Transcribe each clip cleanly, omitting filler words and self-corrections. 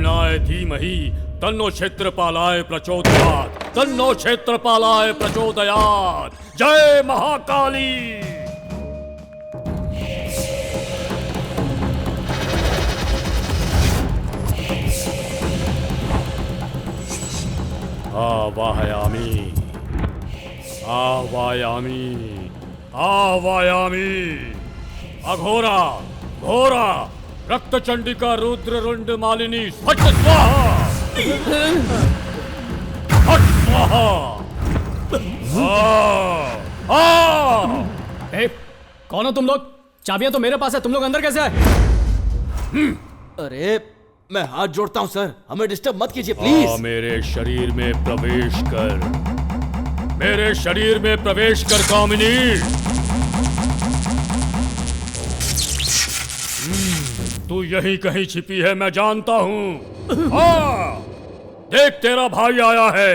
हिरण्याय धीमहि तन्नो क्षेत्रपालाय प्रचोदयात्, तन्नो क्षेत्रपालाय प्रचोदयात्। जय महाकाली। आवाहयामि, आवाहयामि, आवाहयामि। अघोरा घोरा रक्तचंडिका रुद्ररुंड मालिनी फट स्वाहा, फट स्वाहा। कौन हो तुम लोग? चाबियां तो मेरे पास है, तुम लोग अंदर कैसे आए? अरे मैं हाथ जोड़ता हूं सर, हमें डिस्टर्ब मत कीजिए प्लीज। मेरे शरीर में प्रवेश कर, मेरे शरीर में प्रवेश कर कामिनी। तू यहीं कहीं छिपी है, मैं जानता हूं। हाँ, देख तेरा भाई आया है,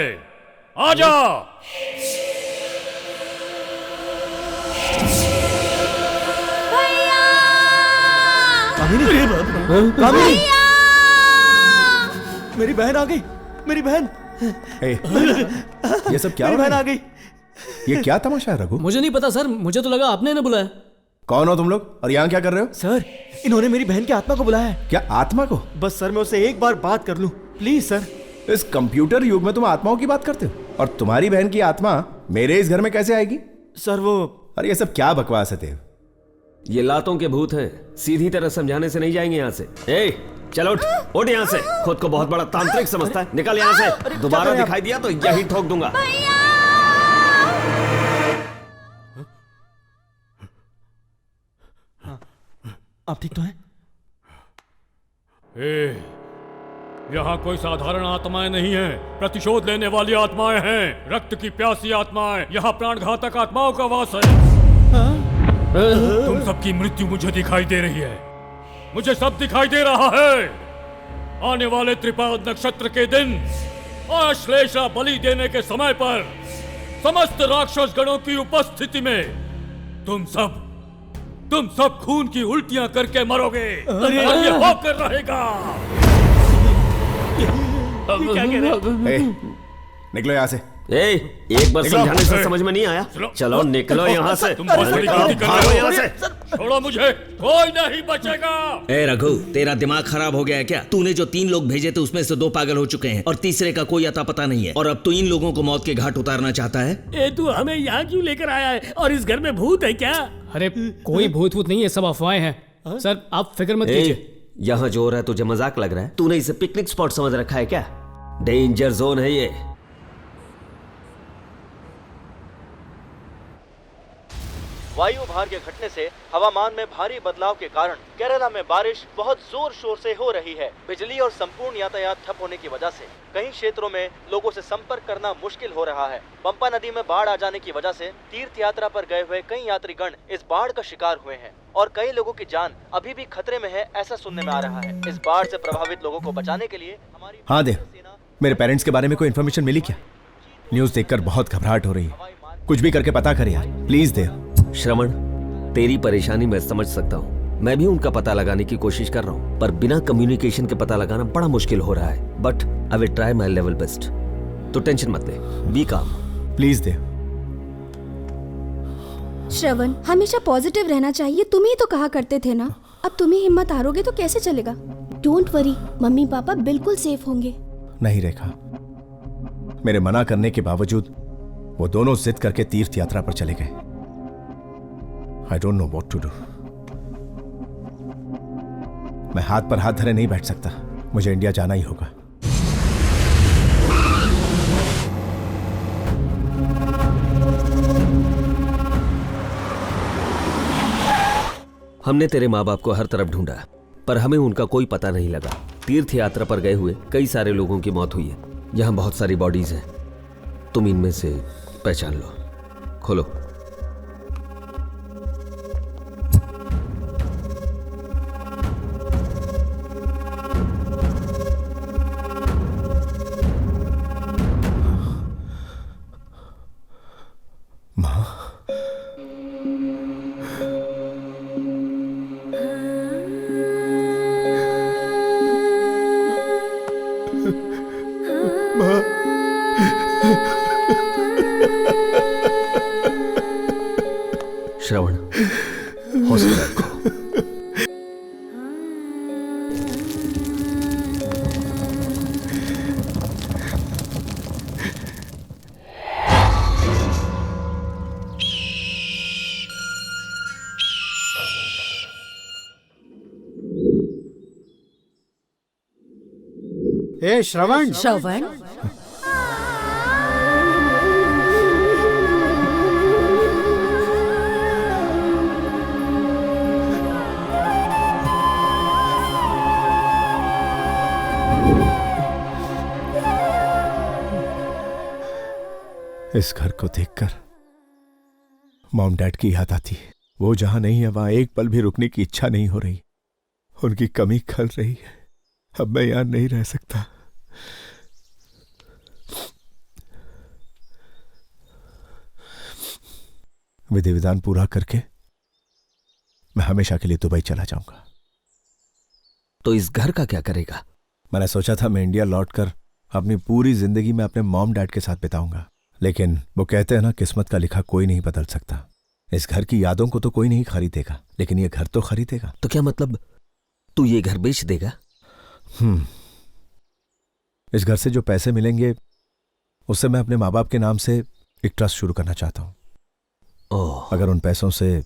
आजा। कामिनी, मेरी बहन आ गई, मेरी बहन। ये सब क्या मेरी बहन आ गई। ये क्या तमाशा है रघु? मुझे नहीं पता सर, मुझे तो लगा आपने इन्हें बुलाया। कौन हो तुम लोग और यहाँ क्या कर रहे हो? सर इन्होंने मेरी बहन की आत्मा को बुलाया है। क्या आत्मा को? बस सर मैं उससे एक बार बात कर लूं प्लीज सर। इस कंप्यूटर युग में तुम आत्माओं की बात करते हो, और तुम्हारी बहन की आत्मा मेरे इस घर में कैसे आएगी? सर वो, अरे ये सब क्या बकवास है देव? ये लातों के भूत हैं, सीधी तरह समझाने से नहीं जाएंगे यहाँ से। ए, चलो उठ, उठ यहाँ से। खुद को बहुत बड़ा तांत्रिक समझता है, निकल यहाँ से। दोबारा दिखाई दिया तो यही ठोक दूंगा। आप ठीक तो हैं? यहाँ कोई साधारण आत्माएं नहीं हैं, प्रतिशोध लेने वाली आत्माएं हैं, रक्त की प्यासी आत्माएं। यहाँ प्राणघातक आत्माओं का वास है। तुम सबकी मृत्यु मुझे दिखाई दे रही है, मुझे सब दिखाई दे रहा है। आने वाले त्रिपाद नक्षत्र के दिन आश्लेषा बलि देने के समय पर समस्त राक्षस गणों की उपस्थिति में तुम सब खून की उल्टियां करके मरोगे। और ये होकर रहेगा। क्या कह रहे? निकलो यहाँ से। एक बार समझाने से समझ में नहीं आया? चलो निकलो यहाँ से। तुम बहुत बड़ी गलती कर रहे हो यहाँ से। छोड़ो मुझे, कोई नहीं बचेगा। ए रघु, तेरा दिमाग खराब हो गया है क्या? तूने जो 3 लोग भेजे थे उसमें से 2 पागल हो चुके हैं और तीसरे का कोई अता पता नहीं है, और अब तू इन लोगों को मौत के घाट उतारना चाहता है। तू हमें यहाँ क्यों लेकर आया है? और इस घर में भूत है क्या? अरे कोई भूत वूत नहीं है, सब अफवाहें हैं। सर आप फिक्र मत कीजिए। यहाँ जो हो रहा है तुझे मजाक लग रहा है? तूने इसे पिकनिक स्पॉट समझ रखा है क्या? डेंजर जोन है ये। वायु भार के घटने से हवामान में भारी बदलाव के कारण केरला में बारिश बहुत जोर शोर से हो रही है। बिजली और संपूर्ण यातायात ठप होने की वजह से कई क्षेत्रों में लोगों से संपर्क करना मुश्किल हो रहा है। पंपा नदी में बाढ़ आ जाने की वजह से तीर्थ यात्रा पर गए हुए कई यात्रीगण इस बाढ़ का शिकार हुए हैं और कई लोगों की जान अभी भी खतरे में है, ऐसा सुनने में आ रहा है। इस बाढ़ से प्रभावित लोगों को बचाने के लिए हमारी हाँ देव, मेरे पेरेंट्स के बारे में कोई इन्फॉर्मेशन मिली क्या? न्यूज देखकर बहुत घबराहट हो रही है, कुछ भी करके पता कर यार प्लीज देव। श्रवण, तेरी परेशानी मैं समझ सकता हूँ, मैं भी उनका पता लगाने की कोशिश कर रहा हूँ, पर बिना कम्युनिकेशन के पता लगाना बड़ा मुश्किल हो रहा है। But I will try my level best. तो टेंशन मत ले, बी काम। प्लीज देव। श्रवण, हमेशा पॉजिटिव रहना चाहिए, तुम ही तो कहा करते थे ना। अब तुम ही हिम्मत हारोगे तो कैसे चलेगा? डोंट वरी, मम्मी पापा बिल्कुल सेफ होंगे। नहीं रेखा, मेरे मना करने के बावजूद वो दोनों जिद करके तीर्थ यात्रा पर चले गए। I don't know what to do. मैं हाथ पर हाथ धरे नहीं बैठ सकता, मुझे इंडिया जाना ही होगा। हमने तेरे माँ बाप को हर तरफ ढूंढा, पर हमें उनका कोई पता नहीं लगा। तीर्थ यात्रा पर गए हुए कई सारे लोगों की मौत हुई है। यहाँ बहुत सारी बॉडीज हैं, तुम इनमें से पहचान लो। खोलो। श्रवण, हौसला रखो। ए श्रवण, श्रवण, इस घर को देखकर मॉम डैड की याद आती है। वो जहां नहीं है वहां एक पल भी रुकने की इच्छा नहीं हो रही। उनकी कमी खल रही है। अब मैं यहां नहीं रह सकता। विधि विधान पूरा करके मैं हमेशा के लिए दुबई चला जाऊंगा। तो इस घर का क्या करेगा? मैंने सोचा था मैं इंडिया लौटकर अपनी पूरी जिंदगी में अपने मॉम डैड के साथ बिताऊंगा, लेकिन वो कहते हैं ना, किस्मत का लिखा कोई नहीं बदल सकता। इस घर की यादों को तो कोई नहीं खरीदेगा, लेकिन ये घर तो खरीदेगा। तो क्या मतलब तू ये घर बेच देगा? इस घर से जो पैसे मिलेंगे उससे मैं अपने माँ बाप के नाम से एक ट्रस्ट शुरू करना चाहता हूं। अगर उन पैसों से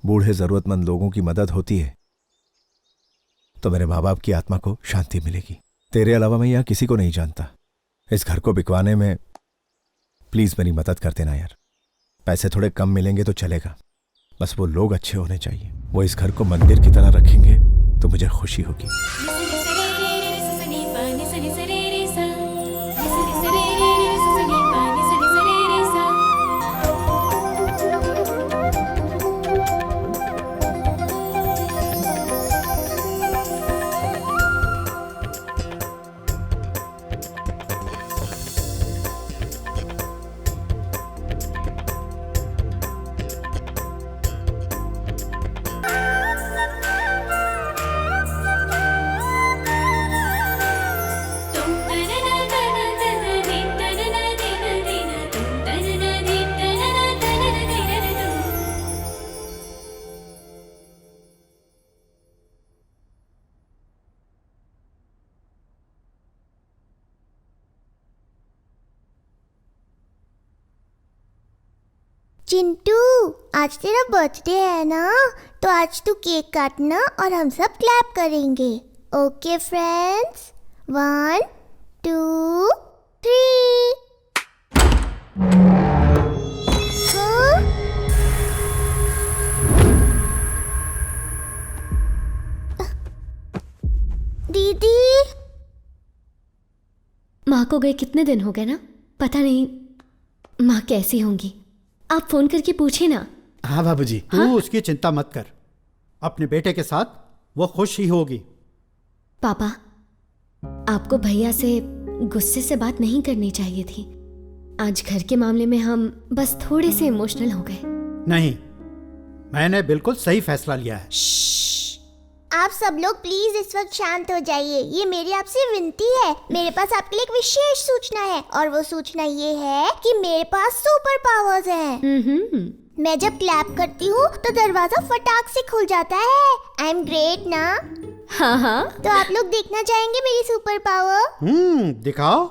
बूढ़े जरूरतमंद लोगों की मदद होती है तो मेरे माँ बाप की आत्मा को शांति मिलेगी। तेरे अलावा मैं यहां किसी को नहीं जानता। इस घर को बिकवाने में प्लीज मेरी मदद कर देना यार। पैसे थोड़े कम मिलेंगे तो चलेगा, बस वो लोग अच्छे होने चाहिए। वो इस घर को मंदिर की तरह रखेंगे तो मुझे खुशी होगी। चिंटू, आज तेरा बर्थडे है ना, तो आज तू केक काटना और हम सब क्लैप करेंगे। Okay friends, 1 2 3। हाँ? दीदी, माँ को गए कितने दिन हो गए ना, पता नहीं माँ कैसी होंगी। आप फोन करके पूछे ना। हाँ बाबूजी, तू उसकी चिंता मत कर। अपने बेटे के साथ वो खुश ही होगी। पापा, आपको भैया से गुस्से से बात नहीं करनी चाहिए थी। आज घर के मामले में हम बस थोड़े से इमोशनल हो गए। नहीं, मैंने बिल्कुल सही फैसला लिया है। आप सब लोग प्लीज इस वक्त शांत हो जाइए। ये मेरी आपसे विनती है। मेरे पास आपके लिए एक विशेष सूचना है, और वो सूचना ये है कि मेरे पास सुपर पावर्स हैं। मैं जब क्लैप करती हूँ तो दरवाजा फटाक से खुल जाता है। आई एम ग्रेट ना? हाँ हाँ। तो आप लोग देखना चाहेंगे मेरी सुपर पावर? दिखाओ।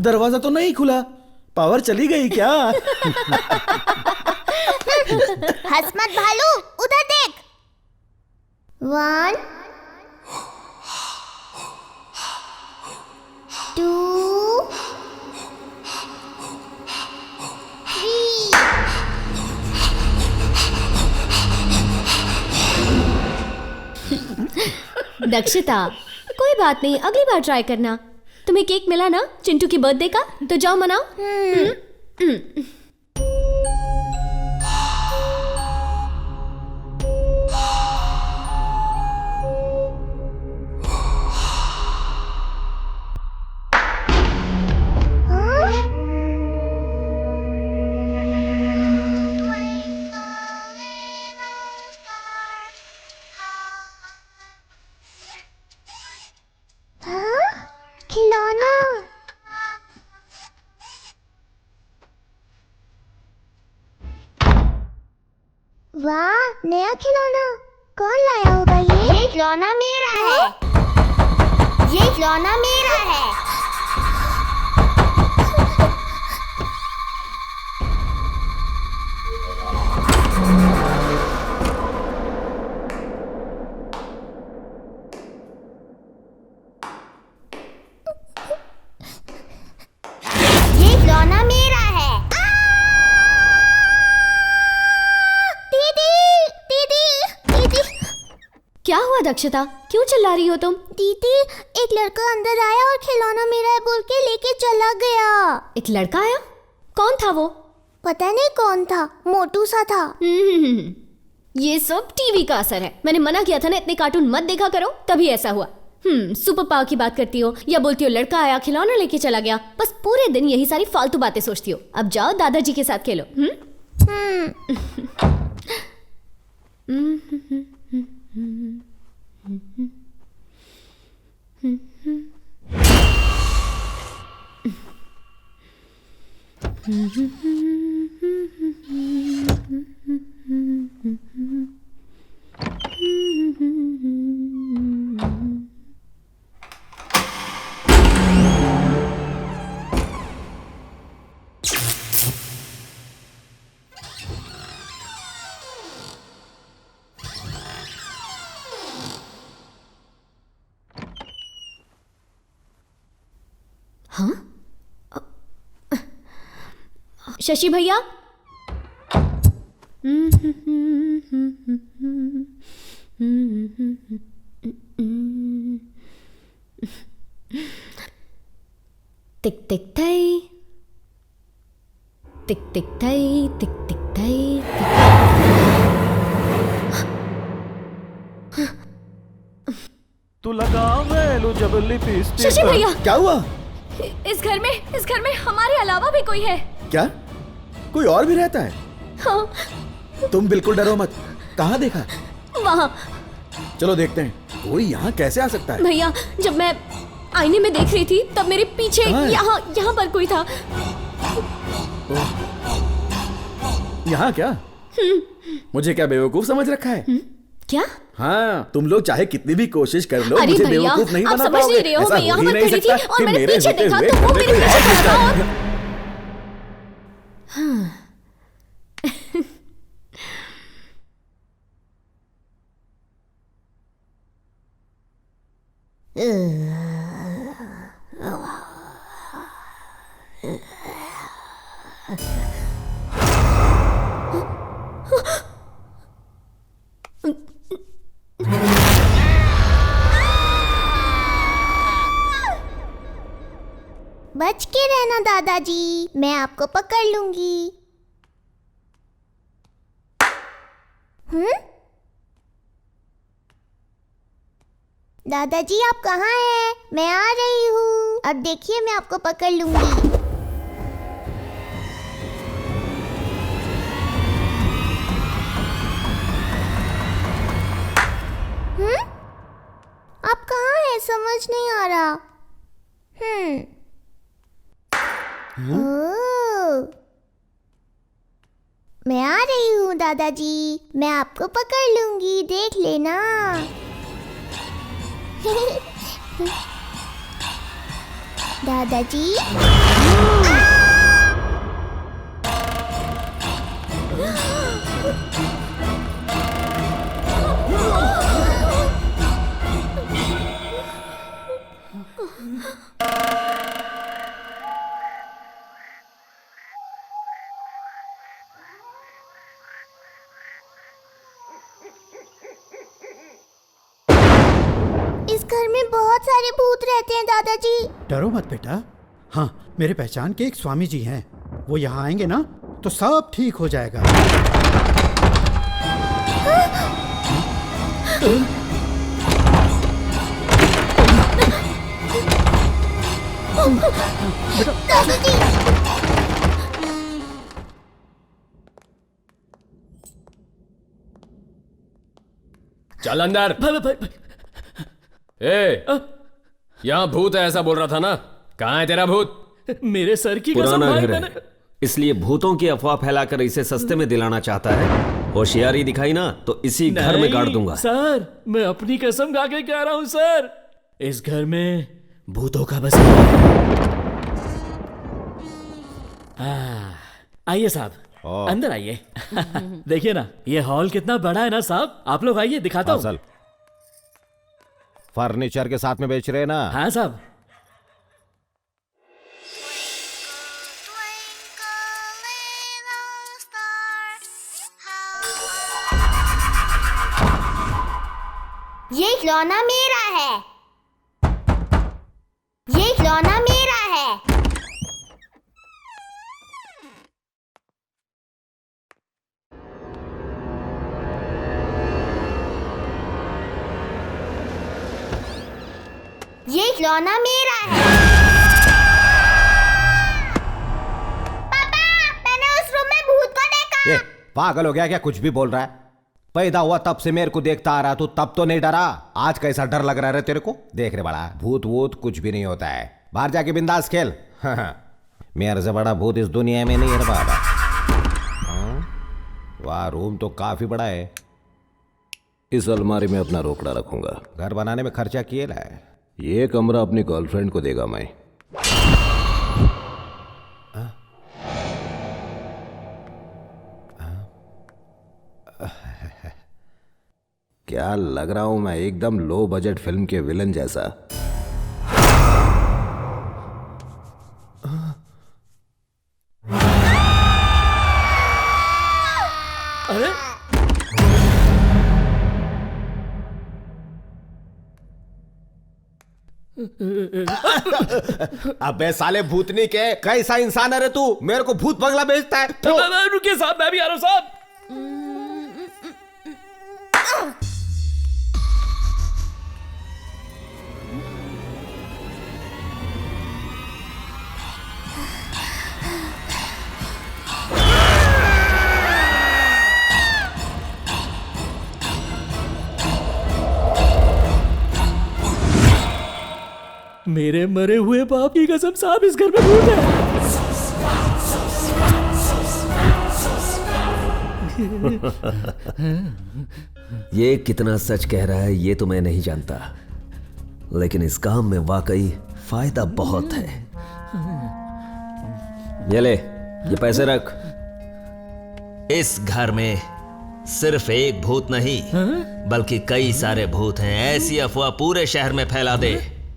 दरवाजा तो नहीं खुला, पावर चली गई क्या? हंस मत भालू, उधर देख। 1 2 3। दक्षिता, कोई बात नहीं, अगली बार ट्राई करना। तुम्हें केक मिला ना चिंटू की बर्थडे का, तो जाओ मनाओ। खिलौना कौन लाया होगा? ये खिलौना मेरा है। ये खिलौना मेरा है। ये खिलौना मेरा है। दीदी दीदी दीदी। क्या हुआ दक्षता, क्यों चिल्ला रही हो तुम? दीदी एक लड़का अंदर आया और खिलौना मेरा है बोल के लेके चला गया। एक लड़का आया? कौन था वो? पता नहीं कौन था, मोटू सा था। ये सब टीवी का असर है। मैंने मना किया था ना इतने कार्टून मत देखा करो, तभी ऐसा हुआ। सुपर पावर की बात करती हो या बोलती हो लड़का आया खिलौना लेके चला गया, बस पूरे दिन यही सारी फालतू बातें सोचती हो। अब जाओ दादाजी के साथ खेलो। हाँ? शशि भैया, टिक टिक थई, टिक टिक थई, टिक टिक थई। तू लगा वेलू जब लिपस्टिक। शशि भैया, क्या हुआ? इस घर में हमारे अलावा भी कोई है क्या? कोई और भी रहता है? हाँ। तुम बिल्कुल डरो मत। कहाँ देखा? वहाँ। चलो देखते हैं कोई यहाँ कैसे आ सकता है। भैया जब मैं आईने में देख रही थी तब मेरे पीछे यहाँ पर कोई था। यहाँ क्या? मुझे क्या बेवकूफ समझ रखा है? क्या? हाँ, तुम लोग चाहे कितनी भी कोशिश कर लो, अरे मुझे भैया, बेवकूफ नहीं आप बना समझ पाओगे। नहीं रहे हो, ऐसा मैं यहाँ हो ही पर नहीं खड़ी थी सकता और कि मैंने मेरे पीछे होते देखा हुए तो वो घर में मेरे कोई पीछे ऐसी खड़ा था। चीज़- बच के रहना दादाजी, मैं आपको पकड़ लूंगी। दादाजी आप कहाँ हैं? मैं आ रही हूँ। अब देखिए मैं आपको पकड़ लूंगी। आप कहाँ हैं? समझ नहीं आ रहा। ओह, मैं आ रही हूँ दादाजी, मैं आपको पकड़ लूंगी, देख लेना। दादाजी इस घर में बहुत सारे भूत रहते हैं दादाजी। डरो मत बेटा। हाँ, मेरे पहचान के एक स्वामी जी हैं, वो यहाँ आएंगे ना तो सब ठीक हो जाएगा। चल अंदर। ए, यहाँ भूत है ऐसा बोल रहा था ना? कहाँ है तेरा भूत? मेरे सर की कसम पुराना भाई, घर है, इसलिए भूतों की अफवाह फैलाकर इसे सस्ते में दिलाना चाहता है होशियारी दिखाई ना तो इसी घर में गाड़ दूंगा। सर, मैं अपनी कसम खा के कह रहा हूँ सर, इस घर में भूतों का बसेरा है। आइए साहब, अंदर आइए। देखिए ना, ये हॉल कितना बड़ा है ना साहब। आप लोग आइए, दिखाता हूँ। फर्नीचर के साथ में बेच रहे हैं ना? हाँ साहब। ये खिलौना मेरा है, ये खिलौना मेरा है। ये खिलौना मेरा है। पापा, मैंने उस रूम में भूत को देखा। ये पागल हो गया क्या? कुछ भी बोल रहा है। पैदा हुआ तब से मेरे को देखता आ रहा, तू तब तो नहीं डरा, आज कैसा डर लग रहा है तेरे को? देख रे बड़ा, भूत वूत कुछ भी नहीं होता है, बाहर जाके बिंदास खेल। मेरे से बड़ा भूत इस दुनिया में नहीं है बाबा। वाह, रूम तो काफी बड़ा है। इस अलमारी में अपना रोकड़ा रखूंगा। घर बनाने में खर्चा किए ला है। ये कमरा अपनी गर्लफ्रेंड को देगा मैं। क्या लग रहा हूं मैं एकदम लो बजट फिल्म के विलन जैसा। अरे अबे साले भूतनी के, कैसा इंसान है रे तू? मेरे को भूत बंगला बेचता है। रुकिए साहब, मैं भी आ रहा हूं साहब। मेरे मरे हुए बाप की कसम साहब, इस घर में भूत है। ये कितना सच कह रहा है ये तो मैं नहीं जानता, लेकिन इस काम में वाकई फायदा बहुत है। ये ले, ये पैसे रख। इस घर में सिर्फ एक भूत नहीं बल्कि कई सारे भूत हैं। ऐसी अफवाह पूरे शहर में फैला दे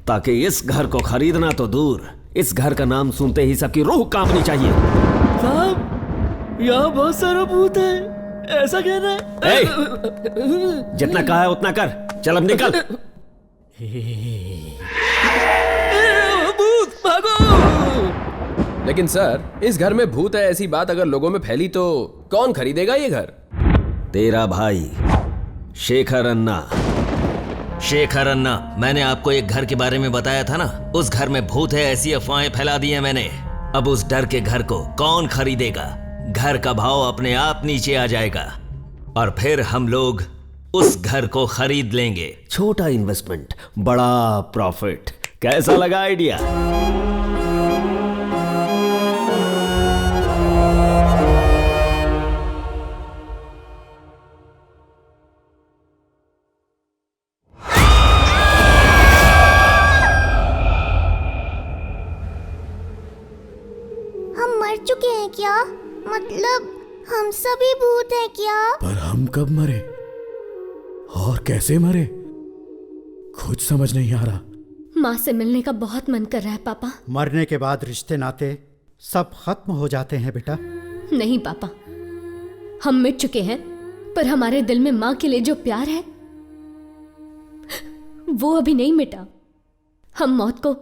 ताकि इस घर को खरीदना तो दूर, इस घर का नाम सुनते ही सबकी रूह कांपनी चाहिए। साहब, यहाँ बहुत सारा भूत है, ऐसा कहना है। जितना कहा है उतना कर, चल अब निकल। भूत भागो। लेकिन सर, इस घर में भूत है ऐसी बात अगर लोगों में फैली तो कौन खरीदेगा ये घर? तेरा भाई शेखर अन्ना। शेखर अन्ना, मैंने आपको एक घर के बारे में बताया था ना, उस घर में भूत है ऐसी अफवाहें फैला दी हैं मैंने। अब उस डर के घर को कौन खरीदेगा? घर का भाव अपने आप नीचे आ जाएगा और फिर हम लोग उस घर को खरीद लेंगे। छोटा इन्वेस्टमेंट, बड़ा प्रॉफिट। कैसा लगा आइडिया? चुके हैं क्या? मतलब हम सभी भूत हैं क्या? पर हम कब मरे और कैसे मरे, कुछ समझ नहीं आ रहा। माँ से मिलने का बहुत मन कर रहा है पापा। मरने के बाद रिश्ते नाते सब खत्म हो जाते हैं बेटा। नहीं पापा, हम मिट चुके हैं, पर हमारे दिल में माँ के लिए जो प्यार है वो अभी नहीं मिटा। हम मौत को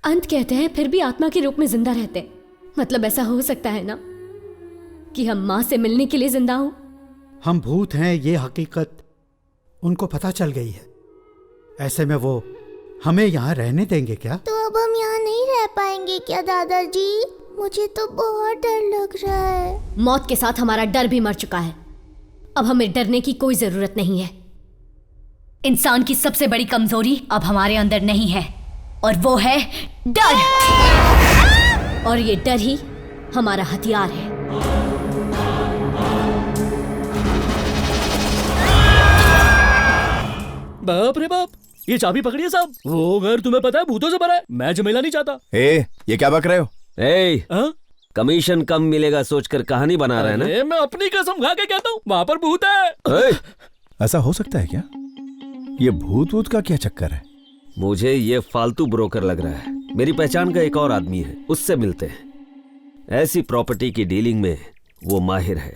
अंत कहते हैं, फिर भी आत्मा के रूप में जिंदा रहते हैं। मतलब ऐसा हो सकता है ना कि हम माँ से मिलने के लिए जिंदा हो? हम भूत हैं ये हकीकत उनको पता चल गई है। ऐसे में वो हमें यहाँ रहने देंगे क्या? तो अब हम यहाँ नहीं रह पाएंगे क्या दादाजी? मुझे तो बहुत डर लग रहा है। मौत के साथ हमारा डर भी मर चुका है। अब हमें डरने की कोई जरूरत नहीं है। इंसान की सबसे बड़ी कमजोरी अब हमारे अंदर नहीं है, और वो है डर। और ये डर ही हमारा हथियार है। बाप रे बाप, ये चाबी पकड़िए साहब। वो घर तुम्हें पता है भूतों से भरा है, मैं झमेला नहीं चाहता। ये क्या बक रहे हो? कमीशन कम मिलेगा सोचकर कहानी बना रहा है ना? मैं अपनी कसम खा के कहता हूँ, वहाँ पर भूत है। ऐसा हो सकता है क्या? ये भूत वूत का क्या चक्कर है? मुझे ये फालतू ब्रोकर लग रहा है। मेरी पहचान का एक और आदमी है, उससे मिलते हैं। ऐसी प्रॉपर्टी की डीलिंग में वो माहिर है।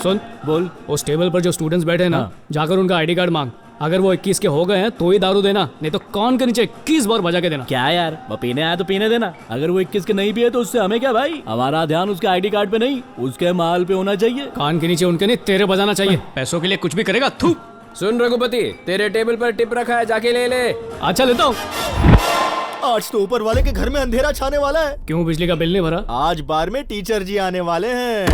सुन, बोल, उस टेबल पर जो स्टूडेंट्स बैठे हैं ना, जाकर उनका आईडी कार्ड मांग। अगर वो 21 के हो गए हैं तो ही दारू देना, नहीं तो कान के नीचे 21 बार बजा के देना। क्या यार, वो पीने आया तो पीने देना। अगर वो 21 के नहीं पिए तो उससे हमें क्या भाई? हमारा ध्यान उसके आईडी कार्ड पे नहीं, उसके माल पे होना चाहिए। कान के नीचे उनके नहीं, तेरे बजाना चाहिए। पैसों के लिए कुछ भी करेगा। थू। सुन रघुपति, तेरे टेबल पर टिप रखा है, जाके ले ले। अच्छा, लेता हूँ। आज तो ऊपर वाले के घर में अंधेरा छाने वाला है। क्यों, बिजली का बिल नहीं भरा? आज बार में टीचर जी आने वाले हैं।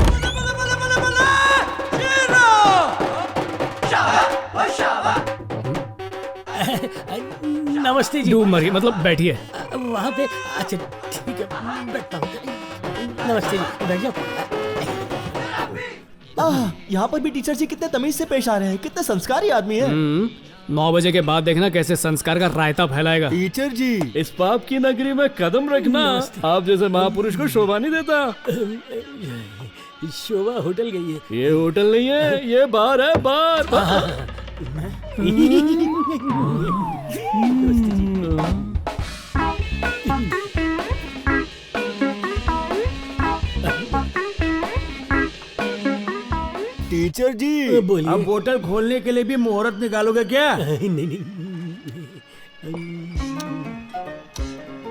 नमस्ते जी। डूब मरी, मतलब बैठिए वहाँ पे। अच्छा ठीक है, बैठता हूँ। नमस्ते जी, बैठ जाओ। यहाँ पर भी टीचर जी कितने तमीज से पेश आ रहे हैं, कितने संस्कारी आदमी है। 9 बजे के बाद देखना कैसे संस्कार का रायता फैलाएगा। टीचर जी, इस पाप की नगरी में कदम रखना, आप जैसे महापुरुष को शोभा नहीं देता। शोभा होटल गई है। ये होटल नहीं है, ये बार है, बार। टीचर जी, बोलिए। अब बोतल खोलने के लिए भी मुहूर्त निकालोगे क्या? नहीं।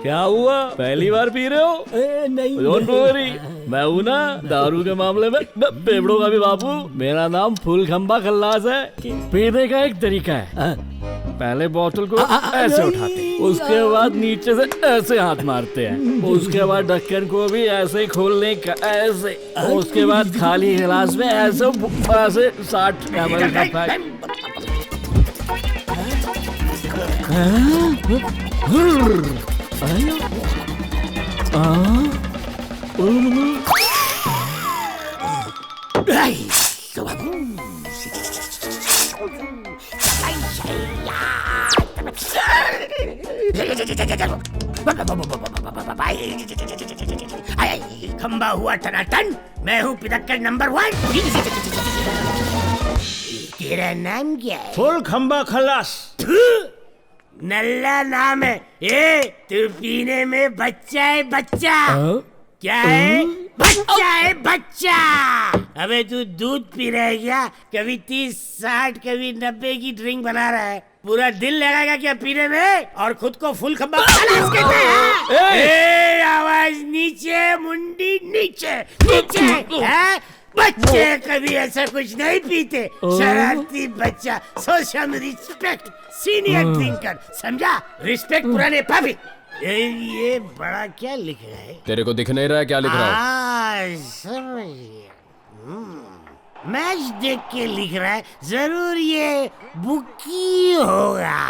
क्या हुआ, पहली बार पी रहे हो? नहीं। डोंट वरी, मैं हूं ना दारू के मामले में पेपड़ों का भी बापू। मेरा नाम फूल खंबा खल्लास है। पीने का एक तरीका है, पहले बोतल को ऐसे उठाते हैं, उसके बाद नीचे से ऐसे हाथ मारते हैं, उसके बाद ढक्कन को भी ऐसे ही खोलने का, ऐसे, उसके बाद खाली गिलास में ऐसे 60 ml का पैक। खंबा हुआ टनाटन, मैं हूँ पिदक्कर नंबर 1। तेरा नाम क्या है? फुल खंबा खल्लास। नल्ला नाम है। ए, तू पीने में बच्चा है, बच्चा। क्या है? बच्चा है, बच्चा। अबे तू दूध पी रहा है क्या? कभी 30, 60, कभी 90 की ड्रिंक बना रहा है। पूरा दिल लगाएगा क्या पीने में, और खुद को फुल खंबा खल्लास कहता है। आवाज नीचे, मुंडी नीचे, नीचे है। बच्चे कभी ऐसा कुछ नहीं पीते। शरारती बच्चा। Show some respect, senior drinker, समझा? रिस्पेक्ट पुराने पापी। ये बड़ा क्या लिख रहा है? तेरे को दिख नहीं रहा है क्या लिख रहा है? समझ गया। मैच देख के लिख रहा है, जरूर ये बुकी होगा।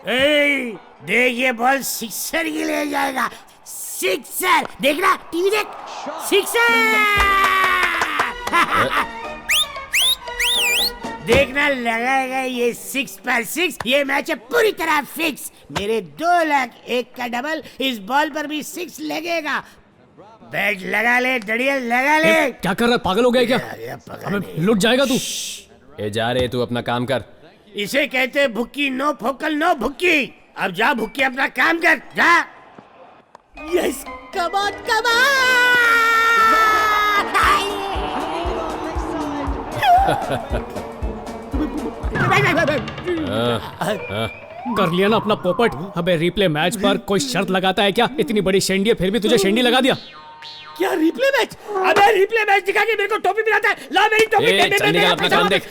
देख, ये बॉल सिक्सर के लिए जाएगा। सिक्सर, देखना, टीवी देख। सिक्सर देखना, लगाएगा ये 6 पर 6। ये मैच है पूरी तरह फिक्स। मेरे 2 लाख 1 का डबल, इस बॉल पर भी 6 लगेगा। बैट लगा ले, डड़िया लगा ले। क्या कर रहा है, पागल हो गया क्या? अबे लुट जाएगा तू। ए जा रहे, तू अपना काम कर। इसे कहते हैं भुक्की, नो फोकल नो भुक्की। अब जा भुक्की, अपना काम कर, जा। यस, कमाल कर लिया ना अपना पोपट। अबे रिप्ले मैच पर कोई शर्त लगाता है क्या? इतनी बड़ी शेंडी है, फिर भी तुझे शेंडी लगा दिया। क्या रिप्ले मैच? अबे रिप्ले मैच दिखा के मेरे को टोपी पिलाता है। ला मेरी टोपी। चल निकल, अपना काम देख।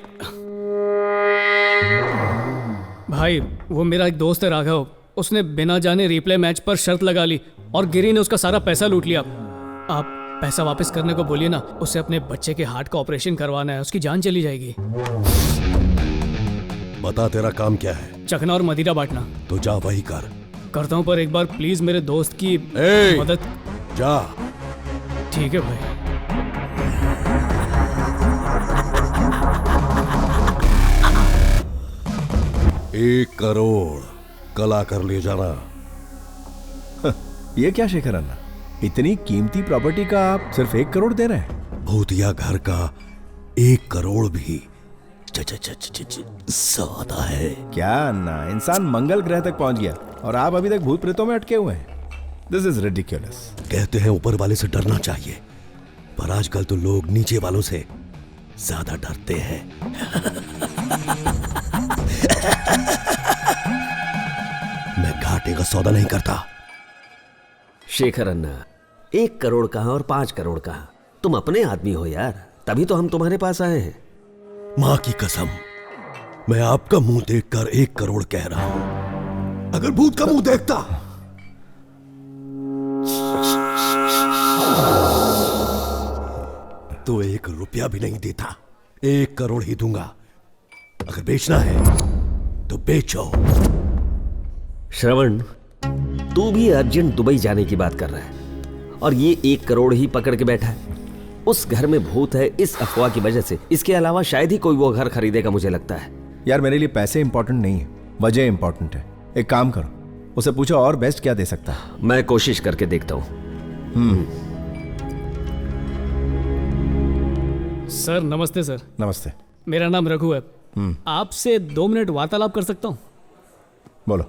भाई, वो मेरा एक दोस्त है राघव, उसने बिना जाने रिप्ले मैच पर शर्त लगा ली और गिरी ने उसका सारा पैसा लूट लिया। आप पैसा वापस करने को बोलिए ना, उसे अपने बच्चे के हार्ट का ऑपरेशन करवाना है, उसकी जान चली जाएगी। बता, तेरा काम क्या है? चखना और मदिरा बांटना। तो जा वही कर। करता हूँ, पर एक बार प्लीज मेरे दोस्त की मदद। जा। ठीक है भाई। 1 करोड़ कल आकर ले जाना। ये क्या शेखर अन्ना, इतनी कीमती प्रॉपर्टी का आप सिर्फ 1 करोड़ दे रहे हैं? भूतिया घर का 1 करोड़ भी ज्यादा है। क्या अन्ना, इंसान मंगल ग्रह तक पहुंच गया और आप अभी तक भूत प्रेतों में अटके हुए हैं। This is ridiculous. कहते हैं ऊपर वाले से डरना चाहिए, पर आजकल तो लोग नीचे वालों से ज्यादा डरते हैं। मैं घाटे का सौदा नहीं करता। शेखर अन्ना, 1 करोड़ कहाँ और 5 करोड़ कहाँ? तुम अपने आदमी हो यार, तभी तो हम तुम्हारे पास आए हैं। मां की कसम, मैं आपका मुंह देखकर 1 करोड़ कह रहा हूं। अगर भूत का मुंह देखता तो 1 रुपया भी नहीं देता। 1 करोड़ ही दूंगा। अगर बेचना है तो बेचो। श्रवण, तू भी अर्जेंट दुबई जाने की बात कर रहा है और ये 1 करोड़ ही पकड़ के बैठा है। उस घर में भूत है इस अफवाह की वजह से। इसके अलावा शायद ही कोई वो घर खरीदेगा, मुझे लगता है। यार मेरे लिए पैसे इंपॉर्टेंट नहीं है, वजह इंपॉर्टेंट है। एक काम करो, उसे पूछो और बेस्ट क्या दे सकता है। मैं कोशिश करके देखता हूं। सर नमस्ते। सर नमस्ते। मेरा नाम रघु है। आपसे 2 मिनट वार्तालाप कर सकता हूं? बोलो।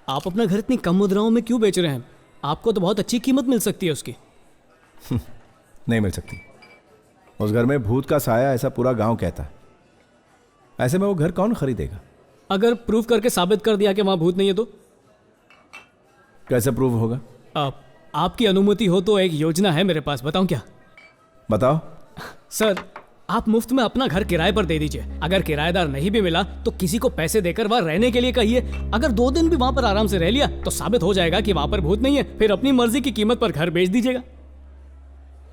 आप अपना घर इतनी कम मुद्राओं में क्यों बेच रहे हैं? आपको तो बहुत अच्छी कीमत मिल सकती है उसकी। नहीं मिल सकती। उस घर में भूत का साया, ऐसा पूरा गांव कहता है। ऐसे में वो घर कौन खरीदेगा? अगर प्रूफ करके साबित कर दिया कि वहां भूत नहीं है तो? कैसे प्रूव होगा? आपकी अनुमति हो तो एक योजना है मेरे पास, बताऊं क्या? बताओ। सर, आप मुफ्त में अपना घर किराए पर दे दीजिए। अगर किराएदार नहीं भी मिला तो किसी को पैसे देकर वहां रहने के लिए कहिए। अगर 2 दिन भी वहां पर आराम से रह लिया तो साबित हो जाएगा कि वहां पर भूत नहीं है। फिर अपनी मर्जी की कीमत पर घर बेच दीजिएगा।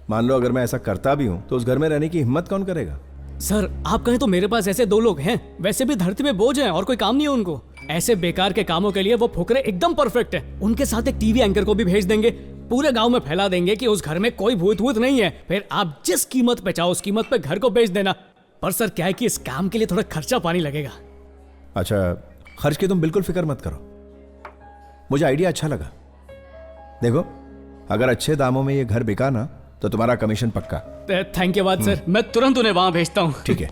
मान लो अगर मैं ऐसा करता भी हूं तो उस घर में रहने की हिम्मत कौन करेगा? सर, आप कहें तो मेरे पास ऐसे 2 लोग हैं। वैसे भी धरती में बोझ हैं और कोई काम नहीं है उनको। ऐसे बेकार के कामों के लिए वो फुकरे एकदम परफेक्ट है। उनके साथ एक टीवी एंकर को भी भेज देंगे। पूरे गांव में फैला देंगे कि उस घर में कोई भूत वूत नहीं है। फिर आप जिस कीमत पे चाहो उस कीमत पे घर को बेच देना। पर सर क्या है कि इस काम के लिए थोड़ा खर्चा पानी लगेगा। अच्छा, खर्च की तुम बिल्कुल फिक्र मत करो। मुझे आइडिया अच्छा लगा। देखो, अगर अच्छे दामों में ये घर बिका ना तो तुम्हारा कमीशन पक्का। धन्यवाद सर, मैं तुरंत उन्हें वहां भेजता हूं। ठीक है।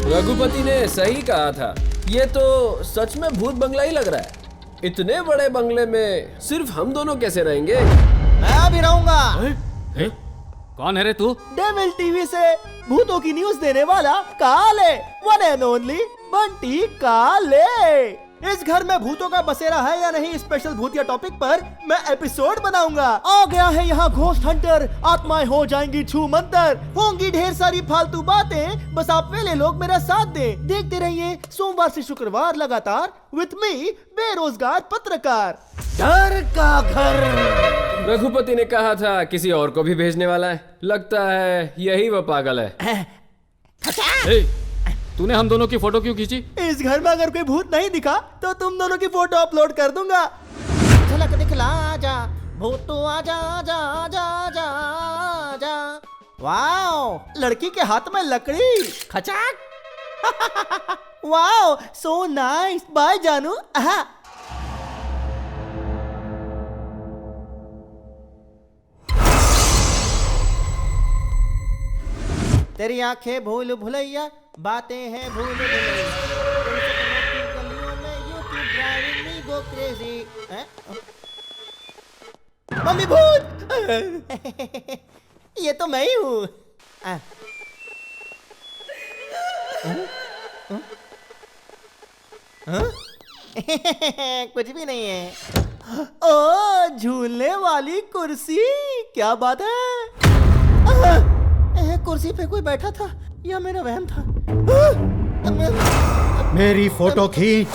रघुपति ने सही कहा था। ये तो सच में भूत बंगला ही लग रहा है। इतने बड़े बंगले में सिर्फ हम दोनों कैसे रहेंगे? मैं भी रहूंगा। कौन है रे तू? डेविल टीवी से भूतों की न्यूज देने वाला काले, वन एंड ओनली बंटी काले। इस घर में भूतों का बसेरा है या नहीं, स्पेशल भूतिया टॉपिक पर मैं एपिसोड बनाऊंगा। आ गया है यहाँ घोस्ट हंटर। आत्माएं हो जाएंगी छू मंतर, होंगी ढेर सारी फालतू बातें। बस आप वेले लोग मेरा साथ दें। देखते रहिए सोमवार से शुक्रवार लगातार विथ मी, बेरोजगार पत्रकार। डर का घर। रघुपति ने कहा था किसी और को भी भेजने वाला है। लगता है यही वो पागल है। तूने हम दोनों की फोटो क्यों खींची? इस घर में अगर कोई भूत नहीं दिखा तो तुम दोनों की फोटो अपलोड कर दूंगा। झलक दिखला जा भूतू, आजा आजा आजा आजा आजा। वाओ, लड़की के हाथ में लकड़ी, खचाक। Wow, so nice. बाय जानू। तेरी आंखें भूल भुलैया, बातें हैं भूल भुलैया। गलियों में you keep driving me go crazy। Mummy भूत। ये तो मैं ही हूँ। कुछ भी नहीं है। ओ, झूलने वाली कुर्सी, क्या बात है। कुर्सी पे कोई बैठा था या मेरा वहम था? मेरी फोटो खींच।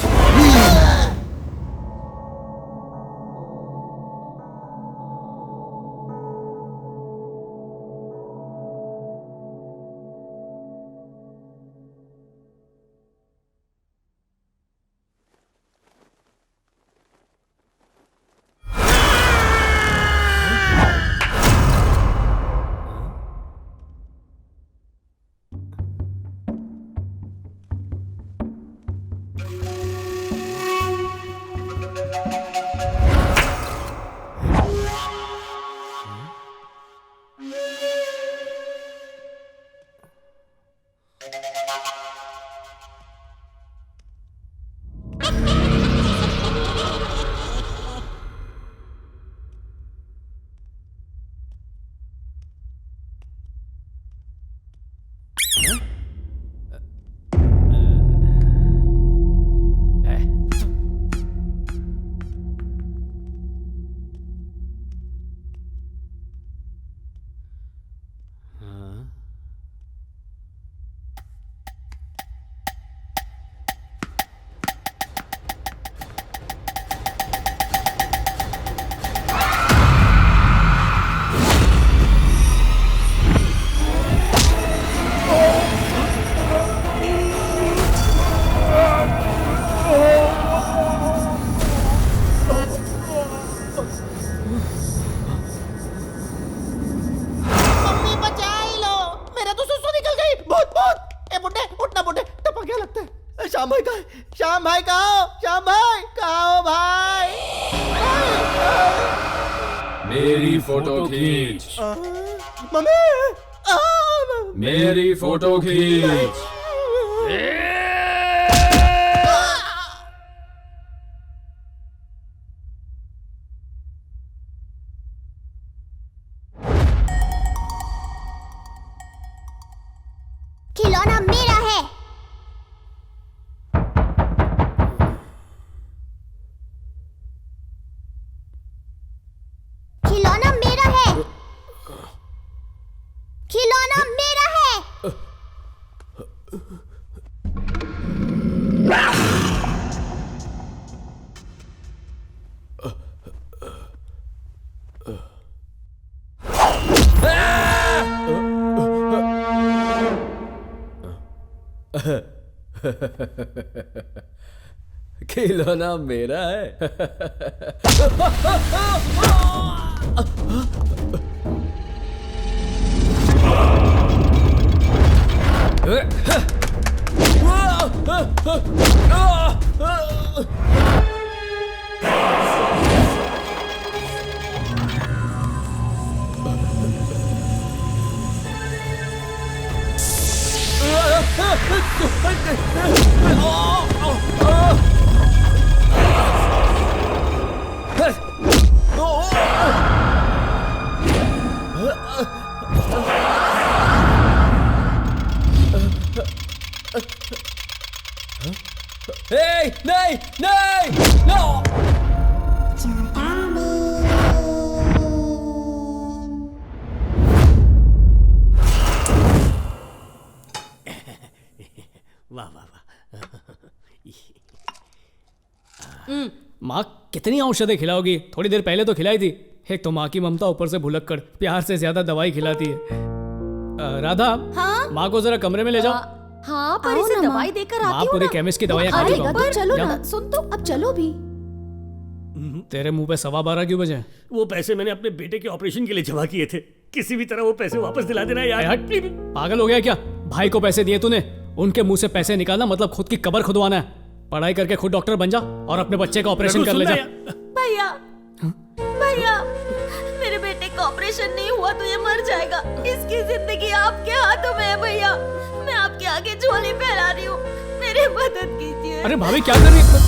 श्याम भाई कहाँ है? श्याम भाई कहाँ हो? श्याम भाई कहाँ हो भाई? मेरी फोटो खींच। मम्मी मेरी फोटो खींच। खिलौना मेरा है। खिलौना मेरा है। खिलौना मेरा है। खिलौना मेरा है। नहीं नहीं नो। वाह वाह वाह। माँ कितनी औषधि खिलाओगी? थोड़ी देर पहले तो खिलाई थी। एक तो माँ की ममता, ऊपर से भुलक्कड़ प्यार से ज्यादा दवाई खिलाती है। राधा, हाँ? माँ को जरा कमरे में ले जाओ। हाँ पर इसे दवाई देकर आती माँ पूरे केमिस्ट की दवाइयाँ खा चुका हूँ। चलो ना, सुन तो अब चलो भी। तेरे मुंह पे 12:15 क्यों बजे? वो पैसे मैंने अपने बेटे के ऑपरेशन के लिए जमा किए थे। किसी भी तरह वो पैसे वापस दिला देना यार। पागल हो गया क्या? भाई को पैसे दिए तूने, उनके मुंह से पैसे निकालना मतलब खुद की कब्र खुदवाना है। पढ़ाई करके खुद डॉक्टर बन जा और अपने बच्चे का ऑपरेशन कर ले जा। भैया भैया, मेरे बेटे का ऑपरेशन नहीं हुआ तो ये मर जाएगा। इसकी जिंदगी आपके हाथों में है भैया। मैं आपके आगे झोली फैला रही हूँ, मेरी मदद कीजिए। अरे भाभी क्या कर रही है?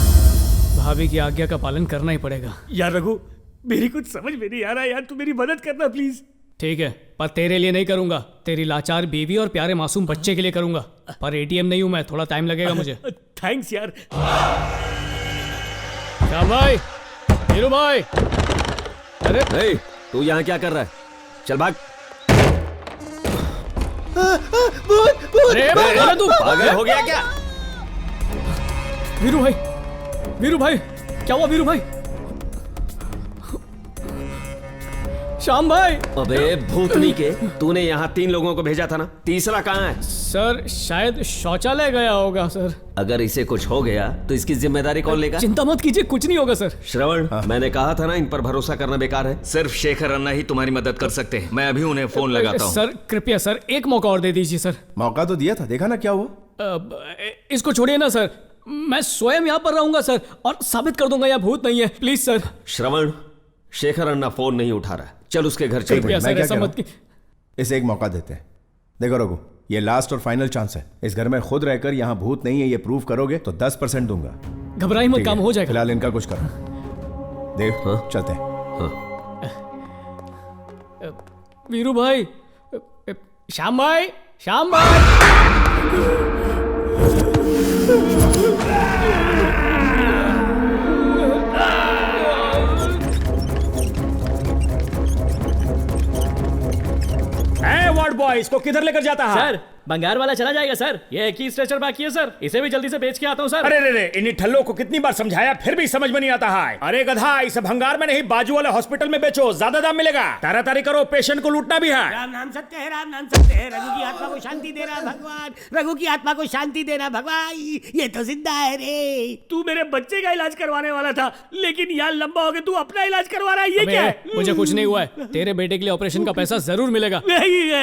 भाभी की आज्ञा का पालन करना ही पड़ेगा। यार रघु, मेरी कुछ समझ में नहीं आ रहा यार, तू मेरी मदद करना प्लीज। ठीक है, पर तेरे लिए नहीं करूंगा, तेरी लाचार बीवी और प्यारे मासूम बच्चे के लिए करूंगा। पर एटीएम नहीं हूं मैं, थोड़ा टाइम लगेगा मुझे। थैंक्स यार। श्याम भाई, वीरू भाई। अरे नहीं, तू यहाँ क्या कर रहा है? चल भाग। अरे तू पागल हो गया क्या? वीरू भाई, वीरू भाई, क्या हुआ वीरू भाई? श्याम भाई। अबे भूतनी के, तूने यहाँ 3 लोगों को भेजा था ना, तीसरा कहाँ है? सर शायद शौचालय गया होगा सर। अगर इसे कुछ हो गया तो इसकी जिम्मेदारी कौन लेगा? चिंता मत कीजिए, कुछ नहीं होगा सर। श्रवण, मैंने कहा था ना, इन पर भरोसा करना बेकार है। सिर्फ शेखर अन्ना ही तुम्हारी मदद कर सकते हैं। मैं अभी उन्हें फोन लगाता हूँ। सर कृपया सर, एक मौका और दे दीजिए सर। मौका तो दिया था, देखा ना क्या हुआ। इसको छोड़िए ना सर, मैं स्वयं यहाँ पर रहूंगा सर और साबित कर दूंगा यहाँ भूत नहीं है। Please sir. Shravan, Shekhar Anna phone नहीं उठा रहा है, चल उसके घर चल। मैं क्या कह रहा हूं? इसे एक मौका देते हैं। देखो रघु, ये लास्ट और फाइनल चांस है। इस घर में खुद रहकर यहाँ भूत नहीं है ये प्रूव करोगे तो 10% दूंगा। घबराई मत, काम हो जाएगा। फिलहाल इनका कुछ करो। देव, चलते हैं। वीरू भाई, श्याम भाई, श्याम भाई। वार्ड बॉय, इसको किधर लेकर जाता है? सर बंगार वाला चला जाएगा सर, ये एक ही स्ट्रेचर बाकी है सर, इसे भी जल्दी से बेच के आता हूँ सर। अरे रे रे, इन्हीं ठल्लों को कितनी बार समझाया फिर भी समझ में नहीं आता है। अरे गधा, इसे भंगार में नहीं बाजू वाले हॉस्पिटल में बेचो, ज्यादा दाम मिलेगा। तारी करो, पेशेंट को लूटना भी है। राम नाम सत्य है, राम नाम सत्य है। रघु की आत्मा को शांति दे रहा भगवान, रघु की आत्मा को शांति दे रहा भगवान। ये तो जिंदा है रे। तू मेरे बच्चे का इलाज करवाने वाला था, लेकिन यार लंबा हो गया, तू अपना इलाज करवा रहा है। ये क्या है? मुझे कुछ नहीं हुआ है, तेरे बेटे के लिए ऑपरेशन का पैसा जरूर मिलेगा।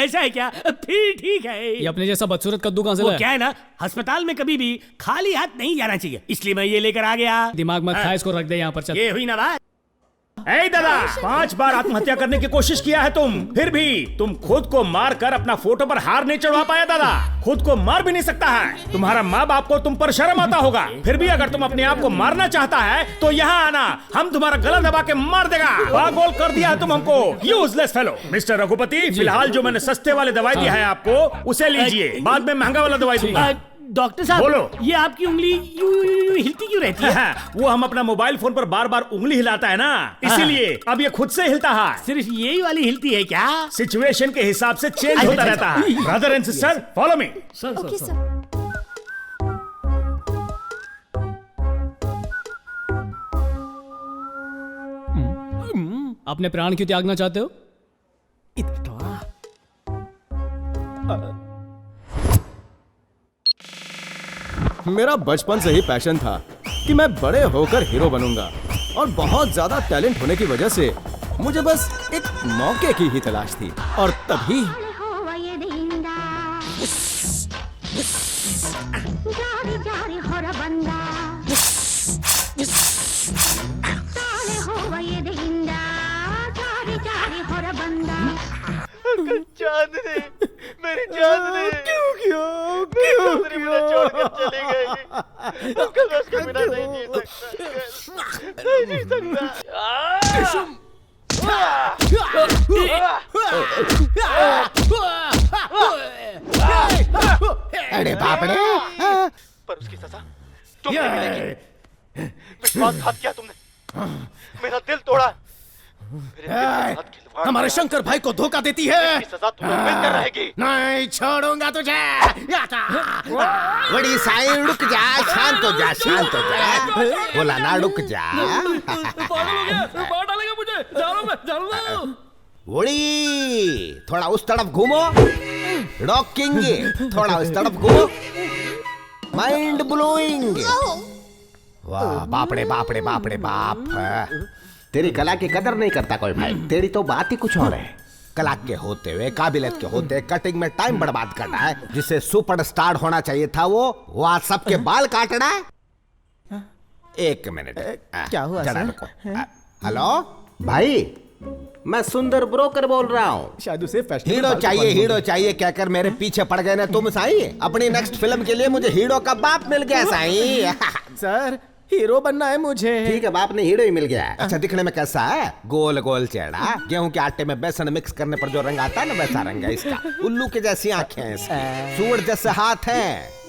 ऐसा है क्या? फिर ठीक है। ये अपने जैसा बदसूरत कद्दू कहाँ से वो लाया? क्या है ना, अस्पताल में कभी भी खाली हाथ नहीं जाना चाहिए, इसलिए मैं ये लेकर आ गया। दिमाग मत खा, इसको रख दे यहाँ पर। चल, ये हुई ना बात। ए दादा, 5 बार आत्महत्या करने की कोशिश किया है तुम, फिर भी तुम खुद को मार कर अपना फोटो पर हार नहीं चढ़वा पाया दादा। खुद को मार भी नहीं सकता है। तुम्हारा माँ बाप को तुम पर शर्म आता होगा, फिर भी अगर तुम अपने आप को मारना चाहता है तो यहाँ आना, हम तुम्हारा गला दबा के मार देगा। पागल कर दिया है तुम हमको, यूजलेस फेलो। मिस्टर रघुपति, फिलहाल जो मैंने सस्ते वाले दवाई दिया है आपको, उसे लीजिए, बाद में महंगा वाला दवाई दूंगा। डॉक्टर साहब, बोलो। ये आपकी उंगली यूं हिलती क्यों रहती है? वो हम अपना मोबाइल फोन पर बार बार उंगली हिलाता है ना, इसीलिए अब ये खुद से हिलता है। सिर्फ यही वाली हिलती है क्या? सिचुएशन के हिसाब से चेंज होता रहता है। Brother and sister, follow me. Okay sir. अपने प्राण क्यों त्यागना चाहते हो? मेरा बचपन से ही पैशन था कि मैं बड़े होकर हीरो बनूंगा, और बहुत ज्यादा टैलेंट होने की वजह से मुझे बस एक मौके की ही तलाश थी। और तभी जान दे, मेरी जान दे। क्यों मुझे छोड़कर चली गई। अंकल, मैं उसके बिना नहीं जी सकता, नहीं जी सकता। अरे बाप रे! पर उसकी सजा तुमने मिलेगी। विश्वासघात किया तुमने, मेरा दिल तोड़ा। हमारे शंकर भाई को धोखा देती है। सजा तुम्हें मिलकर रहेगी। नहीं छोड़ूंगा तुझे। बड़ी साई, रुक जा, शांत हो जा, शांत हो जा। बोला ना रुक जा। बड़ी, थोड़ा उस तरफ घूमो। रॉकिंग, थोड़ा उस तरफ घूमो। Mind blowing. वाह, बाप रे बाप रे बाप रे बाप। तेरी कला की कदर नहीं करता कोई भाई। तेरी तो बात ही कुछ और है। कला के होते हुए, काबिलियत के होते कटिंग में टाइम बर्बाद करना है। जिसे सुपरस्टार होना चाहिए था वो आज सबके बाल काटना है। एक मिनट, क्या हुआ सर? हेलो भाई, मैं सुंदर ब्रोकर बोल रहा हूँ। शायद उसे हीरो चाहिए कहकर मेरे पीछे पड़ गए ना तुम साईं। अपनी नेक्स्ट फिल्म के लिए मुझे हीरो का बाप मिल गया साईं। सर, हीरो बनना है मुझे। ठीक है, बाप ने हीरो ही मिल गया। अच्छा, दिखने में कैसा है? गोल गोल चेहरा, गेहूं के आटे में बेसन मिक्स करने पर जो रंग आता है ना, वैसा रंग है इसका। उल्लू की जैसी आंखें हैं इसकी, सूअर जैसे हाथ हैं,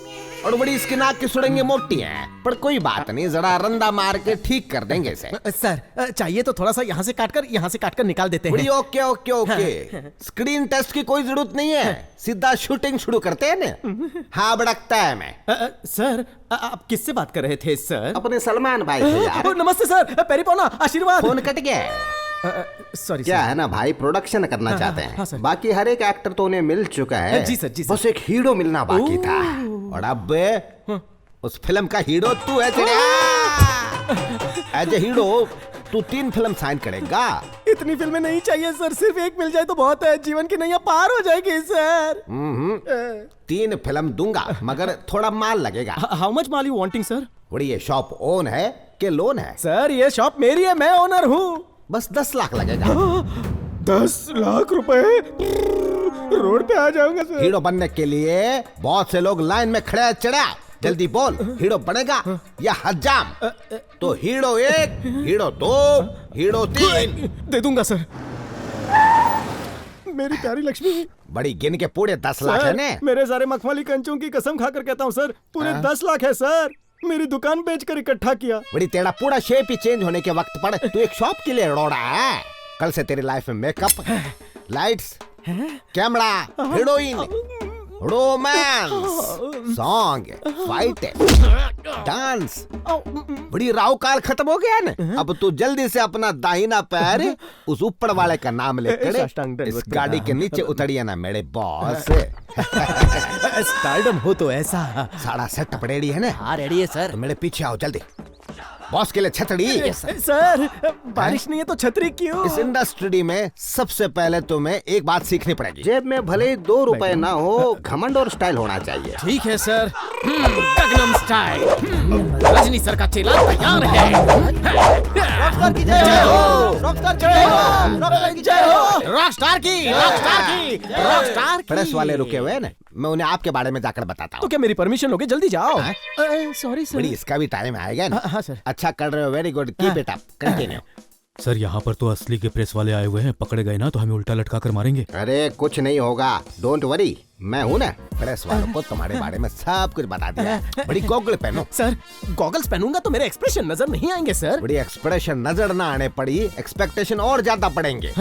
और बड़ी इसकी नाक की सुड़ंगी मोटी है। पर कोई बात नहीं, जरा रंदा मार के ठीक कर देंगे इसे। सर, चाहिए तो थोड़ा सा यहाँ से काटकर निकाल देते हैं। Okay okay okay. Screen test की कोई जरूरत नहीं है, सीधा शूटिंग शुरू करते हैं ना। हाँ, बड़कता है मैं। सर, आप किससे बात कर रहे थे सर? अपने सलमान भाई से यार। नमस्ते सर, पेरी पौना, आशीर्वाद। फोन कट गया। सॉरी, क्या है ना भाई, प्रोडक्शन करना चाहते हैं। सर। बाकी हर एक एक्टर तो उन्हें मिल चुका है। जी सर, जी सर। बस एक हीरो मिलना बाकी था, और अब उस फिल्म का हीरो तू है चिड़िया। एज ए हीरो तू 3 फिल्म साइन करेगा। इतनी फिल्में नहीं चाहिए सर, सिर्फ एक मिल जाए तो बहुत है। जीवन की नैया पार हो जाएगी सर। 3 फिल्म दूंगा, मगर थोड़ा माल लगेगा। How much mall you wanting sir? बड़ी, ये शॉप ओन है कि लोन है? सर, ये शॉप मेरी है, मैं ओनर हूँ। बस 10 लाख लगेगा। 10 लाख रुपए? रोड पे आ जाऊंगा सर। हीरो बनने के लिए बहुत से लोग लाइन में खड़े हैं चिड़िया। जल्दी बोल, हीरो बनेगा या हज्जाम? तो हीरो 1, हीरो 2, हीरो 3 दे दूंगा सर। मेरी प्यारी लक्ष्मी। बड़ी गिन के पूरे 10 लाख है ने? मेरे सारे मखमली कंचों की कसम खाकर कहता हूँ सर, पूरे 10 लाख है सर। मेरी दुकान बेचकर इकट्ठा किया। बड़ी, तेरा पूरा शेप ही चेंज होने के वक्त पर तू एक शॉप के लिए रोड़ा है। कल से तेरी लाइफ में makeup, lights, camera, heroine, romance, song, fight, dance. बड़ी राव काल खत्म हो गया ना। अब तू जल्दी से अपना दाहिना पैर उस ऊपर वाले का नाम लेकर इस गाड़ी के नीचे उतरिए ना मेरे बॉस। स्टारडम हो तो ऐसा। सारा सेटअप रेडी है ना? हाँ, रेडी है सर। तो मेरे पीछे आओ जल्दी। बॉस के लिए छतरी। सर बारिश नहीं है तो छतरी क्यों? इस इंडस्ट्री में सबसे पहले तुम्हें एक बात सीखनी पड़ेगी। जेब में भले ही 2 रुपए ना हो, घमंड और स्टाइल होना चाहिए। ठीक है sir. Gangnam style. Rajni sir का चेला तैयार है। रॉकस्टार की जय हो, रॉकस्टार की जय हो, रॉकस्टार की जय हो, रॉकस्टार की, रॉकस्टार की, रॉकस्टार की। प्रेस वाले रुके हुए हैं ना, मैं उन्हें आपके बारे में जाकर बताता हूँ। तो क्या मेरी परमिशन लोगे? जल्दी जाओ। Sorry sir. बड़ी इसका भी टाइम आएगा ना। हाँ सर। अच्छा कर रहे हो, very good, keep it up, continue. Sir यहाँ पर तो असली के प्रेस वाले आए हुए हैं, पकड़े गए ना तो हमें उल्टा लटका कर मारेंगे। अरे कुछ नहीं होगा, डोंट वरी, मैं हूँ ना। प्रेस वालों को तुम्हारे बारे में सब कुछ बता दिया। बड़ी गॉगल पहनो। सर गॉगल्स पहनूंगा तो मेरे एक्सप्रेशन नजर नहीं आएंगे सर। बड़ी एक्सप्रेशन नजर ना आने पड़ी, एक्सपेक्टेशन और ज्यादा पड़ेंगे।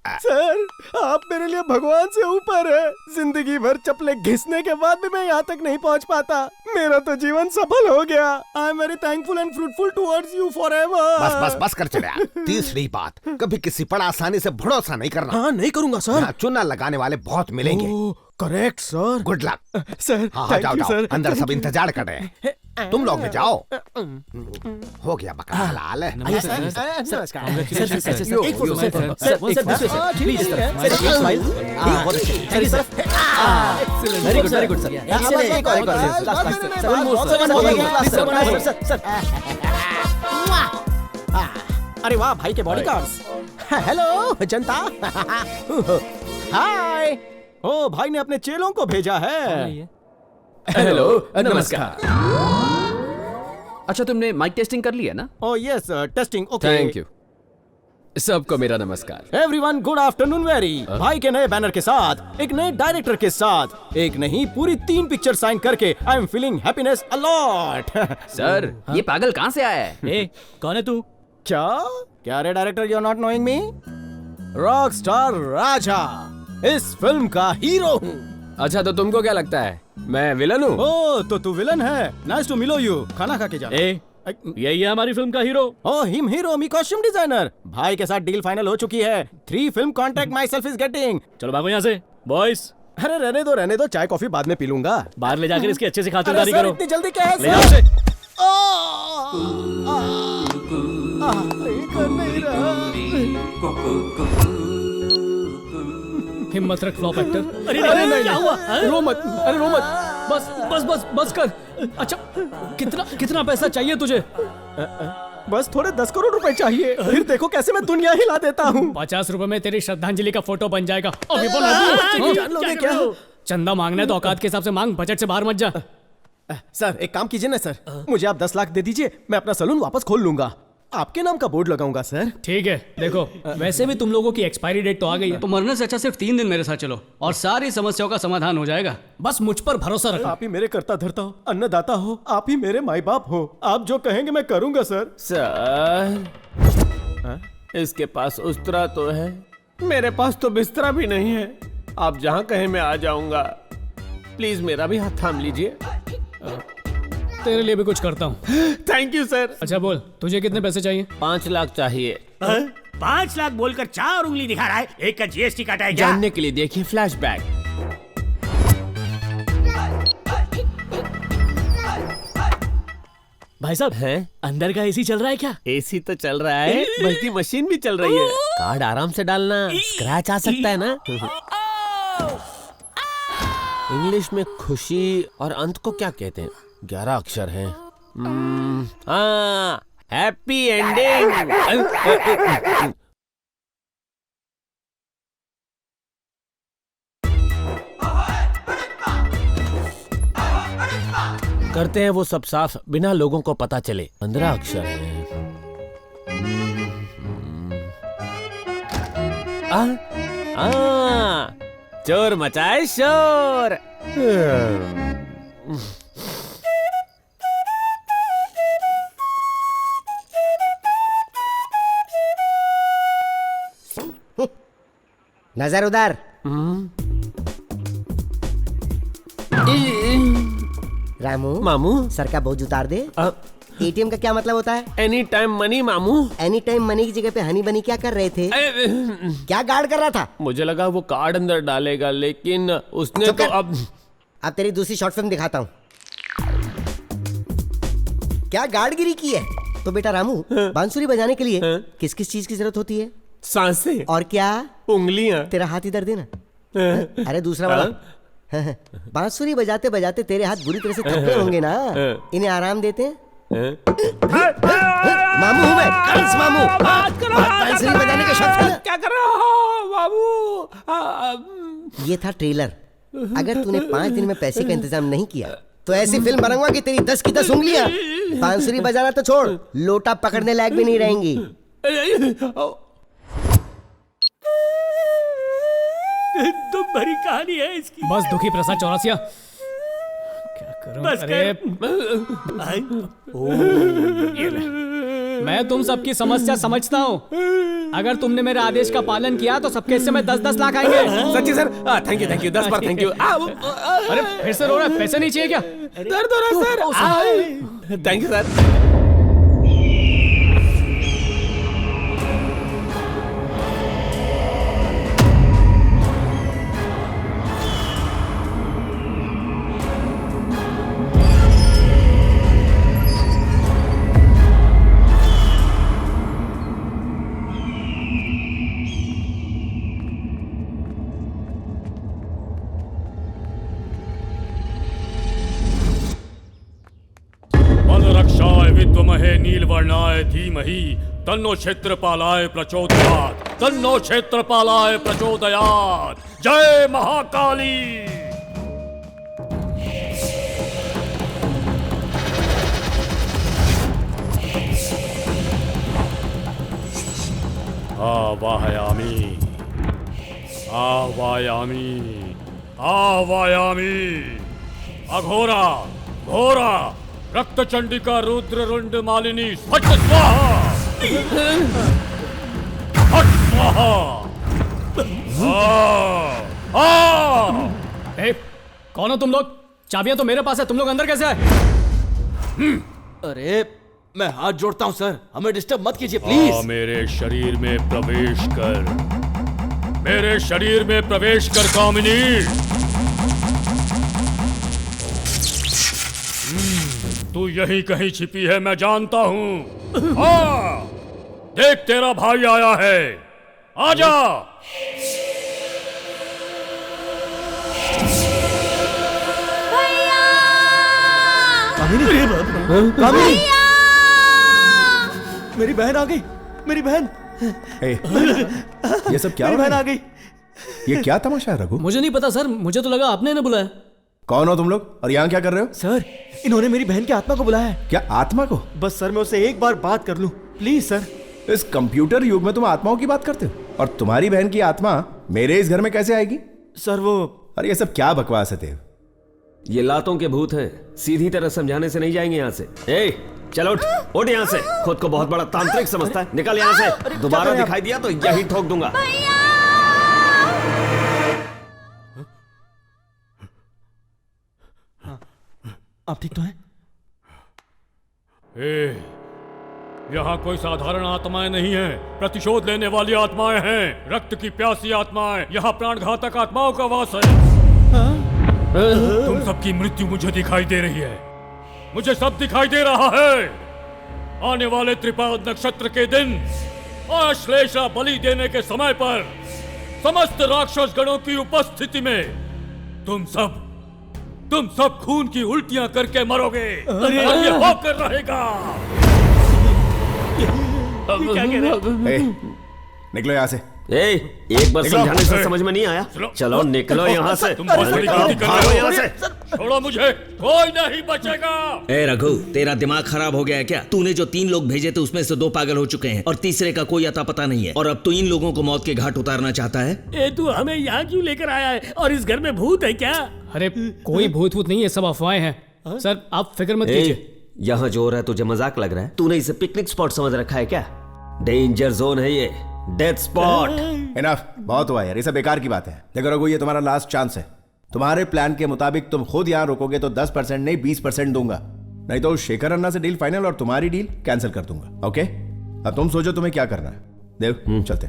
सर आप मेरे लिए भगवान से ऊपर है। जिंदगी भर चप्पलें घिसने के बाद भी मैं यहाँ तक नहीं पहुँच पाता। मेरा तो जीवन सफल हो गया। I am very thankful and fruitful towards you forever. बस बस बस कर चले। तीसरी बात, कभी किसी पर आसानी से भरोसा नहीं करना। हाँ नहीं करूँगा सर। चुना लगाने वाले बहुत मिलेंगे। Correct sir. Good luck sir. हाँ जाओ जाओ, अंदर सब इंतजार कर रहे हैं। तुम लोग भी जाओ। हो गया बकरा हलाल। अरे वाह भाई के बॉडीगार्ड्स। हेलो जनता। हाय। ओ भाई ने अपने चेलों को भेजा है। हेलो नमस्कार। अच्छा तुमने माइक टेस्टिंग कर लिया ना? Oh yes testing okay. Thank you. सबको मेरा नमस्कार। Everyone good afternoon very. भाई के नए बैनर के साथ, एक नए डायरेक्टर के साथ, एक नहीं पूरी 3 पिक्चर साइन करके I am feeling happiness a lot. Sir ये पागल कहाँ से आया है? कौन है तू? क्या रे director, you are not knowing me? Rockstar Raja इस फिल्म का हीरो हूँ। अच्छा तो तुमको क्या लगता है मैं विलन हूँ? ओ तो तू विलन है। नाइस टू मिलो यू। खाना खा के जा। यही है हमारी फिल्म का हीरो। ओ हिम हीरो, मी कॉस्ट्यूम डिजाइनर। भाई के साथ डील फाइनल हो चुकी है। 3 film contract my self is getting. चलो भागो यहाँ से बॉयज। अरे रहने दो, चाय कॉफी बाद में पी लूंगा। बाहर ले जाकर इसकी अच्छे से खातिरदारी करो। इतनी जल्दी क्या है? ले जाओ उसे। हिम्मत रख फ्लॉप एक्टर। अरे नहीं, क्या हुआ? रो मत, अरे रो मत। बस कर। अच्छा कितना पैसा चाहिए तुझे? बस थोड़े 10 करोड़ रुपए चाहिए, फिर देखो कैसे मैं दुनिया हिला देता हूँ। 50 रुपए में तेरी श्रद्धांजलि का फोटो बन जाएगा। अभी जान लोगे क्या? चंदा मांगना है तो औकात के हिसाब से मांग, बजट से बाहर मत जा। सर एक काम कीजिए ना सर, मुझे आप 10 लाख दे दीजिए, मैं अपना सलून वापस खोल लूंगा। आपके नाम का बोर्ड लगाऊंगा सर। ठीक है देखो, वैसे भी तुम लोगों की एक्सपायरी डेट तो आ गई है, तो मरने से अच्छा सिर्फ 3 दिन मेरे साथ चलो और सारी समस्याओं का समाधान हो जाएगा। बस मुझ पर भरोसा रखो। आप ही मेरे कर्ता धर्ता हो, अन्नदाता हो, आप ही मेरे माई बाप हो। आप जो कहेंगे मैं करूंगा सर। सर इसके पास उस्तरा तो है, मेरे पास तो बिस्तरा भी नहीं है। आप जहाँ कहें मैं आ जाऊंगा, प्लीज मेरा भी हाथ थाम लीजिए। तेरे लिए भी कुछ करता हूँ। Thank you sir. अच्छा बोल, तुझे कितने पैसे चाहिए? 5 लाख चाहिए। 5 लाख बोलकर 4 उंगली दिखा रहा है, एक का जीएसटी काटा है क्या? जानने के लिए देखिए फ्लैशबैक। भाई साहब हैं? अंदर का एसी चल रहा है क्या? एसी तो चल रहा है, बल्कि मशीन भी चल रही है। कार्ड आराम से डालना, स्क्रैच आ सकता है ना। इंग्लिश में खुशी और अंत को क्या कहते हैं? 11 अक्षर हैं। हाँ, हैप्पी एंडिंग। करते हैं वो सब साफ, बिना लोगों को पता चले। 15 अक्षर हैं। चोर मचाए शोर। नजर उधर। रामू मामू सर का बोझ उतार दे। एटीएम का क्या मतलब होता है? एनी टाइम मनी मामू। एनी टाइम मनी की जगह पे हनी बनी क्या कर रहे थे? क्या गार्ड कर रहा था? मुझे लगा वो कार्ड अंदर डालेगा, लेकिन उसने तो अब तेरी दूसरी शॉर्ट फिल्म दिखाता हूँ। क्या गार्डगिरी की है? तो बेटा रामू, बांसुरी बजाने के लिए किस किस चीज की जरूरत होती है? सांसें। और क्या? उंगलियां। तेरा हाथ इधर देना। अरे दूसरा वाला। बांसुरी बजाते बजाते तेरे हाथ बुरी तरह से थक गए होंगे ना, इन्हें आराम देते हैं। मामू हूँ मैं, कंस मामू। बांसुरी बजाने के शौक है। क्या कर रहे हो बाबू? ये था ट्रेलर। अगर तूने 5 दिन में पैसे का इंतजाम नहीं किया तो ऐसी फिल्म बनाऊंगा कि तेरी 10 की 10 उंगलियां बांसुरी बजाना तो छोड़, लोटा पकड़ने लायक भी नहीं रहेंगी। तुम भरी कहानी है इसकी। बस दुखी प्रसाद चौरसिया, क्या करूं? बस अरे मैं तुम सबकी समस्या समझता हूँ। अगर तुमने मेरे आदेश का पालन किया तो सबके हिस्से में 10-10 लाख आएंगे। सच्ची sir? Thank you 10 bar thank you. अरे फिर से रो रहा है? पैसे नहीं चाहिए क्या? दर्द हो रहा है सर। Thank you sir. विद्महे नीलवर्णाय धीमहि तन्नो क्षेत्रपालाय प्रचोदयात्, तन्नो क्षेत्रपालाय प्रचोदयात्। जय महाकाली। आवाहयामि आवाहयामि आवाहयामि। अघोरा घोरा रक्त चंडिका रुद्र रुंड मालिनी फट स्वाहा फट स्वाहा। कौन हो तुम लोग? चाबियां तो मेरे पास है, तुम लोग अंदर कैसे आए? अरे मैं हाथ जोड़ता हूं सर, हमें डिस्टर्ब मत कीजिए प्लीज। मेरे शरीर में प्रवेश कर, मेरे शरीर में प्रवेश कर कामिनी। तू यहीं कहीं छिपी है, मैं जानता हूं। हाँ, देख तेरा भाई आया है, आजा। कामिनी, मेरी बहन आ गई, मेरी बहन। ये सब क्या? मेरी बहन आ गई। ये क्या तमाशा है रघु? मुझे नहीं पता सर, मुझे तो लगा आपने इन्हें बुलाया। कौन हो तुम लोग और यहाँ क्या कर रहे हो? सर, इन्होंने मेरी बहन की आत्मा को बुलाया है। क्या आत्मा को? बस सर मैं उससे एक बार बात कर लूं प्लीज सर। इस कंप्यूटर युग में तुम आत्माओं की बात करते हो? और तुम्हारी बहन की आत्मा मेरे इस घर में कैसे आएगी? सर वो, अरे ये सब क्या बकवास है देव? ये लातों के भूत हैं, सीधी तरह समझाने से नहीं जाएंगे यहाँ से। ए, चलो उठ यहाँ से। खुद को बहुत बड़ा तांत्रिक समझता है, निकल यहाँ से। दोबारा दिखाई दिया तो यही ठोक दूंगा। आप ठीक तो हैं? यहाँ कोई साधारण आत्माएं नहीं हैं, प्रतिशोध लेने वाली आत्माएं हैं, रक्त की प्यासी आत्माएं। यहाँ प्राणघातक आत्माओं का वास है। तुम सबकी मृत्यु मुझे दिखाई दे रही है, मुझे सब दिखाई दे रहा है। आने वाले त्रिपाद नक्षत्र के दिन आश्लेषा बलि देने के समय पर समस्त राक्षस गणों की उपस्थिति में तुम सब खून की उल्टियां करके मरोगे। और ये होकर रहेगा। क्या कह रहे? निकलो यहाँ से। एक बार समझाने से समझ में नहीं आया? चलो निकलो यहाँ से। यहाँ से छोड़ो मुझे, कोई नहीं बचेगा। ए रघु, तेरा दिमाग खराब हो गया है क्या? तूने जो 3 लोग भेजे थे उसमें से 2 पागल हो चुके हैं और तीसरे का कोई अता पता नहीं है, और अब तू इन लोगों को मौत के घाट उतारना चाहता है। ए तू हमें यहाँ क्यों लेकर आया है? और इस घर में भूत है क्या? अरे कोई भूत भूत नहीं है, सब अफवाहें हैं। सर आप फिक्र मत कीजिए। यहाँ जो हो रहा है तुझे मजाक लग रहा है? तूने इसे पिकनिक स्पॉट समझ रखा है क्या? डेंजर जोन है ये, डेथ स्पॉट। इनफ, बहुत हुआ यार, ये सब बेकार की बात है। देखो रघु, ये तुम्हारा लास्ट चांस है। तुम्हारे प्लान के मुताबिक तुम खुद यहाँ रुकोगे तो 10% नहीं 20% दूंगा, नहीं तो शेखर अन्ना से डील फाइनल और तुम्हारी डील कैंसिल कर दूंगा। ओके, अब तुम सोचो तुम्हें क्या करना है। देव चलते।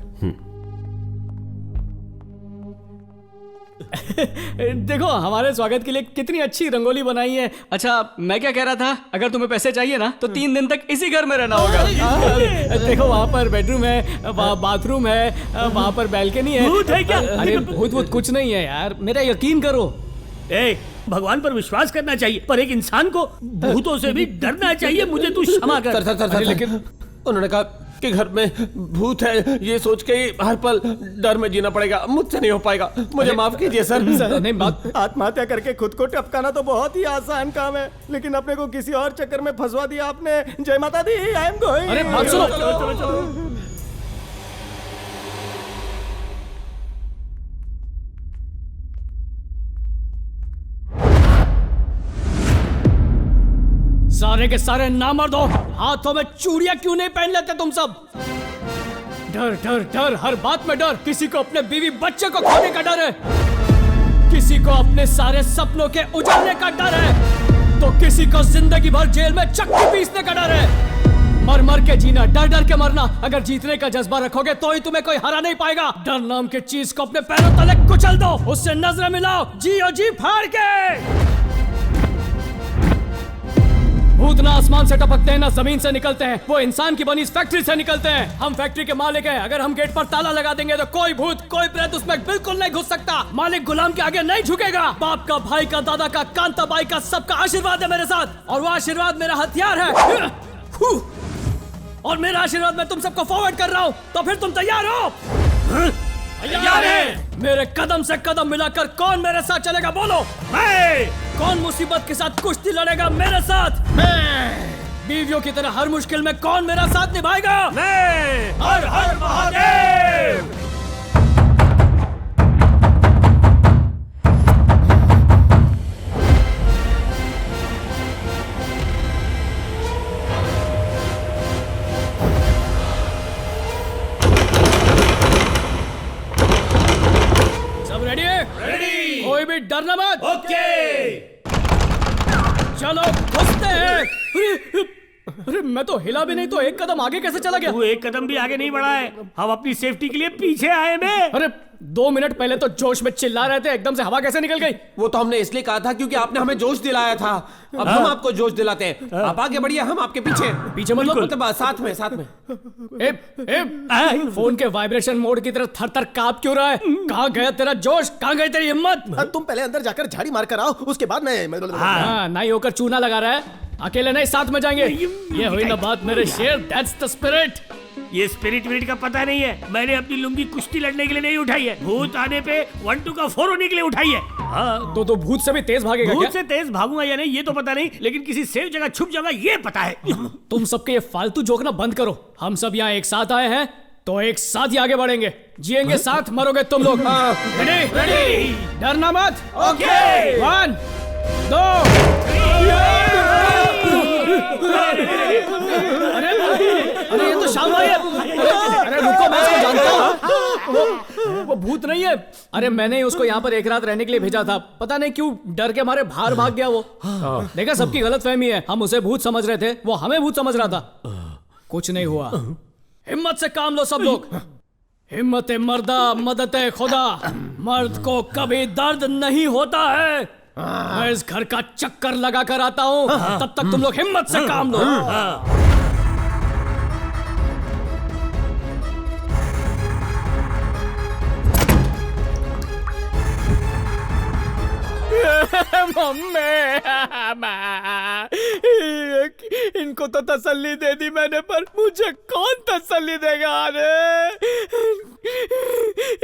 देखो हमारे स्वागत के लिए कितनी अच्छी रंगोली बनाई है। अच्छा मैं क्या कह रहा था, अगर तुम्हें पैसे चाहिए ना तो 3 दिन तक इसी घर में रहना होगा। देखो वहाँ पर बेडरूम है, वहाँ बाथरूम है, वहाँ पर बैल्कनी है। भूत है क्या? अरे भूत कुछ नहीं है यार, मेरा यकीन करो। भगवान पर विश्वास करना चाहिए, पर एक इंसान को भूतों से भी डरना चाहिए। मुझे तू क्षमा कर। लेकिन उन्होंने कहा कि घर में भूत है, ये सोच के ही हर पल डर में जीना पड़ेगा। मुझसे नहीं हो पाएगा, मुझे माफ कीजिए सर। नहीं आत्महत्या करके खुद को टपकाना तो बहुत ही आसान काम है, लेकिन अपने को किसी और चक्कर में फंसवा दिया आपने। जय माता दी, आई एम गोइंग। अरे बात सुनो। चलो। सारे के सारे नामर्द हो, हाथों में चूड़ियां क्यों नहीं पहन लेते तुम सब? डर डर डर, हर बात में डर। किसी को अपने बीवी बच्चे को खोने का डर है, किसी को अपने सारे सपनों के उजड़ने का डर है, तो किसी को जिंदगी भर जेल में चक्की पीसने का डर है। मर मर के जीना, डर डर के मरना। अगर जीतने का जज्बा रखोगे तो ही तुम्हें कोई हरा नहीं पाएगा। डर नाम की चीज को अपने पैरों तले कुचल दो, उससे नजरें मिलाओ, जियो जी फाड़ के। भूत ना आसमान से टपकते हैं ना जमीन से निकलते हैं, वो इंसान की बनी इस फैक्ट्री से निकलते हैं। हम फैक्ट्री के मालिक हैं, अगर हम गेट पर ताला लगा देंगे तो कोई भूत कोई प्रेत उसमें बिल्कुल नहीं घुस सकता। मालिक गुलाम के आगे नहीं झुकेगा। बाप का, भाई का, दादा का, कांताबाई का, सबका आशीर्वाद है मेरे साथ, और वो आशीर्वाद मेरा हथियार है। और मेरा आशीर्वाद मैं तुम सबको फॉरवर्ड कर रहा हूँ, तो फिर तुम तैयार हो? तैयार है। मेरे कदम से कदम मिलाकर कौन मेरे साथ चलेगा बोलो? मैं। कौन मुसीबत के साथ कुश्ती लड़ेगा मेरे साथ? मैं। बीवियों की तरह हर मुश्किल में कौन मेरा साथ निभाएगा? मैं। हर हर महादेव। रेडी है? रेडी। कोई भी डरना मत। ओके। चलो घुसते हैं। अरे मैं तो हिला भी नहीं तो एक कदम आगे कैसे चला गया? तू एक कदम भी आगे नहीं बढ़ा है, हम अपनी सेफ्टी के लिए पीछे आए हैं। अरे 2 मिनट पहले तो जोश में चिल्ला रहे थे, एकदम से हवा कैसे निकल गई? वो तो हमने इसलिए कहा था क्योंकि आपने हमें जोश दिलाया था। अब हम आपको जोश दिलाते हैं। आप आगे बढ़िए, हम आपके पीछे। पीछे मतलब साथ में साथ में। फोन के वाइब्रेशन मोड की तरह थर थर कांप क्यों रहा है? कहाँ गया तेरा जोश, कहाँ गई तेरी हिम्मत? तुम पहले अंदर जाकर झाड़ी मार कर आओ, उसके बाद मैं नहीं होकर चूना लगा रहा है। अकेले नहीं, साथ में जाएंगे। ये हुई ना बात मेरे शेर, दैट्स द स्पिरिट। ये स्पिरिट का पता नहीं है। मैंने अपनी लुंगी कुश्ती लड़ने के लिए नहीं उठाई है, भूत आने पे 1-2 का 4 होने के लिए उठाई है। हाँ तो भूत से भी तेज भागेगा क्या? भूत से तेज भागूंगा या नहीं ये तो पता नहीं, लेकिन किसी सेफ जगह छुप जाऊंगा ये पता है। तुम सबके ये फालतू जोक ना बंद करो। हम सब यहाँ एक साथ आए हैं तो एक साथ ही आगे बढ़ेंगे, जिएंगे साथ, मरोगे तुम लोग। रेडी? रेडी। डरना मत। ओके। 1 2 अरे ये तो शाम भाई है। अरे रुको, मैं इसको जानता हूँ। वो भूत नहीं है। अरे मैंने ही उसको यहाँ पर एक रात रहने के लिए भेजा था, पता नहीं क्यों डर के मारे बाहर भाग गया वो। देखा, सबकी गलतफहमी है। हम उसे भूत समझ रहे थे, वो हमें भूत समझ रहा था। कुछ नहीं हुआ। हिम्मत से काम लो सब लोग। हिम्मत मर्दा मदद खुदा। मर्द को कभी दर्द नहीं होता है। मैं इस घर का चक्कर लगा कर आता हूँ, तब तक तुम लोग हिम्मत से काम लो। इनको तो तसल्ली दे दी मैंने, पर मुझे कौन तसल्ली देगा? अरे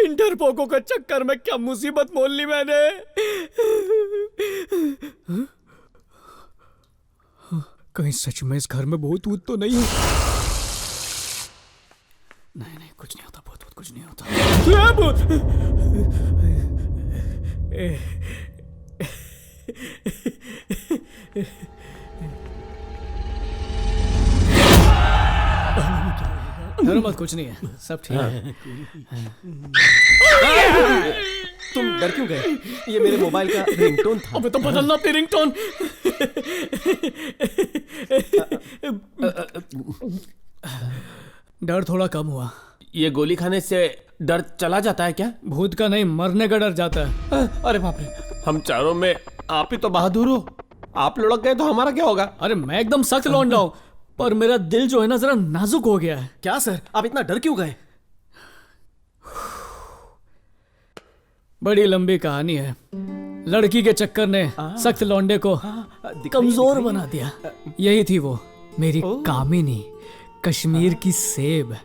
इन डरपोकों के चक्कर में क्या मुसीबत मोल ली मैंने। कहीं सच में इस घर में भूत वूत तो नहीं है? नहीं कुछ नहीं होता, भूत कुछ नहीं होता। भूत डरो मत, कुछ नहीं है, सब ठीक है। तुम डर क्यों गए? ये मेरे मोबाइल का रिंगटोन था। अबे तो बदलना अपनी रिंगटोन। डर थोड़ा कम हुआ। ये गोली खाने से डर चला जाता है क्या? भूत का नहीं, मरने का डर जाता है। अरे बाप रे, हम चारों में आप ही तो बहादुर हो। आप लुढ़क गए तो हमारा क्या होगा? अरे मैं एकदम सख्त लौंडा हूं, पर मेरा दिल जो है ना जरा नाजुक हो गया है। क्या सर, आप इतना डर क्यों गए? बड़ी लंबी कहानी है। लड़की के चक्कर ने सख्त लौंडे को कमजोर बना दिया। यही थी वो, मेरी कामिनी, कश्मीर की सेब।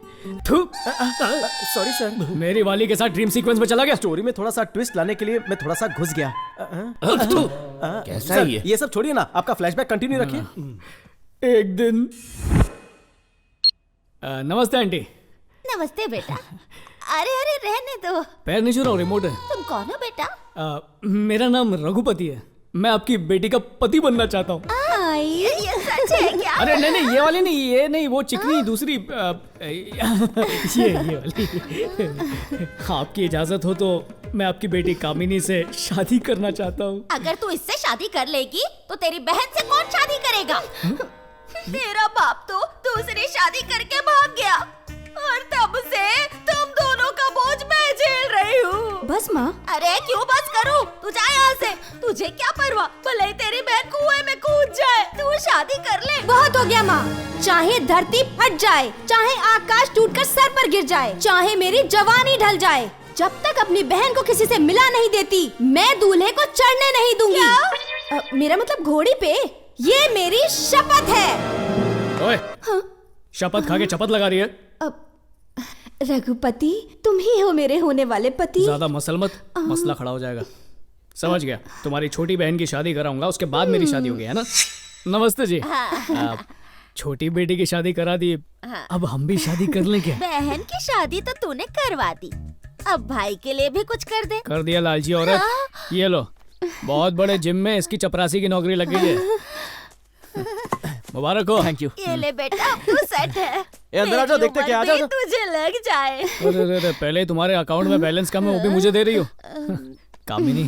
सॉरी सर, मेरी वाली के साथ ड्रीम सीक्वेंस में चला गया। स्टोरी में थोड़ा सा ट्विस्ट लाने के लिए मैं थोड़ा सा घुस गया। कैसा है ये सब छोड़िए ना, आपका फ्लैशबैक कंटिन्यू रखिए। एक दिन नमस्ते आंटी। नमस्ते बेटा। अरे अरे रहने दो। पैर नहीं छू रहा हूं, रिमोट है। तुम कौन हो बेटा? मेरा नाम रघुपति है। मैं आपकी बेटी का पति बनना चाहता हूँ। ये सच है क्या? अरे नहीं नहीं, ये वाली नहीं, ये नहीं, वो चिकनी दूसरी ये वाली। आपकी इजाजत हो तो मैं आपकी बेटी कामिनी से शादी करना चाहता हूँ। अगर तू इससे शादी कर लेगी तो तेरी बहन से कौन शादी करेगा? तेरा बाप तो दूसरी शादी करके भाग गया और तब से तुम दोनों का बोझ मैं झेल रही हूँ। बस माँ। अरे क्यों बस करूँ? तू जा यहाँ से। तुझे क्या परवाह, भले ही तेरी बहन कुएं में कूद जाए, तू शादी कर ले। बहुत हो गया माँ। चाहे धरती फट जाए, चाहे आकाश टूटकर सर पर गिर जाए, चाहे मेरी जवानी ढल जाए, जब तक अपनी बहन को किसी से मिला नहीं देती, मैं दूल्हे को चढ़ने नहीं दूंगी। मेरा मतलब घोड़ी पे। ये मेरी शपथ है। ओए, शपथ खा के चपत लगा रही है। रघुपति, तुम ही हो मेरे होने वाले पति। ज्यादा मसल मत, मसला खड़ा हो जाएगा। समझ गया, तुम्हारी छोटी बहन की शादी कराऊंगा, उसके बाद मेरी शादी होगी, है ना? नमस्ते जी। छोटी बेटी की शादी करा दी, अब हम भी शादी कर लें क्या? बहन की शादी तो तूने करवा दी, अब भाई के लिए भी कुछ कर दे। कर दिया लालची औरत। ये लो, बहुत बड़े जिम में इसकी चपरासी की नौकरी लग गई है। मुबारक हो। Thank you. ये ले बेटा, अब तू सेट है। अंदर आ जाओ, देखते क्या आ जाओ। तुझे लग जाए। अरे पहले तुम्हारे अकाउंट में बैलेंस कम है, वो भी मुझे दे रही हो। कामिनी,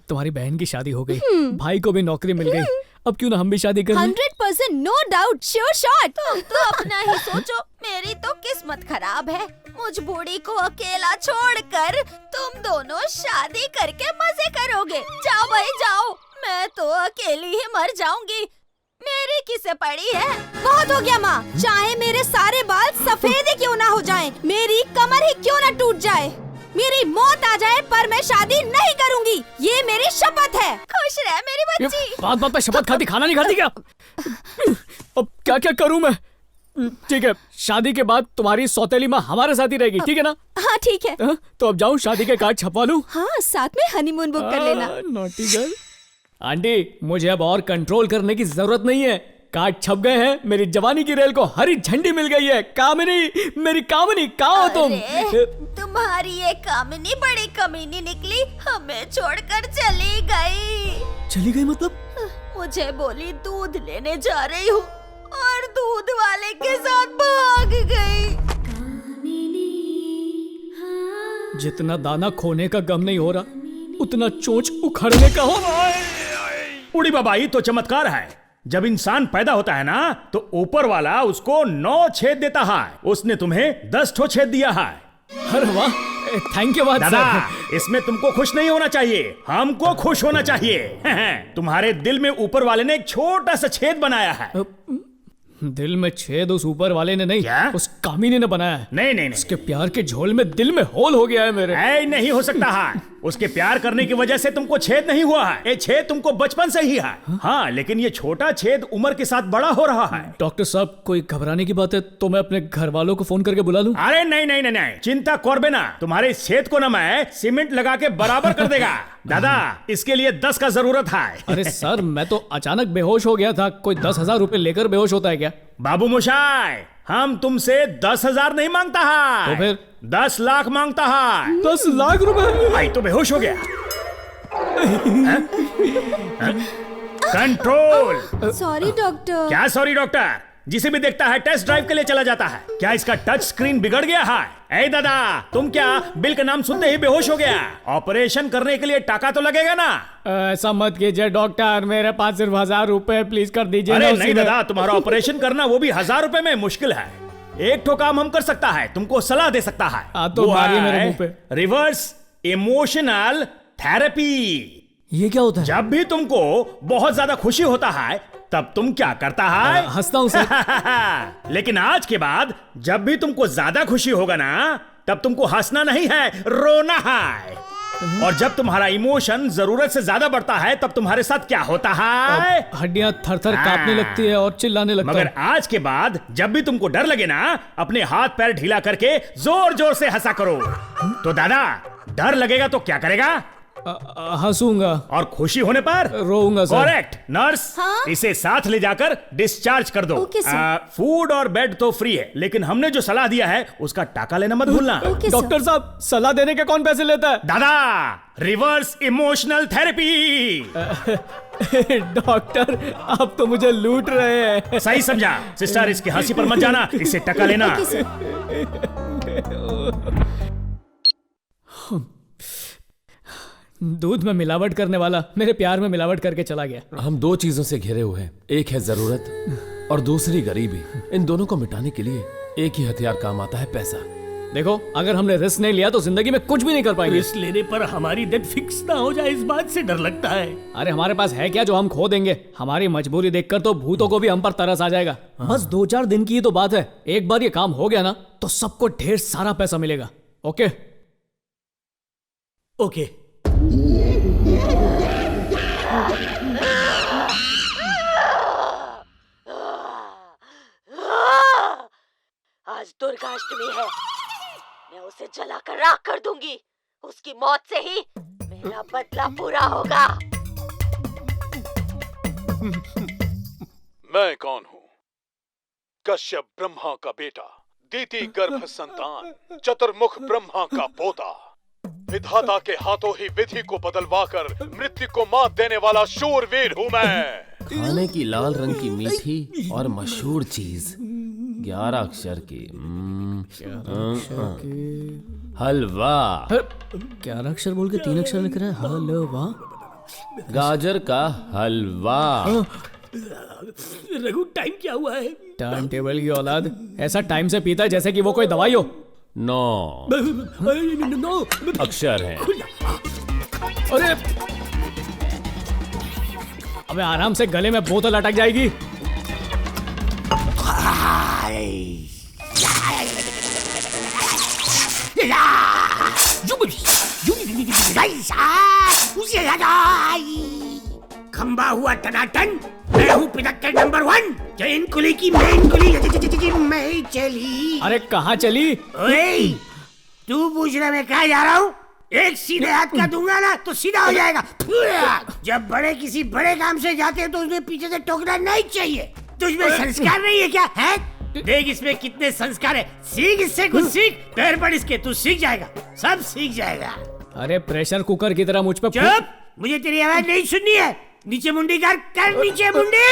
तुम्हारी बहन की शादी हो गई, भाई को भी नौकरी मिल गई, अब क्यों ना हम भी शादी कर लें? 100% नो डाउट, श्योर शॉट। तुम तो अपना ही सोचो, मेरी तो किस्मत खराब है। मुझ बूढ़ी को अकेला छोड़कर तुम दोनों शादी करके मजे करोगे। जाओ भाई जाओ, मैं तो अकेली ही मर जाऊंगी। मेरी किसे पड़ी है? बहुत हो गया माँ। चाहे मेरे सारे बाल सफेद ही क्यों ना हो जाएं, मेरी कमर ही क्यों ना टूट जाए, मेरी मौत आ जाए, पर मैं शादी नहीं करूंगी। ये मेरी शपथ है। खुश रह मेरी बच्ची। बात बात पे शपथ खाती, खाना नहीं खाती क्या? अब क्या क्या करूं मैं? ठीक है, शादी के बाद तुम्हारी सौतेली माँ हमारे साथ ही रहेगी, ठीक है ना? हाँ ठीक है। तो अब जाऊं शादी के कार्ड छपवा लूं? हाँ, साथ में हनीमून बुक कर लेना। Naughty girl. आंटी, मुझे अब और कंट्रोल करने की जरूरत नहीं है। कार्ड छप गए हैं, मेरी जवानी की रेल को हरी झंडी मिल गई है। कामिनी, मेरी कामिनी, कहाँ हो तुम? तुम्हारी ये कामिनी बड़ी कमीनी निकली, हमें छोड़कर चली गई। चली गई मतलब? मुझे बोली दूध लेने जा रही हूँ और दूध वाले के साथ भाग गई। जितना दाना खोने का गम नहीं हो रहा, उतना चोंच उखड़ने का हो रहा है। उड़ी बाबा, ये तो चमत्कार है। जब इंसान पैदा होता है ना, तो ऊपर वाला उसको 9 छेद देता है। उसने तुम्हें 10 ठो छेद दिया है। अरे वाह, थैंक यू दादा। इसमें तुमको खुश नहीं होना चाहिए, हमको खुश होना चाहिए। तुम्हारे दिल में ऊपर वाले ने एक छोटा सा छेद बनाया है। दिल में छेद उस ऊपर वाले ने नहीं, उस कामिनी ने बनाया है। नहीं, उसके प्यार के झोल में दिल में होल हो गया है मेरे। नहीं हो सकता है। उसके प्यार करने की वजह से तुमको छेद नहीं हुआ है, ये छेद तुमको बचपन से ही है। हाँ, लेकिन ये छोटा छेद उम्र के साथ बड़ा हो रहा है। डॉक्टर साहब, कोई घबराने की बात है तो मैं अपने घर वालों को फोन करके बुला लूं? अरे नहीं, चिंता करबे ना। तुम्हारे इस छेद को ना मैं सीमेंट लगा के बराबर कर देगा। दादा, इसके लिए 10 का जरूरत है। अरे सर, मैं तो अचानक बेहोश हो गया था। कोई 10,000 रुपए लेकर बेहोश होता है क्या? बाबू मोशाय, हम तुमसे 10,000 नहीं मांगता है, तो फिर 10 लाख मांगता है। 10 लाख रुपए? भाई तो बेहोश हो गया। कंट्रोल। Sorry doctor. क्या सॉरी डॉक्टर? जिसे भी देखता है टेस्ट ड्राइव के लिए चला जाता है। क्या इसका टच स्क्रीन बिगड़ गया है? ए दादा, तुम क्या बिल का नाम सुनते ही बेहोश हो गया? ऑपरेशन करने के लिए टाका तो लगेगा ना? ऐसा मत कीजिए डॉक्टर, मेरे पास सिर्फ 1000 रुपए प्लीज कर दीजिए। अरे नहीं दादा, तुम्हारा ऑपरेशन करना वो भी 1000 रुपए में मुश्किल है। एक ठो काम हम कर सकता है, तुमको सलाह दे सकता है। तो मारिए मेरे मुंह पे। Reverse emotional therapy. ये क्या होता है? जब भी तुमको बहुत ज्यादा खुशी होता है तब तुम क्या करता है? हंसता हूं सर। लेकिन आज के बाद जब भी तुमको ज्यादा खुशी होगा ना, तब तुमको हंसना नहीं है, रोना है। और जब तुम्हारा इमोशन जरूरत से ज्यादा बढ़ता है तब तुम्हारे साथ क्या होता है? हड्डियां थर-थर कांपने लगती है और चिल्लाने लगता है। मगर आज के बाद जब भी तुमको डर लगे ना, अपने हाथ पैर ढीला करके जोर जोर से हंसा करो। तो दादा, डर लगेगा तो क्या करेगा? हंसूंगा। और खुशी होने पर रोऊंगा सर। करेक्ट। नर्स, इसे साथ ले जाकर डिस्चार्ज कर दो। फूड और बेड तो फ्री है, लेकिन हमने जो सलाह दिया है उसका टाका लेना मत भूलना। डॉक्टर साहब, सलाह देने के कौन पैसे लेता है? दादा, रिवर्स इमोशनल थेरेपी। डॉक्टर, आप तो मुझे लूट रहे हैं। सही समझा। सिस्टर, इसकी हंसी पर मत जाना, इससे टका लेना। दूध में मिलावट करने वाला मेरे प्यार में मिलावट करके चला गया। हम दो चीजों से घिरे हुए हैं, एक है जरूरत और दूसरी गरीबी। इन दोनों को मिटाने के लिए एक ही हथियार काम आता है, पैसा। देखो, अगर हमने रिस्क नहीं लिया तो जिंदगी में कुछ भी नहीं कर पाएंगे। रिस्क लेने पर हमारी डेथ फिक्स ना हो जाए, इस बात से डर लगता है। अरे हमारे पास है क्या जो हम खो देंगे? हमारी मजबूरी देखकर तो भूतों को भी हम पर तरस आ जाएगा। बस 2-4 दिन की ही तो बात है। एक बार ये काम हो गया ना तो सबको ढेर सारा पैसा मिलेगा। Okay okay. आज दुर्गाष्टमी है, मैं उसे जलाकर राख कर दूंगी। उसकी मौत से ही मेरा बदला पूरा होगा। मैं कौन हूँ? कश्यप ब्रह्मा का बेटा, दीति गर्भ संतान, चतुर्मुख ब्रह्मा का पोता। विधाता के हाथों ही विधि को बदलवाकर मृत्यु को मात देने वाला शूरवीर हूँ मैं। खाने की लाल रंग की मीठी और मशहूर चीज, 11 अक्षर की हलवा। 11 अक्षर बोल के 3 अक्षर लिख रहा है। हलवा, गाजर का हलवा। रघु, टाइम क्या हुआ है? टाइम टेबल की औलाद, ऐसा टाइम से पीता है जैसे कि वो कोई दवाई हो। 9 अक्षर है। अरे अबे, आराम से, गले में बोतल अटक जाएगी। खंबा हुआ टनाटन, मैं हूँ पिटक्कर नंबर 1। चैन कुली की मेन कुली मैं चली। अरे कहाँ चली? ओए, तू पूछ रहा मैं कहाँ जा रहा हूँ? एक सीधे हाथ का दूंगा ना तो सीधा हो जाएगा। जब बड़े किसी बड़े काम से जाते हैं तो उसमें पीछे से टोकना नहीं चाहिए। तुझमें संस्कार नहीं है क्या? है? देख इसमें कितने संस्कार है। सीख इससे कुछ सीख, पैर पड़ इसके, तू सीख जाएगा, सब सीख जाएगा। अरे प्रेशर कुकर की तरह मुझ पे चुप, मुझे तेरी आवाज नहीं सुननी है। नीचे मुंडी कर नीचे मुंडी।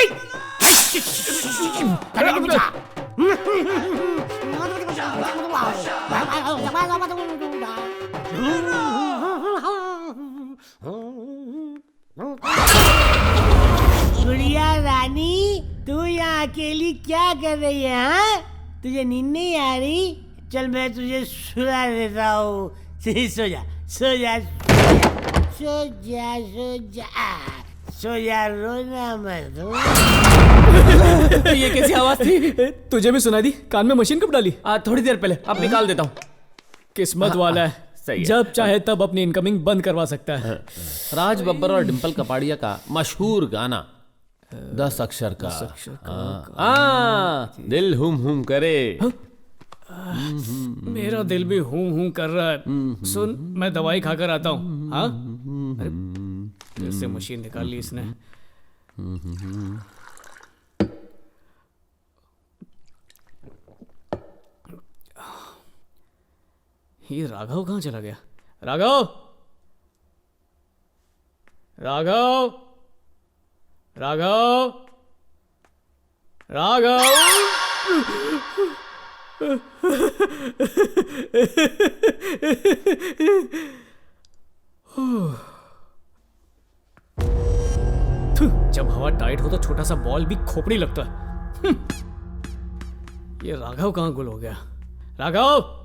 गुड़िया रानी, तू यहाँ अकेली क्या कर रही है? हाँ, तुझे नींद नहीं आ रही? चल मैं तुझे सुला देता हूँ। सो जा सो जा सो जा सो जा सो जा, रोना मत। ये कैसी आवाज थी? तुझे भी सुना दी? कान में मशीन कब डाली? थोड़ी देर पहले। अब निकाल देता हूँ। किस्मत वाला है, सही है। जब चाहे तब अपनी इनकमिंग बंद करवा सकता है। राज बब्बर और डिंपल कपाड़िया का मशहूर गाना 10 अक्षर का। दिल हुम करे। मेरा दिल भी हूं कर रहा है। सुन, मैं दवाई खाकर आता हूँ। हाँ, फिर से मशीन निकाल ली इसने। ये राघव कहाँ चला गया? राघव, राघव, राघव, राघव। जब हवा टाइट हो तो छोटा सा बॉल भी खोपड़ी लगता है। ये राघव कहाँ गुल हो गया? राघव!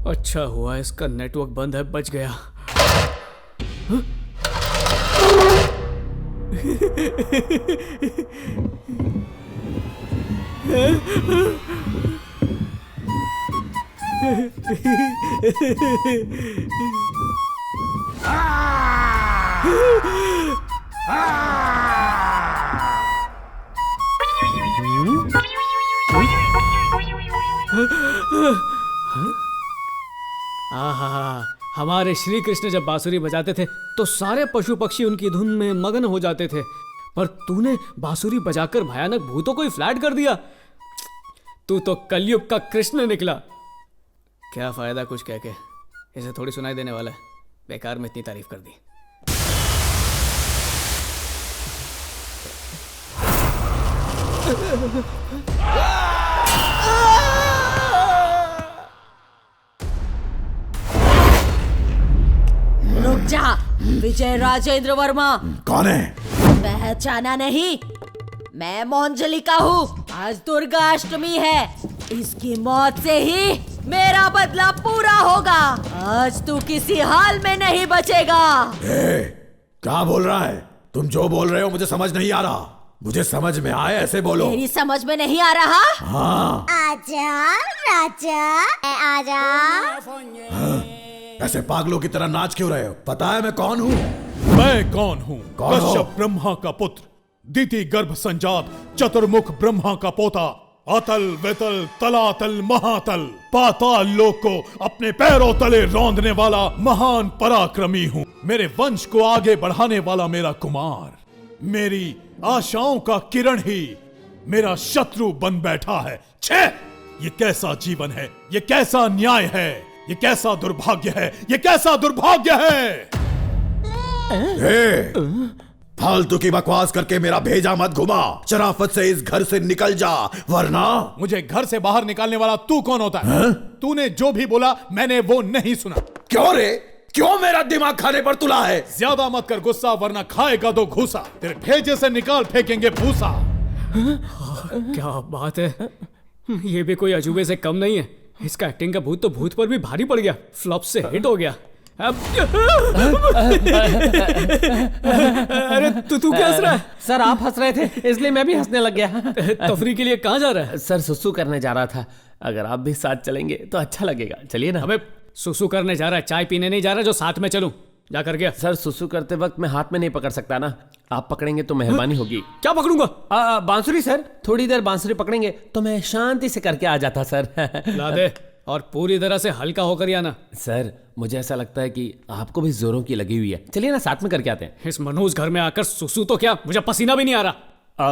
अच्छा हुआ इसका नेटवर्क बंद है, बच गया। हमारे श्री कृष्ण जब बांसुरी बजाते थे तो सारे पशु पक्षी उनकी धुन में मगन हो जाते थे, पर तूने बांसुरी बजाकर भयानक भूतों को ही फ्लैट कर दिया। तू तो कलयुग का कृष्ण निकला। क्या फायदा कुछ कह के, इसे थोड़ी सुनाई देने वाला है। बेकार में इतनी तारीफ कर दी। रुक जा, विजय राजेंद्र वर्मा। कौन है? पहचाना नहीं? मैं मोंजलिका हूँ। आज दुर्गा अष्टमी है, इसकी मौत से ही मेरा बदला पूरा होगा। आज तू किसी हाल में नहीं बचेगा। क्या बोल रहा है? तुम जो बोल रहे हो मुझे समझ नहीं आ रहा। मुझे समझ में आए ऐसे बोलो। तेरी समझ में नहीं आ रहा? हाँ। आजा राजा, आजा। ऐसे पागलों की तरह नाच क्यों रहे हो? पता है मैं कौन हूँ? मैं कौन हूँ? कश्यप ब्रह्मा का पुत्र, दिति गर्भ संजात, चतुर्मुख ब्रह्मा का पोता, अतल वेतल तलातल महातल, पाताल लोक को अपने पैरों तले रौंदने वाला महान पराक्रमी हूँ। मेरे वंश को आगे बढ़ाने वाला मेरा कुमार, मेरी आशाओं का किरण ही मेरा शत्रु बन बैठा है। छे! ये कैसा जीवन है? ये कैसा न्याय है? ये कैसा दुर्भाग्य है? ये कैसा दुर्भाग्य है? फालतू की बकवास करके मेरा भेजा मत घुमा। शराफत से इस घर से निकल जा, वरना। मुझे घर से बाहर निकालने वाला तू कौन होता है? तूने जो भी बोला मैंने वो नहीं सुना। क्यों रे? क्यों मेरा दिमाग खाने पर तुला है? ज्यादा मत कर गुस्सा, वरना खाएगा तो घूसा। तेरे भेजे से निकाल फेंकेंगे भूसा। क्या बात है, ये भी कोई अजूबे से कम नहीं है। इसका एक्टिंग का भूत तो भूत पर भी भारी पड़ गया, फ्लॉप से हिट हो गया। अरे तू क्या हंस रहा है? सर आप हंस रहे थे इसलिए मैं भी हंसने लग गया। तफरी के लिए कहाँ जा रहा है? सर सुसु करने जा रहा था। अगर आप भी साथ चलेंगे तो अच्छा लगेगा। चलिए ना। अबे सुसु करने जा रहा है, चाय पीने नहीं जा रहा जो साथ में चलूं? जा कर गया। सर सुसु करते वक्त मैं हाथ में नहीं पकड़ सकता ना, आप पकड़ेंगे तो मेहरबानी होगी। क्या पकड़ूंगा? बांसुरी सर, थोड़ी देर बांसुरी पकड़ेंगे तो मैं शांति से करके आ जाता सर। ला दे, और पूरी तरह से हल्का होकर ही आना। सर मुझे ऐसा लगता है कि आपको भी जोरों की लगी हुई है। चलिए ना साथ में करके आते हैं। इस मनहूस घर में आकर सुसु तो क्या, मुझे पसीना भी नहीं आ रहा।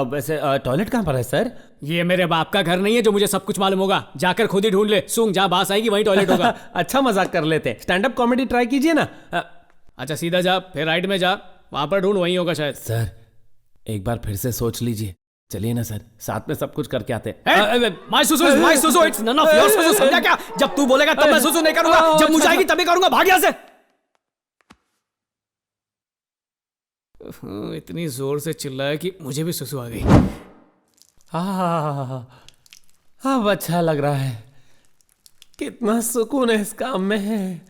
वैसे टॉयलेट कहाँ पर है सर? ये मेरे बाप का घर नहीं है जो मुझे सब कुछ मालूम होगा। जाकर खुद ही ढूंढ ले, सूंघ जहाँ बास आएगी वहीं टॉयलेट होगा। अच्छा मजाक कर लेते हैं, स्टैंड अप कॉमेडी ट्राई कीजिए ना। अच्छा सीधा जा, फिर राइट में जा, वहां पर ढूंढ, वहीं होगा शायद। सर एक बार फिर से सोच लीजिए। चलिए ना सर, साथ में सब कुछ करके आते हैं। माय सुसु इट्स नन ऑफ योर सुसु। समझा क्या? जब तू बोलेगा तब मैं सुसु नहीं करूंगा, जब मुझे आएगी तभी करूंगा। भाग यहाँ से। इतनी जोर से चिल्लाया कि मुझे भी सुसु आ गई। अब अच्छा लग रहा है, कितना सुकून है इस काम में है।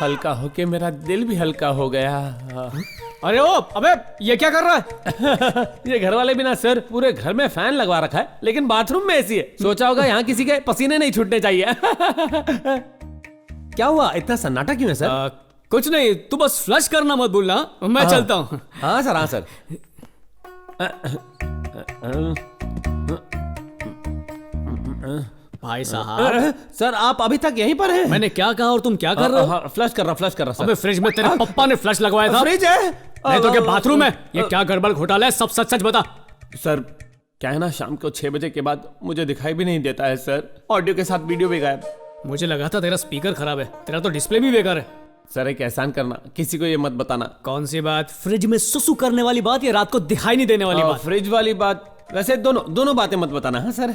हल्का होके मेरा दिल भी हल्का हो गया। अरे ओ, अबे ये क्या कर रहा है? ये घर वाले भी ना सर, पूरे घर में फैन लगवा रखा है, लेकिन बाथरूम में एसी है। सोचा होगा यहाँ किसी के पसीने नहीं छूटने चाहिए। क्या हुआ, इतना सन्नाटा क्यों है सर? कुछ नहीं, तू बस फ्लश करना मत भूलना, मैं चलता हूँ। हाँ सर, हाँ सर। भाई साहब, सर आप अभी तक यहीं पर हैं? मैंने क्या कहा और तुम क्या कर रहे हो? फ्लश कर रहा सर। अबे फ्रिज में तेरे पप्पा ने फ्लश लगवाया था। फ्रिज है? नहीं तो क्या बाथरूम है? ये क्या गड़बड़ घोटाला है? सब सच सच बता। सर क्या है ना, शाम को 6 बजे के बाद मुझे दिखाई भी नहीं देता है सर, ऑडियो के साथ वीडियो भी गायब। मुझे लगा था तेरा स्पीकर खराब है, तेरा तो डिस्प्ले भी बेकार है। सर एक एहसान करना, किसी को ये मत बताना। कौन सी बात? फ्रिज में सुसु करने वाली बात या रात को दिखाई नहीं देने वाली बात? फ्रिज वाली बात। वैसे दोनों बातें मत बताना। हाँ सर।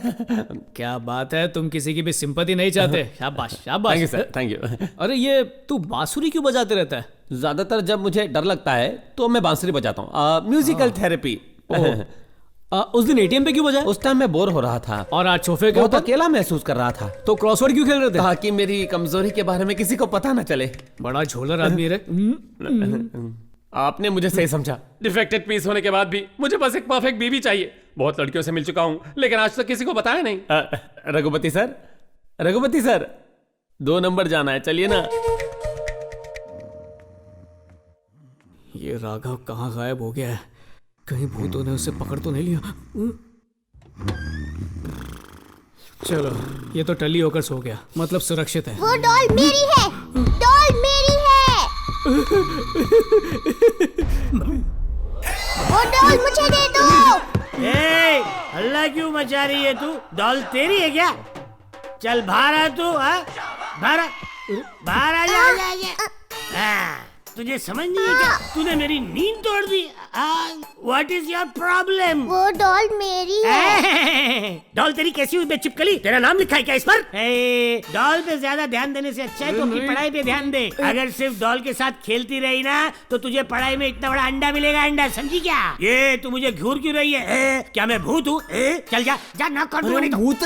क्या बात है, तुम किसी की भी सिंपैथी नहीं चाहते। शाबाश शाबाश। Thank you sir, thank you. अरे ये तू बांसुरी क्यों बजाते रहता है? ज्यादातर जब मुझे डर लगता है तो मैं बांसुरी बजाता हूँ। Musical therapy. उस दिन एटीएम पे क्यों बजाया? उस टाइम मैं बोर हो रहा था और आज सोफे के ऊपर अकेला महसूस कर रहा था। तो क्रॉसवर्ड क्यों खेल रहे थे? ताकि मेरी कमजोरी के बारे में किसी को पता न चले। बड़ा झोलर आदमी है। आपने मुझे सही समझा। डिफेक्टेड पीस होने के बाद भी मुझे बस एक परफेक्ट बीवी चाहिए। बहुत लड़कियों से मिल चुका हूँ, लेकिन आज तक किसी को बताया नहीं। रघुपति सर 2 नंबर जाना है, चलिए ना। ये राघव कहाँ गायब हो गया है? कहीं भूतों ने उसे पकड़ तो नहीं लिया? चलो, ये तो टली होकर सो गया, मतलब सुरक्षित है। वो डॉल मेरी है, डॉल मेरी है। वो डॉल मुझे दे दो। हल्ला क्यों मचा रही है तू? डॉल तेरी है क्या? चल बाहर आ तू। बाहर आ जा। तुझे समझ नहीं है क्या? तूने मेरी नींद तोड़ दी। What is your problem? वो डॉल मेरी है। डॉल तेरी कैसी हुई बेचिपकली? तेरा नाम लिखा है क्या इस पर? डॉल पे ज्यादा ध्यान देने से अच्छा है तो अपनी पढ़ाई पे ध्यान दे। अगर सिर्फ डॉल के साथ खेलती रही ना तो तुझे पढ़ाई में इतना बड़ा अंडा मिलेगा। अंडा समझी क्या? ये तू मुझे घूर क्यों रही है? क्या मैं भूत हूँ? चल जा ना कर दूंगा। भूत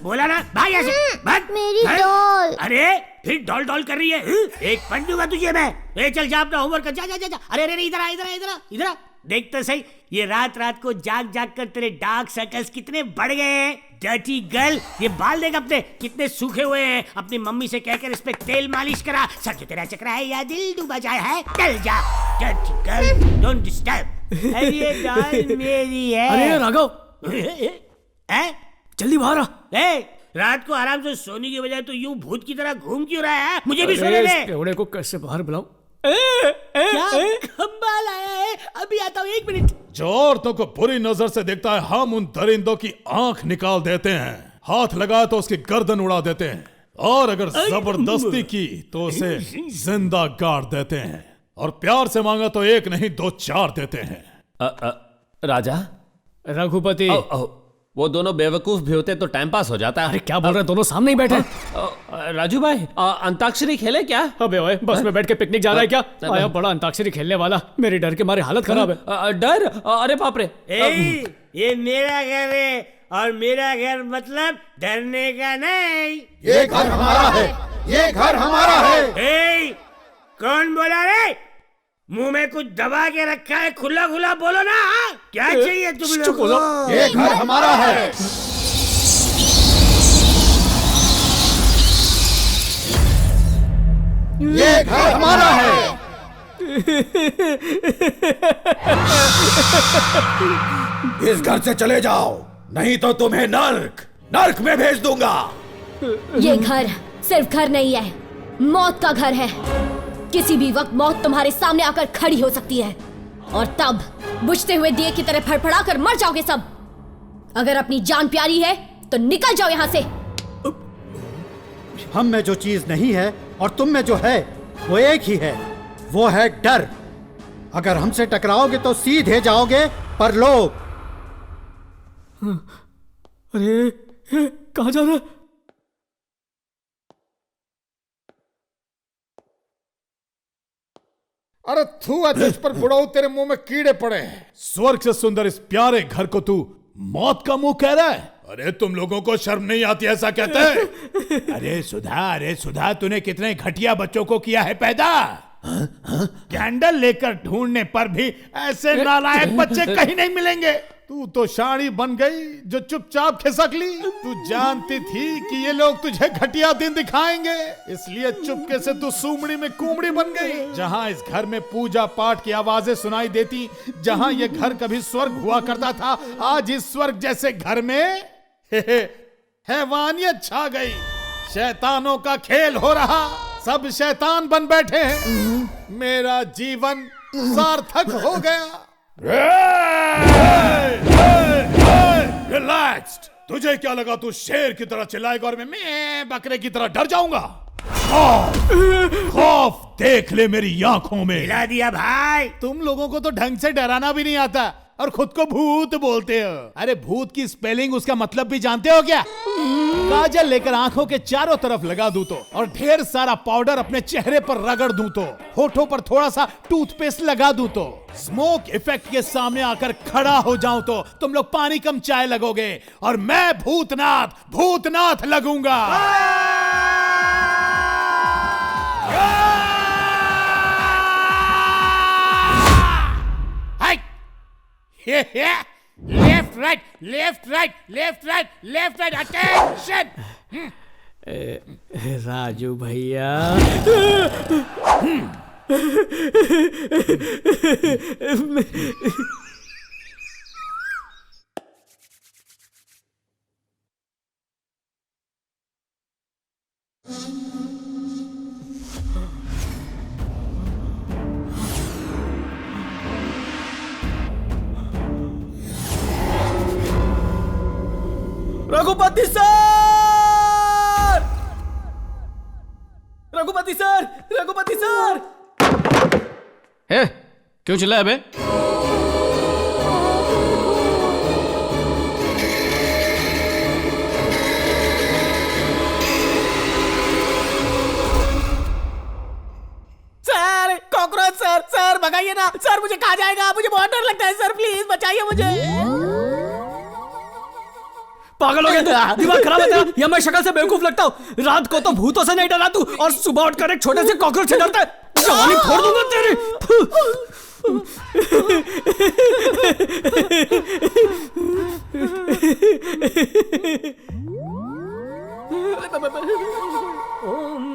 बोला ना भाई, ऐसे मेरी डॉल। अरे फिर डॉल कर रही है। एक पढ़ दूंगा तुझे मैं। चल जा अपना होमवर्क कर। जा। अरे इधर आ। देख तो सही, ये रात को जाग कर तेरे डार्क सर्कल्स कितने बढ़ गए हैं। डर्टी गर्ल, ये बाल देख अपने कितने सूखे हुए हैं। अपनी मम्मी से कहकर इस पे तेल मालिश करा। सर जो तेरा चक्रा है या दिल डूबा जाए है। चल जा डर्टी गर्ल, डोंट डिस्टर्ब। अरे डॉल मेरी है। अरे राघव, जल्दी बाहर आ। रात को आराम से सोने की बजाय तो यूं भूत की तरह घूम क्यों रहा है? मुझे भी सोने दे। पेवड़े को कैसे बाहर बुलाऊं? खंबा लाया है, अभी आता हूँ, 1 मिनट। जो औरतों को बुरी नजर से देखता है, हम उन दरिंदों की आंख निकाल देते हैं। हाथ लगाए तो उसकी गर्दन उड़ा देते हैं, और अगर जबरदस्ती की तो उसे जिंदा गाड़ देते हैं, और प्यार से मांगा तो 1 नहीं 2 4 देते हैं। राजा, रघुपति, वो दोनों बेवकूफ भी होते तो टाइम पास हो जाता है। अरे क्या बोल रहे हैं, दोनों सामने ही बैठे। राजू भाई, अंताक्षरी खेले क्या? अबे ओए, बस में बैठ के पिकनिक जा रहा है क्या? आया बड़ा अंताक्षरी खेलने वाला, मेरे डर के मारे हालत खराब है। डर? अरे बाप रे। ये मेरा घर है, और मेरा घर मतलब डरने का नहीं। ये घर हमारा है, ये घर हमारा है। कौन बोला रे? मुंह में कुछ दबा के रखा है, खुला बोलो ना। क्या चाहिए तुम लोग को? ये घर हमारा है। ये घर हमारा है। इस घर से चले जाओ, नहीं तो तुम्हें नर्क में भेज दूंगा। ये घर सिर्फ घर नहीं है, मौत का घर है। किसी भी वक्त मौत तुम्हारे सामने आकर खड़ी हो सकती है, और तब बुझते हुए दिए की तरह फड़फड़ा कर मर जाओगे सब। अगर अपनी जान प्यारी है तो निकल जाओ यहाँ से। हम में जो चीज नहीं है और तुम में जो है वो एक ही है, वो है डर। अगर हमसे टकराओगे तो सीधे जाओगे परलोक। अरे कहाँ जा रहा है? अरे थू तुझ पर बुढ़ाऊ, तेरे मुंह में कीड़े पड़े हैं। स्वर्ग से सुंदर इस प्यारे घर को तू मौत का मुंह कह रहा है? अरे तुम लोगों को शर्म नहीं आती ऐसा कहते हैं? अरे सुधा तूने कितने घटिया बच्चों को किया है पैदा। कैंडल लेकर ढूंढने पर भी ऐसे नालायक बच्चे कहीं नहीं मिलेंगे। तू तो शाड़ी बन गई जो चुपचाप खिसक ली। तू जानती थी कि ये लोग तुझे घटिया दिन दिखाएंगे, इसलिए चुपके से तू सूमड़ी में कुमड़ी बन गई। जहां इस घर में पूजा पाठ की आवाजें सुनाई देती, जहां ये घर कभी स्वर्ग हुआ करता था, आज इस स्वर्ग जैसे घर में हैवानियत छा गई। शैतानों का खेल हो रहा, सब शैतान बन बैठे हैं। मेरा जीवन सार्थक हो गया। रिलैक्स्ड। तुझे क्या लगा तू शेर की तरह चिल्लाएगा और मैं बकरे की तरह डर जाऊंगा? खौफ देख ले मेरी आंखों में। हिला दिया भाई। तुम लोगों को तो ढंग से डराना भी नहीं आता और खुद को भूत बोलते हो। अरे भूत की स्पेलिंग, उसका मतलब भी जानते हो क्या? काजल लेकर आंखों के चारों तरफ लगा दूं तो, और ढेर सारा पाउडर अपने चेहरे पर रगड़ दूं तो, होठों पर थोड़ा सा टूथपेस्ट लगा दूं तो, स्मोक इफेक्ट के सामने आकर खड़ा हो जाऊं तो तुम लोग पानी कम चाय लगोगे और मैं भूतनाथ लगूंगा। Left right left right left right left right attention. Raju भैया Raghupati sir, Raghupati sir, Raghupati sir. है क्यों चिल्लाया बे? सर कॉकरोच सर, सर भगाइए ना सर, मुझे खा जाएगा, मुझे बहुत डर लगता है सर, प्लीज बचाइए मुझे। पागल हो गया तू? दिमाग खराब है तेरा? या मैं शक्ल से बेवकूफ लगता हूँ? रात को तो भूतों से नहीं डरा तू, और सुबह उठकर एक छोटे से कॉकरोच से डरता है। जवानी फोड़ दूंगा तेरी। ओम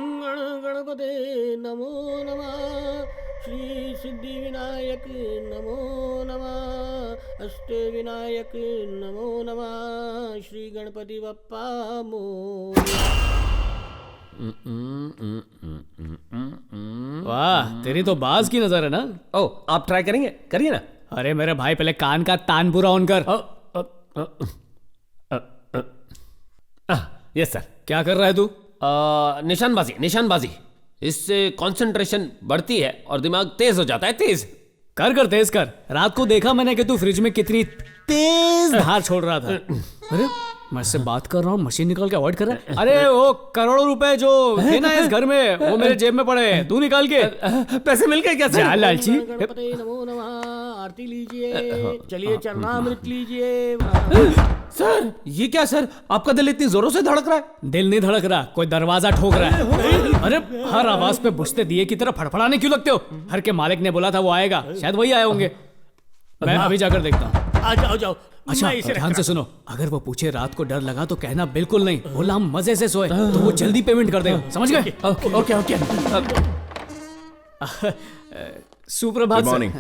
गणपते नमो नमः, श्री सिद्धि विनायक नमो नमः, अष्ट विनायक नमो नमः, श्री गणपति बप्पा मोरया। वाह, तेरी तो बाज की नजर है ना। ओ, आप ट्राई करेंगे? करिए ना। अरे मेरे भाई, पहले कान का तान पूरा ऑन कर। Yes sir. क्या कर रहा है तू? निशानबाजी, निशानबाजी। इससे कंसंट्रेशन बढ़ती है और दिमाग तेज हो जाता है। तेज कर तेज कर। रात को देखा मैंने कि तू फ्रिज में कितनी तेज धार छोड़ रहा था। अरे मैं इससे बात कर रहा हूँ, मशीन निकाल के अवॉइड कर रहा है। अरे वो करोड़ों रुपए जो थे ना इस घर में, वो मेरे जेब में पड़े हैं, तू निकाल के। पैसे मिल गए क्या सर? लालची। गणपते नमो नमः, आरती लीजिए, चलिए चरणामृत लीजिए। सर ये क्या सर, आपका दिल इतनी जोरों से धड़क रहा है? दिल नहीं धड़क रहा, कोई दरवाजा ठोक रहा है। अरे हर आवाज पे बुझते दिए की तरह फड़फड़ाने क्यों लगते हो? घर के मालिक ने बोला था वो आएगा, शायद वही आए होंगे। मैं अभी जाकर देखता हूँ। आ जाओ जाओ। अच्छा ध्यान से सुनो, अगर वो पूछे रात को डर लगा तो कहना बिल्कुल नहीं, बोला हम मजे से सोए, तो वो जल्दी पेमेंट कर देगा। समझ गए? Okay okay. सुप्रभात। Good morning.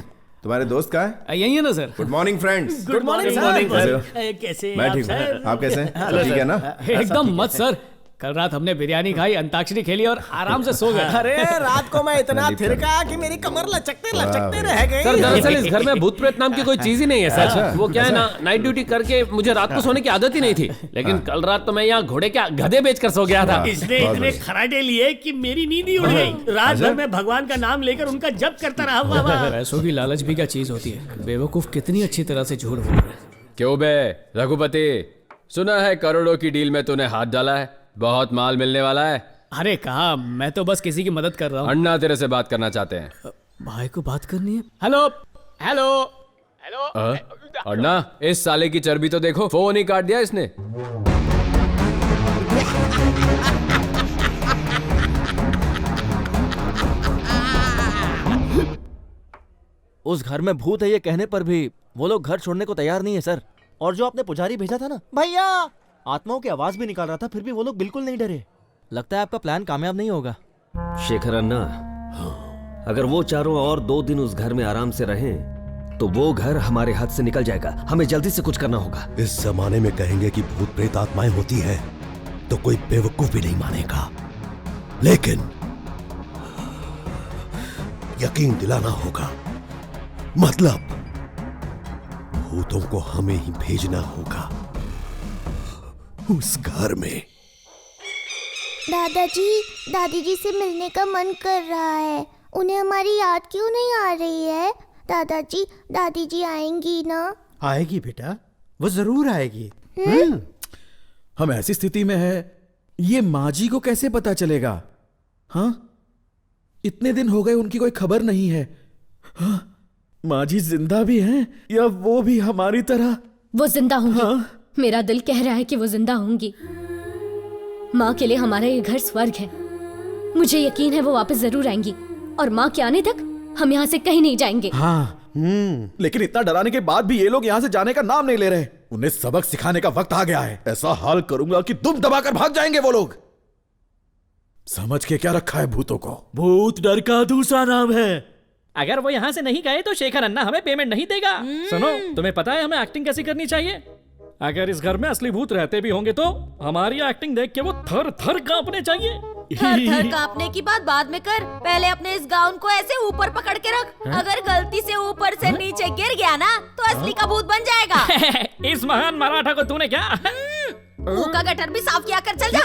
तुम्हारे दोस्त कहाँ है? यही है ना sir. Good morning friends. Good morning sir. कैसे मैं ठीक हूँ, आप कैसे हैं? सब ठीक है ना? एकदम मत सर, कल रात हमने बिरयानी खाई, अंताक्षरी खेली और आराम से सो गए। अरे रात को मैं इतना थिरका कि मेरी कमर लचकते लचकते रह गई। सर दरअसल इस घर में भूत प्रेत नाम की कोई चीज ही नहीं है सर। वो क्या है ना, नाइट ड्यूटी करके मुझे रात को सोने की आदत ही नहीं थी, लेकिन कल रात तो मैं यहाँ घोड़े क्या गधे बेचकर सो गया था। इसने इतने खराटे लिए कि मेरी नींद ही उड़ गई। रात भर में भगवान का नाम लेकर उनका जप करता रहा। बाबा पैसों की लालच भी क्या चीज होती है, बेवकूफ कितनी अच्छी तरह से झूठ बोल रहे हैं। क्यों बे रघुपति, सुना है करोड़ों की डील में तूने हाथ डाला है, बहुत माल मिलने वाला है। अरे कहा, मैं तो बस किसी की मदद कर रहा हूँ। अन्ना तेरे से बात करना चाहते हैं। भाई को बात करनी है। हेलो हेलो हेलो और ना इस साले की चर्बी तो देखो, फोन ही काट दिया इसने। उस घर में भूत है ये कहने पर भी वो लोग घर छोड़ने को तैयार नहीं है सर। और जो आपने पुजारी भेजा था ना भैया, आत्माओं की आवाज भी निकाल रहा था, फिर भी वो लोग बिल्कुल नहीं डरे। लगता है आपका प्लान कामयाब नहीं होगा। शेखर अन्ना, अगर वो चारों और 2 दिन उस घर में आराम से रहें तो वो घर हमारे हाथ से निकल जाएगा। हमें जल्दी से कुछ करना होगा। इस जमाने में कहेंगे कि भूत प्रेत आत्माएं होती है तो कोई बेवकूफ भी नहीं मानेगा, लेकिन यकीन दिलाना होगा। मतलब भूतों को हमें ही भेजना होगा उस घर में। दादाजी, दादी जी से मिलने का मन कर रहा है। उन्हें हमारी याद क्यों नहीं आ रही है? दादाजी, दादी जी आएंगी ना? आएगी बेटा, वो जरूर आएगी। हम ऐसी स्थिति में है, ये माँ जी को कैसे पता चलेगा? हाँ, इतने दिन हो गए उनकी कोई खबर नहीं है। हाँ? माँ जी जिंदा भी हैं या वो भी हमारी तरह? वो जिंदा होंगी। हाँ? मेरा दिल कह रहा है कि वो जिंदा होंगी। माँ के लिए हमारा ये घर स्वर्ग है। मुझे यकीन है वो वापस जरूर आएंगी और माँ के आने तक हम यहाँ से कहीं नहीं जाएंगे। हाँ, लेकिन इतना डराने के बाद भी ये लोग यहाँ से जाने का नाम नहीं ले रहे। उन्हें सबक सिखाने का वक्त आ गया है। ऐसा हाल करूंगा कि दुम दबाकर भाग जाएंगे वो लोग। समझ के क्या रखा है भूतों को? भूत डर का दूसरा नाम है। अगर वो यहाँ से नहीं गए तो शेखर अन्ना हमें पेमेंट नहीं देगा। सुनो, तुम्हें पता है हमें एक्टिंग कैसी करनी चाहिए? अगर इस घर में असली भूत रहते भी होंगे तो हमारी एक्टिंग देख के वो थर थर कांपने चाहिए। थर थर कांपने की बात बाद में कर, पहले अपने इस गाउन को ऐसे ऊपर पकड़ के रख। अगर गलती से ऊपर से नीचे गिर गया ना तो असली का भूत बन जाएगा। इस महान मराठा को तूने क्या मुंह का गटर भी साफ किया कर, चल जा।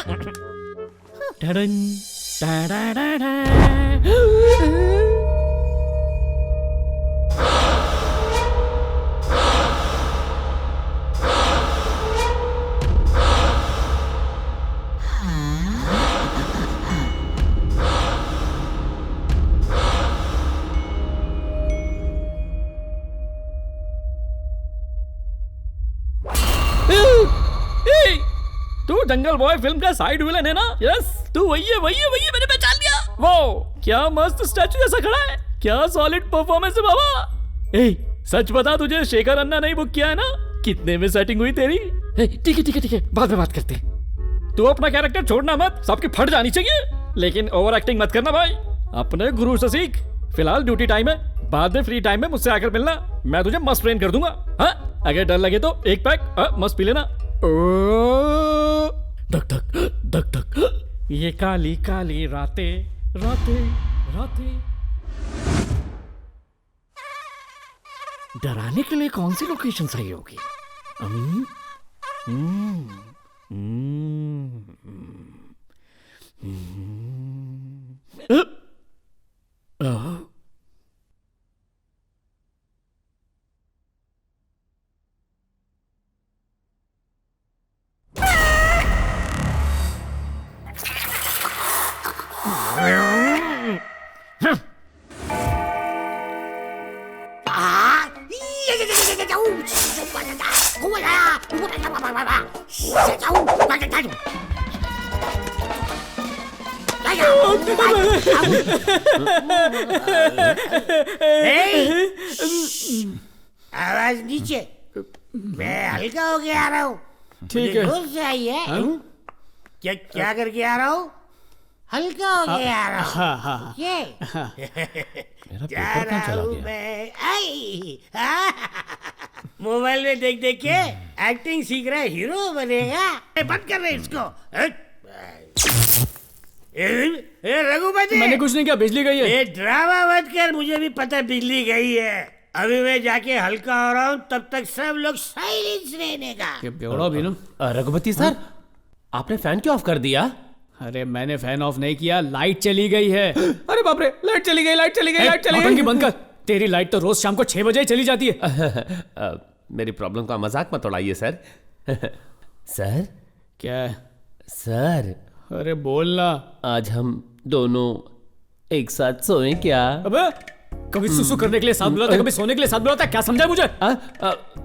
तू दंगल बॉय फिल्म का साइड विलन है ना? यस, तू वही है, मैंने पहचान लिया। वो क्या मस्त स्टैचू जैसा खड़ा है। क्या सॉलिड परफॉर्मेंस है बाबा। सच बता, तुझे शेखर अन्ना नहीं बुक किया है ना? कितने में सेटिंग हुई तेरी? ठीक है, बाद में बात करते हैं। तू अपना कैरेक्टर छोड़ना मत, सबकी फट जानी चाहिए। लेकिन ओवर एक्टिंग मत करना भाई, अपने गुरु से सीख। फिलहाल ड्यूटी टाइम है, बाद में फ्री टाइम में मुझसे आकर मिलना, मैं तुझे मस्त ट्रेन कर दूंगा। हाँ, अगर डर लगे तो एक पैक मस्त पी लेना। धक धक धक धक, ये काली काली रातें रातें रातें। डराने के लिए कौन सी लोकेशन सही होगी? आवाज नीचे, मैं हल्का होके आ रहा हूँ। ठीक है। जोर से आई है। क्या करके आ रहा हूँ? हल्का होके आ रहा हूँ। जा रहा हूँ मैं। मोबाइल में देख देख के एक्टिंग सीख रहा है, हीरो बनेगा। बंद कर रहे इसको। रघुपति, मैंने कुछ नहीं किया, बिजली गई है। ये ड्रामा मत कर, मुझे भी पता बिजली गई है। अभी मैं जाके हल्का हो रहा हूँ, तब तक सब लोग साइलेंस रहने का। रघुपति सर, आपने फैन क्यों ऑफ कर दिया? अरे मैंने फैन ऑफ नहीं किया, लाइट चली गई है। अरे बाप रे, लाइट चली गई। नौटंकी बंद कर। तेरी लाइट तो रोज शाम को 6 बजे ही चली जाती है। मेरी प्रॉब्लम का मजाक मत उड़ाइए सर। सर क्या सर? अरे बोलना। आज हम दोनों एक साथ सोएं क्या? अबे कभी सुसु करने के लिए साथ बुलाता है, कभी सोने के लिए साथ बुलाता है, क्या समझा मुझे?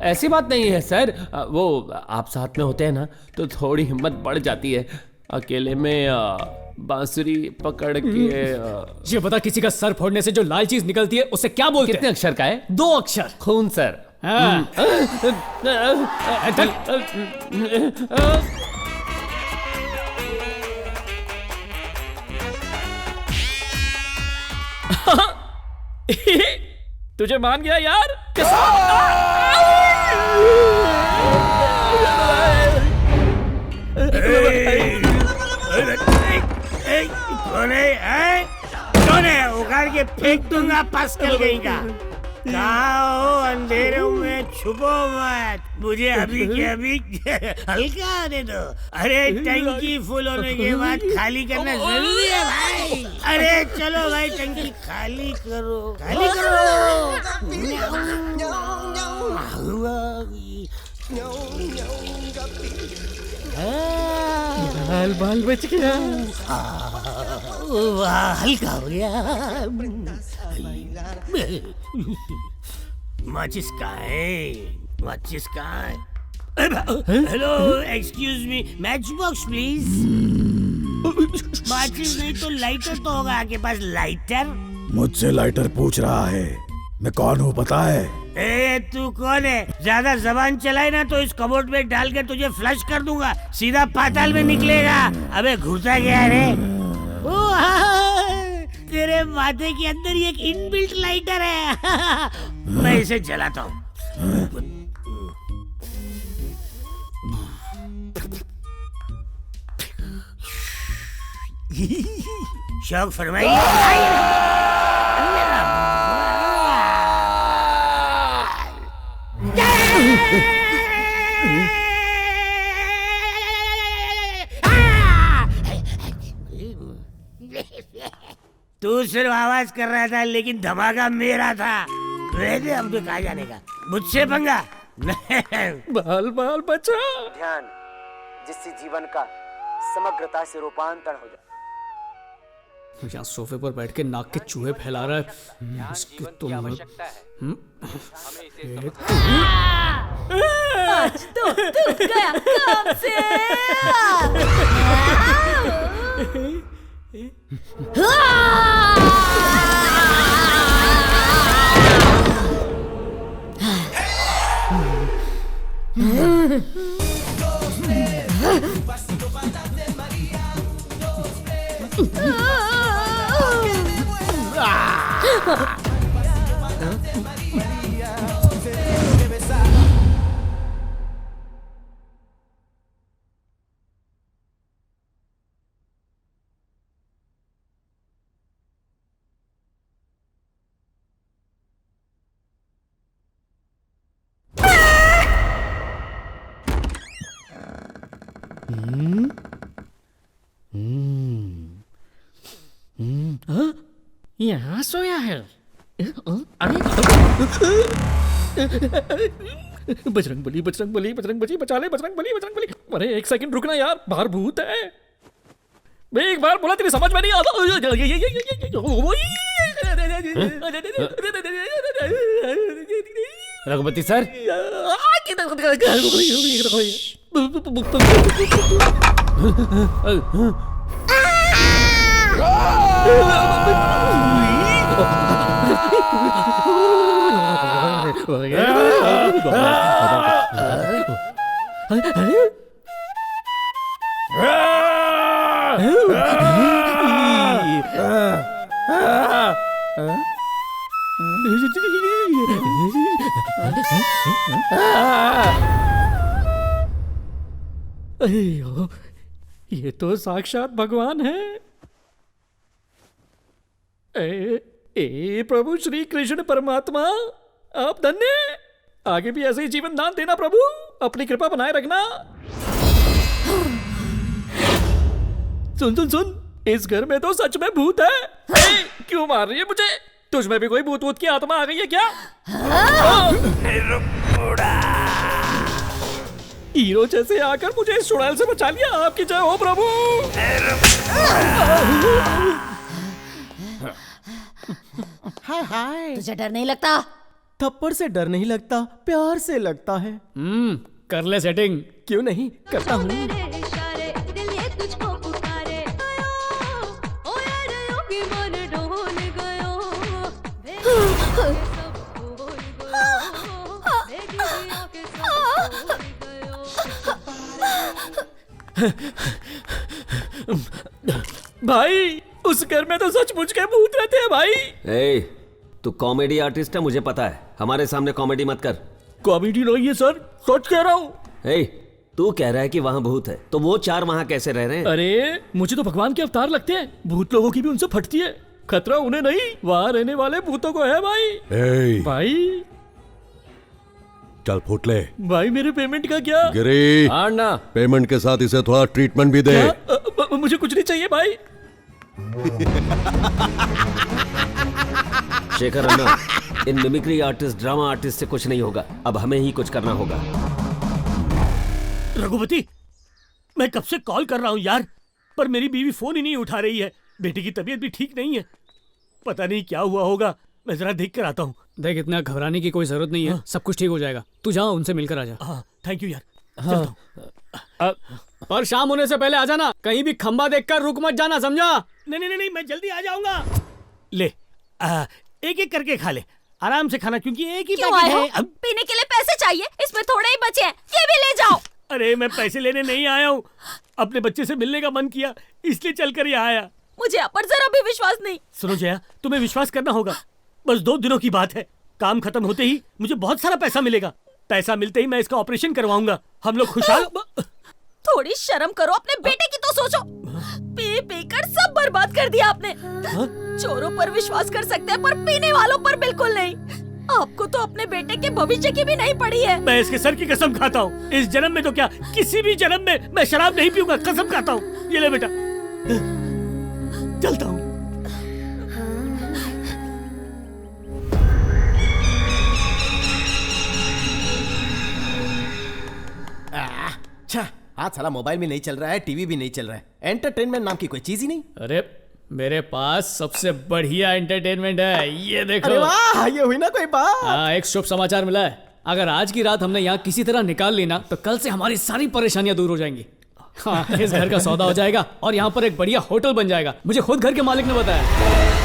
ऐसी बात नहीं है सर, वो आप साथ में होते हैं ना तो थोड़ी हिम्मत बढ़ जाती है। अकेले में बांसुरी पकड़ के ये बता, किसी का सर फोड़ने से जो लाल चीज निकलती है उसे क्या बोलते हैं? कितने अक्षर का है? 2 अक्षर। खून सर। तुझे मान गया यार। कौन है? कौन है? उखाड़ के फेंक दूंगा पास्कल कहीं का। कहाँ हो? अंधेरे में छुपो मत, मुझे अभी के अभी हल्का आने दो। अरे टंकी फुल होने के बाद खाली करना जरूरी है भाई। अरे चलो भाई, टंकी खाली करो, खाली करो। बाल बच गया। वाह, हल्का हो गया। माचिस कहाँ है? माचिस कहाँ है? Hello, excuse me, match box please. माचिस नहीं तो लाइटर तो होगा आपके पास। लाइटर? मुझसे लाइटर पूछ रहा है, मैं कौन हूँ पता है? ए, तू कौन है? ज्यादा जबान चलाए ना तो इस कबोर्ड में डाल के तुझे फ्लश कर दूंगा, सीधा पाताल में निकलेगा। अबे घुसा गया रे। तेरे माथे के अंदर एक इनबिल्ट लाइटर है। मैं इसे जलाता हूँ। शौक फरमाइए। तू सिर्फ आवाज कर रहा था, लेकिन धमाका मेरा था। वैसे अब तो कहाँ जाने का? मुझसे पंगा? बाल बाल बचा। ध्यान, जिससे जीवन का समग्रता से रूपांतरण हो जाए। यहाँ सोफे पर बैठ के नाक के चूहे फैला रहा है। इसकी तो आवश्यकता है। आज तो तू गया काम से। यहाँ सोया है। अरे बजरंग बली, बजरंग बली, बजरंग बली, बचा ले बजरंग बली, बजरंग बली। अरे एक सेकंड रुकना यार, बाहर भूत है। मैं एक बार बोला तेरी समझ में नहीं आता। रघुपति सर, ये तो साक्षात भगवान है। प्रभु श्री कृष्ण परमात्मा, आप धन्य। आगे भी ऐसे ही जीवन दान देना प्रभु, अपनी कृपा बनाए रखना। सुन सुन सुन, इस घर में तो सच में भूत है। क्यों मार रही है मुझे? तुझ में भी कोई भूत भूत की आत्मा आ गई है क्या? हीरो जैसे आकर मुझे इस चुड़ैल से बचा लिया। आपकी जय हो प्रभु। हाय हाय। तुझे डर नहीं लगता? थप्पड़ से डर नहीं लगता, प्यार से लगता है। कर ले सेटिंग। क्यों नहीं, करता हूँ। भाई उस घर में तो सचमुच के भूत रहते हैं भाई। ए, तू कॉमेडी आर्टिस्ट है, मुझे पता है। हमारे सामने कॉमेडी मत कर। कॉमेडी नहीं है सर, सच कह रहा हूँ। ए, तू कह रहा है कि वहाँ भूत है, तो वो 4 वहाँ कैसे रह रहे हैं? अरे मुझे तो भगवान के अवतार लगते हैं। भूत लोगों की भी उनसे फटती है। खतरा उन्हें नहीं, वहाँ रहने वाले भूतों को है भाई। भाई चल फूट ले। भाई मेरे पेमेंट का क्या? गिरी, ना पेमेंट के साथ इसे थोड़ा ट्रीटमेंट भी दे। मुझे कुछ नहीं चाहिए भाई। शेखर अन्ना, इन मिमिक्री आर्टिस्ट, ड्रामा आर्टिस्ट से कुछ नहीं होगा। अब हमें ही कुछ करना होगा। रघुपति, मैं कब से कॉल कर रहा हूँ यार, पर मेरी बीवी फोन ही नहीं उठा रही है। बेटी की तबीयत भी ठीक नहीं है, पता नहीं क्या हुआ होगा। मैं जरा देख कर आता हूँ। देख, इतना घबराने की कोई जरूरत नहीं है। सब कुछ ठीक हो जाएगा। तू जा, उनसे मिलकर आ जा। थैंक यू यार। पर शाम होने से पहले आ जाना। कहीं भी खंबा देखकर रुक मत जाना, समझा? नहीं, मैं जल्दी आ जाऊंगा। ले, एक एक करके खा ले, आराम से खाना, क्योंकि एक ही पैकेट है। अब पीने के लिए पैसे चाहिए, इसमें थोड़े ही बचे हैं, ये भी ले जाओ। अरे मैं पैसे लेने नहीं आया हूँ, अपने बच्चे से मिलने का मन किया, इसलिए चलकर यहाँ आया। मुझे आप पर जरा भी विश्वास नहीं। सुनो जया, तुम्हें विश्वास करना होगा। बस 2 दिनों की बात है, काम खत्म होते ही मुझे बहुत सारा पैसा मिलेगा। पैसा मिलते ही मैं इसका ऑपरेशन करवाऊंगा। हम लोग खुशहाल। थोड़ी शर्म करो, अपने बेटे की तो सोचो। पी पी कर सब बर्बाद कर दिया आपने। चोरों पर विश्वास कर सकते हैं, पर पीने वालों पर बिल्कुल नहीं। आपको तो अपने बेटे के भविष्य की भी नहीं पड़ी है। मैं इसके सर की कसम खाता हूँ, इस जन्म में तो क्या, किसी भी जन्म में मैं शराब नहीं पीऊंगा, कसम खाता हूँ। ये ले बेटा, चलता हूँ। अच्छा, आज साला मोबाइल भी नहीं चल रहा है, टीवी भी नहीं चल रहा है, एंटरटेनमेंट नाम की कोई चीज ही नहीं। अरे मेरे पास सबसे बढ़िया एंटरटेनमेंट है, ये देखो। अरे वाह, ये हुई ना कोई बात। हाँ, एक शुभ समाचार मिला है। अगर आज की रात हमने यहाँ किसी तरह निकाल ली ना, तो कल से हमारी सारी परेशानियां दूर हो जाएंगी। हाँ, इस घर का सौदा हो जाएगा और यहाँ पर एक बढ़िया होटल बन जाएगा। मुझे खुद घर के मालिक ने बताया।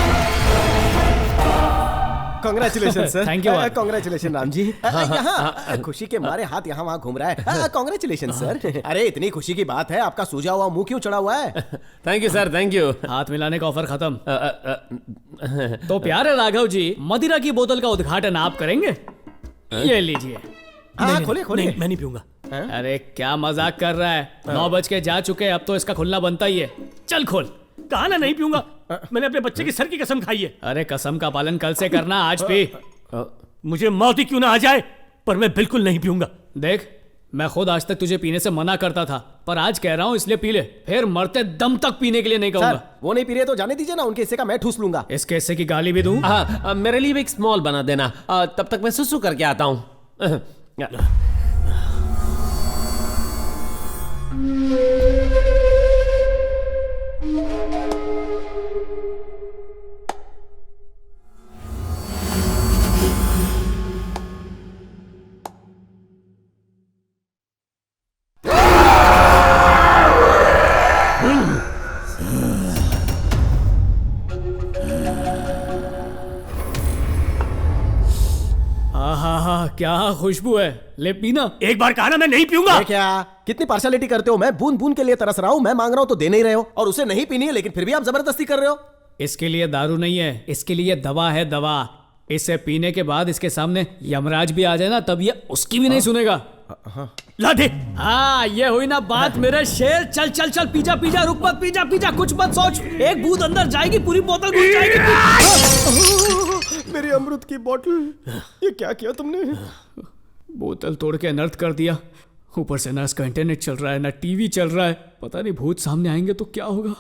Congratulation sir. Thank you. Congratulation Ram ji. यहाँ खुशी के मारे हाथ यहाँ वहाँ घूम रहा है। Congratulation sir. अरे इतनी खुशी की बात है, आपका सूजा हुआ मुंह क्यों चढ़ा हुआ है? Thank you sir, thank you. हाथ मिलाने का ऑफर खत्म। तो प्यारे राघव जी, मदिरा की बोतल का उद्घाटन आप करेंगे? ये लीजिए। खोलिए खोलिए। मैं नहीं पीऊंगा। अरे क्या मजाक कर रहा है? 9 बज के जा चुके, अब तो इसका खुलना बनता ही है। चल खोल। कहा ना नहीं पीऊंगा, मैंने अपने बच्चे की सर की कसम खाई है। अरे कसम का पालन कल से करना, आज पी। मुझे मौत ही क्यों ना आ जाए, पर मैं बिल्कुल नहीं पीऊंगा। देख, मैं खुद आज तक तुझे पीने से मना करता था, पर आज कह रहा हूँ, इसलिए पी ले। फिर मरते दम तक पीने के लिए नहीं कहूंगा। वो नहीं पी रहे तो जाने दीजिए ना, उनके हिस्से का मैं ठूस लूंगा। इसके हिस्से की गाली भी दूं? हाँ, मेरे लिए भी एक स्मॉल बना देना। तब तक मैं सुसु करके आता हूँ। क्या खुशबू है, ले पीना। एक बार कहा ना मैं नहीं पीऊंगा। क्या कितनी पार्शलिटी करते हो? मैं बूंद बूंद के लिए तरस रहा हूँ, मैं मांग रहा हूँ तो दे नहीं रहे हो, और उसे नहीं पीनी है लेकिन फिर भी आप जबरदस्ती कर रहे हो। इसके लिए दारू नहीं है, इसके लिए दवा है, दवा। इसे पीने के बाद इसके सामने यमराज भी आ जाए ना, तब ये उसकी भी नहीं सुनेगा। ला दे। हाँ, ये हुई ना बात मेरे शेर। चल चल चल, पीजा पीजा, रुक मत, पीजा पीजा, कुछ मत सोच। एक बूंद अंदर जाएगी, पूरी बोतल घुस जाएगी। मेरी अमृत की बोतल, ये क्या किया तुमने? बोतल तोड़ के अनर्थ कर दिया। ऊपर से ना इसका इंटरनेट चल रहा है, ना टीवी चल रहा है। पता नहीं भूत सामने आएंगे तो क्या होगा।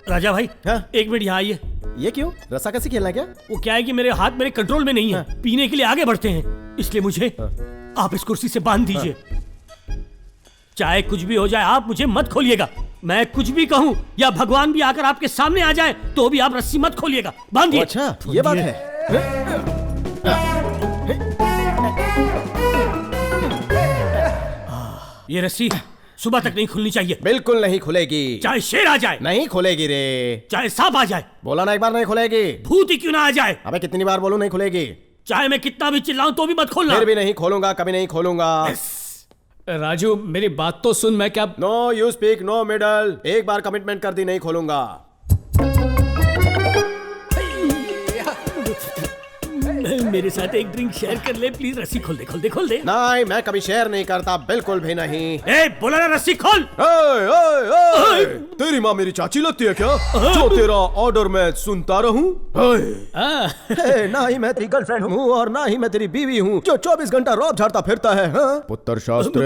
राजा भाई, एक मिनट यहाँ आइए। ये क्यों? रस्सा कैसे खेलना क्या? वो क्या है कि मेरे हाथ मेरे कंट्रोल में नहीं है, पीने के लिए आगे बढ़ते हैं, इसलिए मुझे आप इस कुर्सी से बांध दीजिए। चाहे कुछ भी हो जाए, आप मुझे मत खोलिएगा। मैं कुछ भी कहूँ या भगवान भी आकर आपके सामने आ जाए तो भी आप रस्सी मत खोलिएगा, बांधिए। अच्छा ये बात है। ये रस्सी सुबह तक नहीं खुलनी चाहिए। बिल्कुल नहीं खुलेगी। चाहे शेर आ जाए नहीं खुलेगी रे। चाहे सांप आ जाए। बोला ना एक बार नहीं खुलेगी। भूत ही क्यों ना आ जाए। अबे कितनी बार बोलूं नहीं खुलेगी। चाहे मैं कितना भी चिल्लाऊं तो भी मत खोलना। फिर भी नहीं खोलूंगा, कभी नहीं खोलूंगा। राजू मेरी बात तो सुन, मैं क्या। No you speak no middle. एक बार कमिटमेंट कर दी, नहीं खोलूंगा। मेरे साथ एक ड्रिंक शेयर कर ले प्लीज। रस्सी खोल दे, खोल दे, खोल दे। नहीं मैं कभी शेयर नहीं करता, बिल्कुल भी नहीं। ए बोला ना रस्सी खोल। तेरी माँ मेरी चाची लगती है क्या जो तेरा ऑर्डर मैं सुनता रहूं? ना ही मैं तेरी गर्लफ्रेंड हूँ और ना ही मैं तेरी बीवी हूँ जो 24 घंटा रौब झाड़ता फिरता है। पुत्र शास्त्री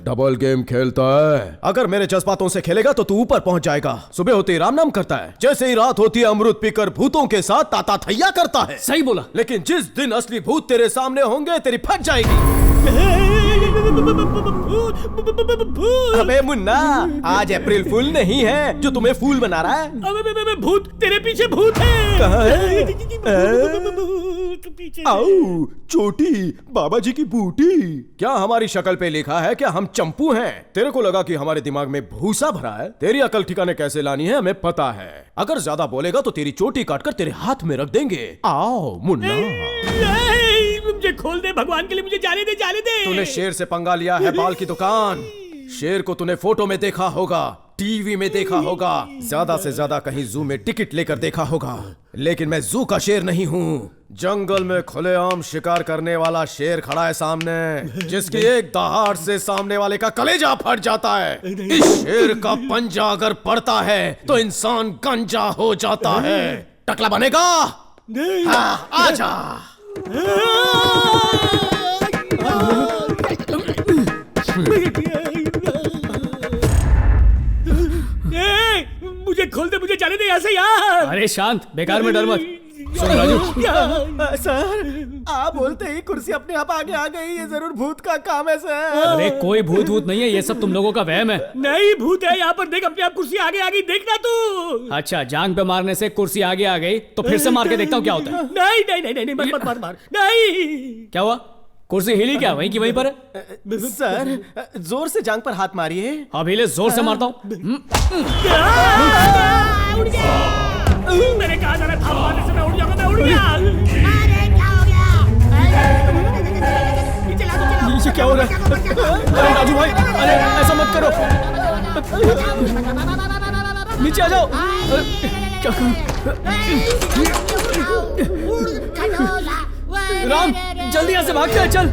डबल गेम खेलता है। अगर मेरे जज्बातों से खेलेगा तो तू ऊपर पहुँच जाएगा। सुबह होते ही राम नाम करता है, जैसे ही रात होती है अमृत पीकर भूतों के साथ ताता थैया करता है। सही बोला। लेकिन जिस दिन असली भूत तेरे सामने होंगे तेरी फट जाएगी। अबे मुन्ना आज अप्रैल फूल नहीं है जो तुम्हें फूल बना रहा है। अबे भूत, तेरे पीछे भूत है। कहाँ है? आओ चोटी बाबा जी की बूटी। क्या हमारी शक्ल पे लिखा है क्या हम चंपू हैं? तेरे को लगा कि हमारे दिमाग में भूसा भरा है? तेरी अकल ठिकाने कैसे लानी है हमें पता है। अगर ज्यादा बोलेगा तो तेरी चोटी काटकर तेरे हाथ में रख देंगे। आओ मुन्ना। मुझे खोल दे भगवान के लिए, मुझे जाने दे, जाने दे। तूने शेर से पंगा लिया है बाल की दुकान। शेर को तूने फोटो में देखा होगा, टीवी में देखा होगा, ज्यादा से ज्यादा कहीं जू में टिकट लेकर देखा होगा। लेकिन मैं जू का शेर नहीं हूँ। जंगल में खुलेआम शिकार करने वाला शेर खड़ा है सामने, जिसकी एक दहाड़ से सामने वाले का कलेजा फट जाता है। इस शेर का पंजा अगर पड़ता है तो इंसान गंजा हो जाता है। टकला बनेगा? हाँ, आजा। मुझे खोल दे, मुझे जाने दे यहाँ से यार। अरे शांत, बेकार में डर मत। सुन राजू। सर आप बोलते ही कुर्सी अपने आप आगे आ गई। ये जरूर भूत का काम है सर। अरे कोई भूत वूत नहीं है, ये सब तुम लोगों का वहम है। नहीं भूत है यहाँ पर, देख अपने आप कुर्सी आगे आ गई, देखना तू। अच्छा जांग पे मारने से कुर्सी आगे आ गई तो फिर से मार के देखता हूँ क्या होता है। नहीं नहीं नहीं नहीं, मत मार मार। नहीं क्या हुआ? कुर्सी हिली क्या? वहीं की वहीं पर है। सर जोर से जांग पर हाथ मारिए। अभी ले जोर से मारता हूँ। मैंने कहा था ना था मारने से मैं उड़ जाऊंगा, मैं उड़ गया। अरे क्या हो गया? ये क्या हो रहा है? अरे राजू भाई, अरे ऐसा मत करो। नीचे आ जाओ। क्या राम जल्दी यहाँ से भाग के चल।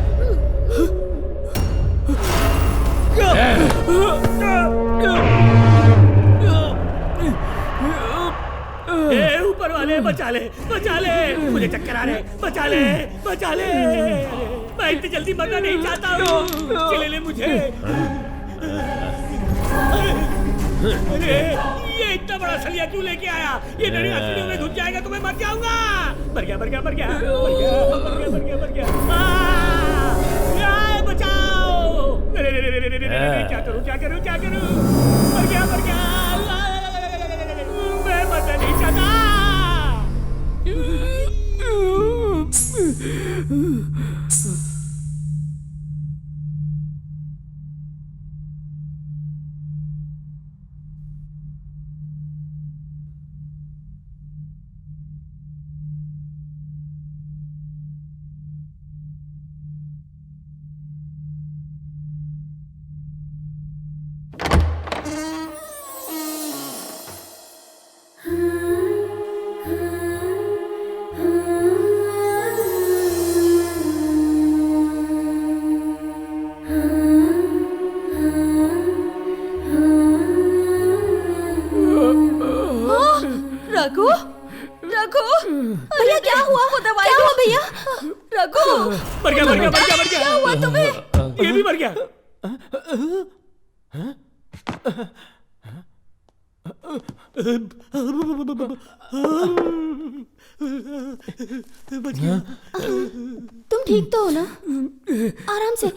ऊपर वाले बचा ले, बचा ले, मुझे चक्कर आ रहे, बचा ले, बचा ले। मैं इतनी जल्दी मरना नहीं चाहता हूँ, चले ले मुझे। अरे ये इतना बड़ा सलिया क्यों लेके आया? ये मेरी हथेलियों में घुस जाएगा तो मैं मर जाऊंगा। मर गया, मर गया, मर गया, मर गया, मर गया, मर गया, मर गया। बचाओ! क्या करूं, क्या करूं, क्या करूं? मर गया, मर गया। मैं मरना नहीं चाहता। रघु, रघु, भैया क्या हुआ? वो दवाई क्या हुआ भैया? रघु मर गया, मर गया, मर गया, मर गया। क्या हुआ तुम्हें? ये भी मर गया। तुम ठीक तो हो ना? आराम से,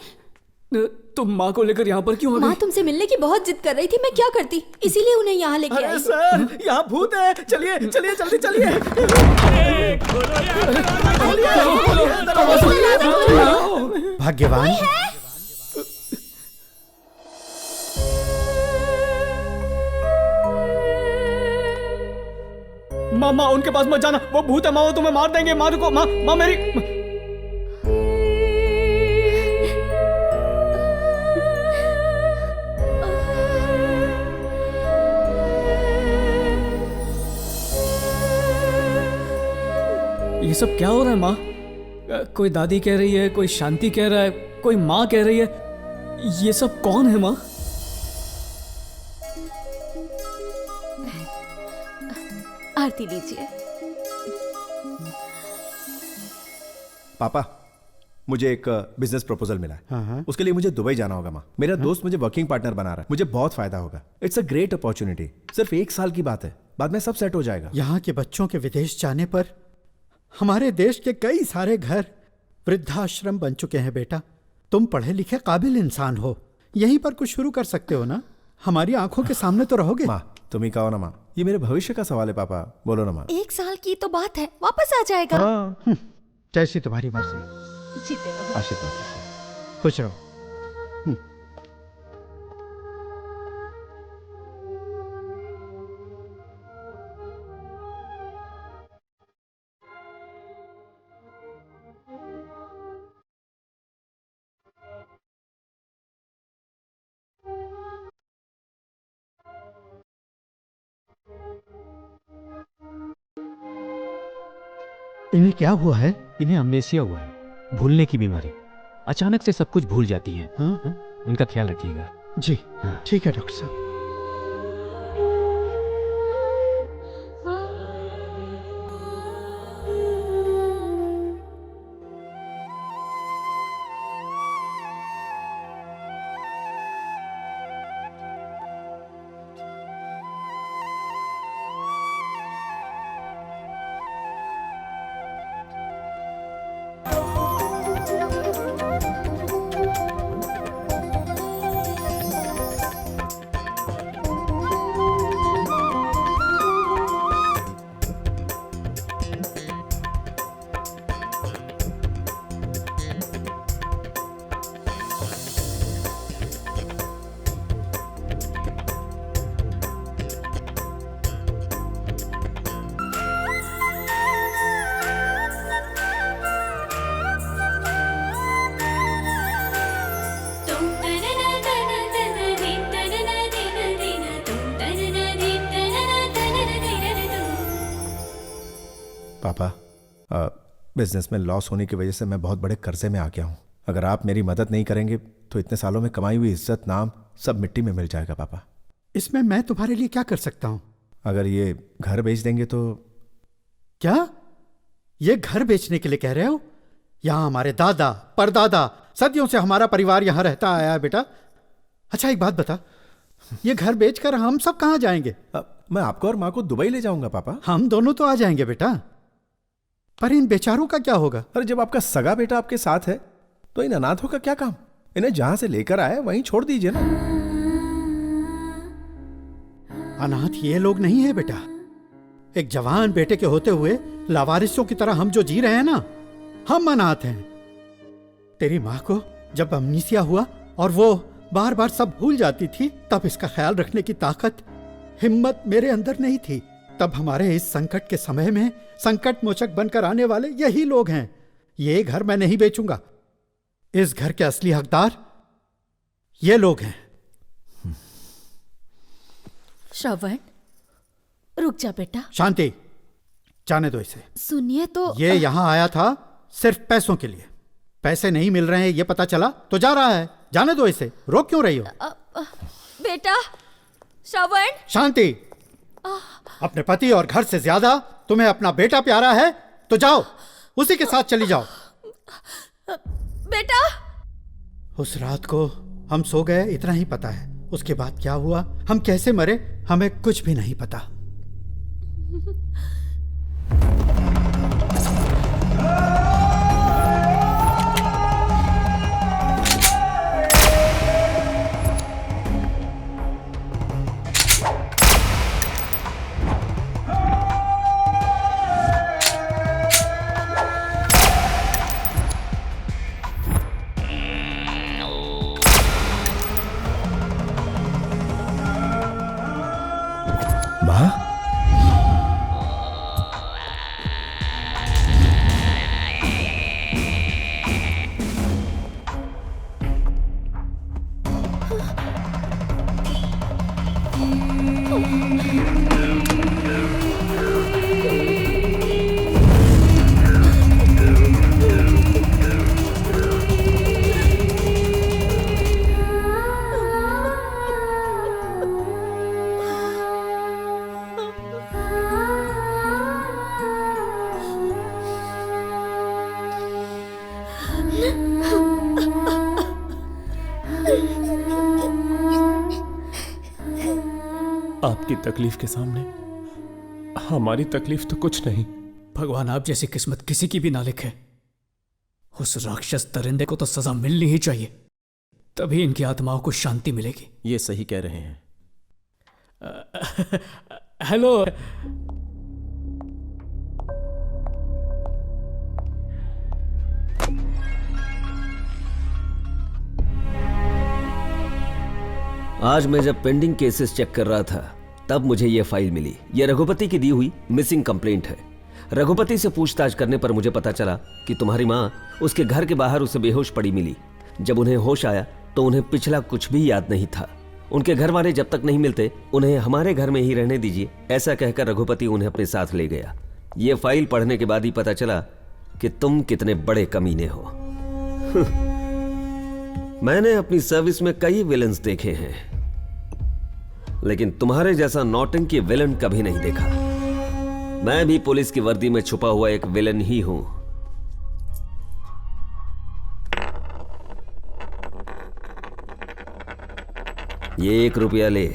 तुम माँ को लेकर यहाँ पर क्यों आ गई? माँ तुमसे मिलने की बहुत जिद कर रही थी, मैं क्या करती, इसीलिए उन्हें यहाँ लेके आई। सर, यहाँ भूत है, चलिए चलिए जल्दी चलिए। भाग्यवान माँ उनके पास मत जाना, वो भूत है माँ, वो तुम्हें मार देंगे। माँ रुको, माँ मेरी। ये सब क्या हो रहा है माँ? कोई दादी कह रही है, कोई शांति कह रहा है, कोई माँ कह रही है, ये सब कौन है माँ? आरती लीजिए। पापा, मुझे एक बिजनेस प्रपोजल मिला है। हाँ। उसके लिए मुझे दुबई जाना होगा माँ। मेरा दोस्त मुझे वर्किंग पार्टनर बना रहा है, मुझे बहुत फायदा होगा। It's a great opportunity. सिर्फ 1 साल की बात है, बाद में सब सेट हो जाएगा। यहाँ के बच्चों के विदेश जाने पर हमारे देश के कई सारे घर वृद्धाश्रम बन चुके हैं। बेटा, तुम पढ़े लिखे काबिल इंसान हो, यहीं पर कुछ शुरू कर सकते हो ना। हमारी आंखों के सामने तो रहोगे। माँ तुम ही कहो ना माँ, ये मेरे भविष्य का सवाल है। पापा बोलो ना माँ। 1 साल की तो बात है, वापस आ जाएगा। जैसी तुम्हारी मर्जी। आशीर्वाद, खुश रहो। इन्हें क्या हुआ है? इन्हें अमनेसिया हुआ है, भूलने की बीमारी। अचानक से सब कुछ भूल जाती है। इनका ख्याल रखिएगा। जी ठीक है डॉक्टर साहब। पापा, बिजनेस में लॉस होने की वजह से मैं बहुत बड़े कर्जे में आ गया हूँ। अगर आप मेरी मदद नहीं करेंगे तो इतने सालों में कमाई हुई इज्जत, नाम सब मिट्टी में मिल जाएगा। पापा, इसमें मैं तुम्हारे लिए क्या कर सकता हूँ? अगर ये घर बेच देंगे तो। क्या ये घर बेचने के लिए कह रहे हो? यहाँ हमारे दादा परदादा सदियों से हमारा परिवार यहाँ रहता आया है बेटा। अच्छा एक बात बता, ये घर बेचकर हम सब कहाँ जाएंगे? मैं आपको और माँ को दुबई ले जाऊंगा पापा। हम दोनों तो आ जाएंगे बेटा, पर इन बेचारों का क्या होगा? अरे जब आपका सगा बेटा आपके साथ है तो इन अनाथों का क्या काम? इन्हें जहां से लेकर आए वहीं छोड़ दीजिए ना। अनाथ ये लोग नहीं है बेटा। एक जवान बेटे के होते हुए लावारिसों की तरह हम जो जी रहे हैं ना, हम अनाथ हैं। तेरी माँ को जब अमनीसिया हुआ और वो बार बार सब भूल जाती थी, तब इसका ख्याल रखने की ताकत, हिम्मत मेरे अंदर नहीं थी। तब हमारे इस संकट के समय में संकट मोचक बनकर आने वाले यही लोग हैं। ये घर मैं नहीं बेचूंगा। इस घर के असली हकदार ये लोग हैं। श्रवण, रुक जा बेटा। शांति, जाने दो इसे। सुनिए तो, ये यहाँ आया था सिर्फ पैसों के लिए। पैसे नहीं मिल रहे हैं ये पता चला तो जा रहा है। जाने दो इसे, रोक क्यों रही हो? बेटा श्रवण। शांति, अपने पति और घर से ज्यादा तुम्हें अपना बेटा प्यारा है तो जाओ, उसी के साथ चली जाओ। बेटा, उस रात को हम सो गए इतना ही पता है। उसके बाद क्या हुआ, हम कैसे मरे, हमें कुछ भी नहीं पता। आपकी तकलीफ के सामने हमारी तकलीफ तो कुछ नहीं। भगवान आप जैसी किस्मत किसी की भी ना लिखे। उस राक्षस दरिंदे को तो सजा मिलनी ही चाहिए, तभी इनकी आत्माओं को शांति मिलेगी। ये सही कह रहे हैं। हेलो। आज मैं जब पेंडिंग केसेस चेक कर रहा था तब मुझे यह फाइल मिली। यह रघुपति की दी हुई मिसिंग कंप्लेंट है। रघुपति से पूछताछ करने पर मुझे पता चला कि तुम्हारी माँ उसके घर के बाहर उसे बेहोश पड़ी मिली। जब उन्हें होश आया तो उन्हें पिछला कुछ भी याद नहीं था। उनके घर वाले जब तक नहीं मिलते उन्हें हमारे घर में ही रहने दीजिए, ऐसा कहकर रघुपति उन्हें अपने साथ ले गया। यह फाइल पढ़ने के बाद ही पता चला कि तुम कितने बड़े कमीने हो। मैंने अपनी सर्विस में कई विलन्स देखे हैं, लेकिन तुम्हारे जैसा नौटंकी विलन कभी नहीं देखा। मैं भी पुलिस की वर्दी में छुपा हुआ एक विलन ही हूं। ये 1 रुपया ले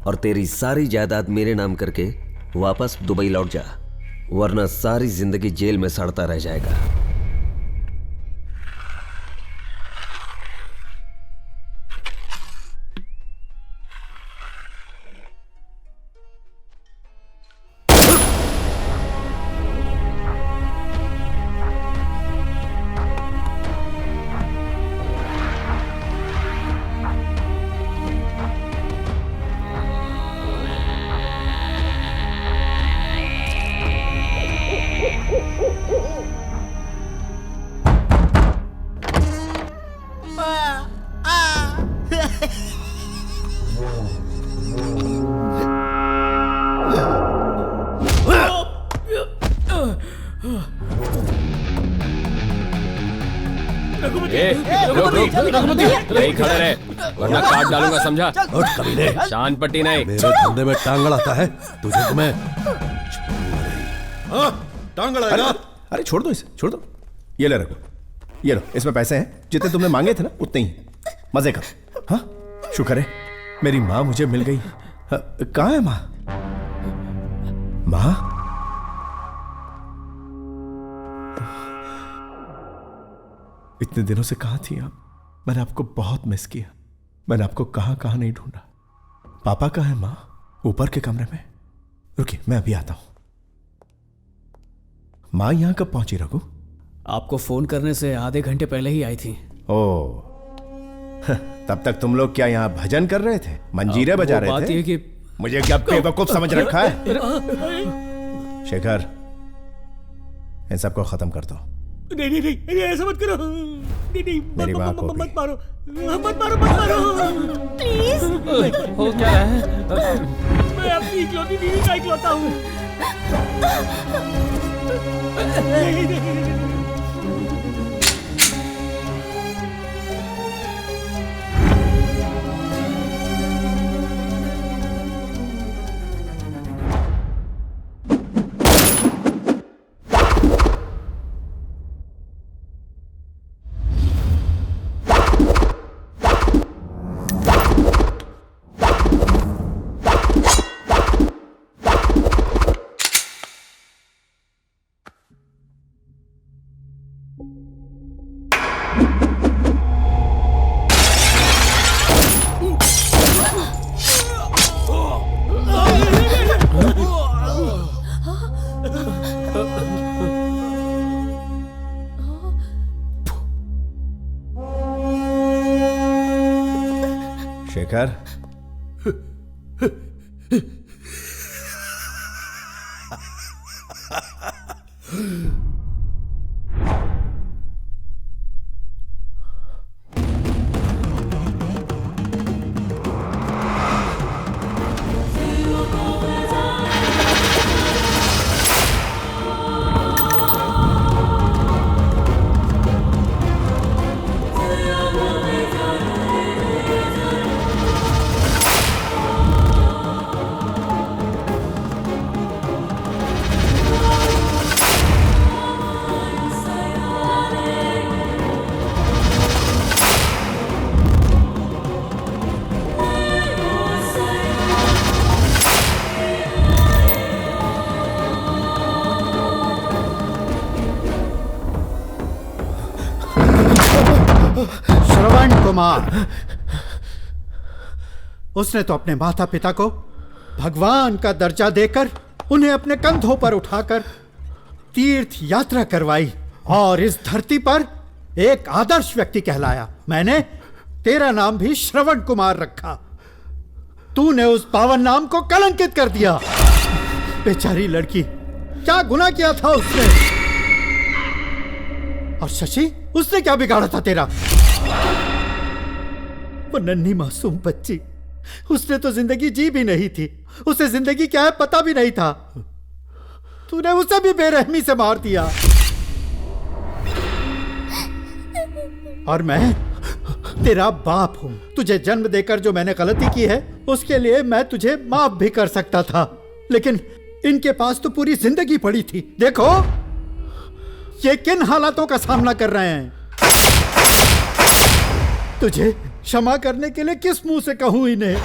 और तेरी सारी जायदाद मेरे नाम करके वापस दुबई लौट जा, वरना सारी जिंदगी जेल में सड़ता रह जाएगा। नहीं खड़े रहे वरना काट डालूंगा, समझा? कमीने, शान पट्टी नहीं। मेरे धंधे में टांग अड़ाता है तुझे तो मैं टांग अड़ाएगा। अरे छोड़ दो इसे, छोड़ दो। ये ले रखो, ये लो, इसमें पैसे हैं जितने तुमने मांगे थे ना उतने ही। मजे कर। हाँ शुक्र है मेरी माँ मुझे मिल गई। कहाँ है माँ? माँ इतने दिनों से कहाँ थी आप? मैंने आपको बहुत मिस किया। मैंने आपको कहाँ कहाँ नहीं ढूंढा। पापा कहाँ है माँ? ऊपर के कमरे में। रुकिए मैं अभी आता हूं। माँ यहाँ कब पहुंची रघु? आपको फोन करने से आधे घंटे पहले ही आई थी। ओ तब तक तुम लोग क्या यहाँ भजन कर रहे थे, मंजीरे बजा रहे थे? बात ये कि मुझे क्या बेवकूफ समझ रखा है? शेखर इन सबको खत्म कर दो। नहीं नहीं नहीं ऐसा मत करो। नहीं नहीं मेरी माँ को मत मारो, मत मारो, मत मारो प्लीज। हो क्या है? मैं अपनी इकलौती बीवी का इकलौता हूँ। शेखर श्रवण कुमार, उसने तो अपने माता पिता को भगवान का दर्जा देकर उन्हें अपने कंधों पर उठाकर तीर्थ यात्रा करवाई और इस धरती पर एक आदर्श व्यक्ति कहलाया। मैंने तेरा नाम भी श्रवण कुमार रखा, तूने उस पावन नाम को कलंकित कर दिया। बेचारी लड़की, क्या गुनाह किया था उसने? और शशि, उसने क्या बिगाड़ा था तेरा? वो नन्ही मासूम बच्ची, उसने तो जिंदगी जी भी नहीं थी, उसे जिंदगी क्या है पता भी नहीं था। तूने उसे भी बेरहमी से मार दिया। और मैं तेरा बाप हूं, तुझे जन्म देकर जो मैंने गलती की है उसके लिए मैं तुझे माफ भी कर सकता था, लेकिन इनके पास तो पूरी जिंदगी पड़ी थी। देखो ये किन हालातों का सामना कर रहे हैं। तुझे क्षमा करने के लिए किस मुंह से कहूं इन्हें?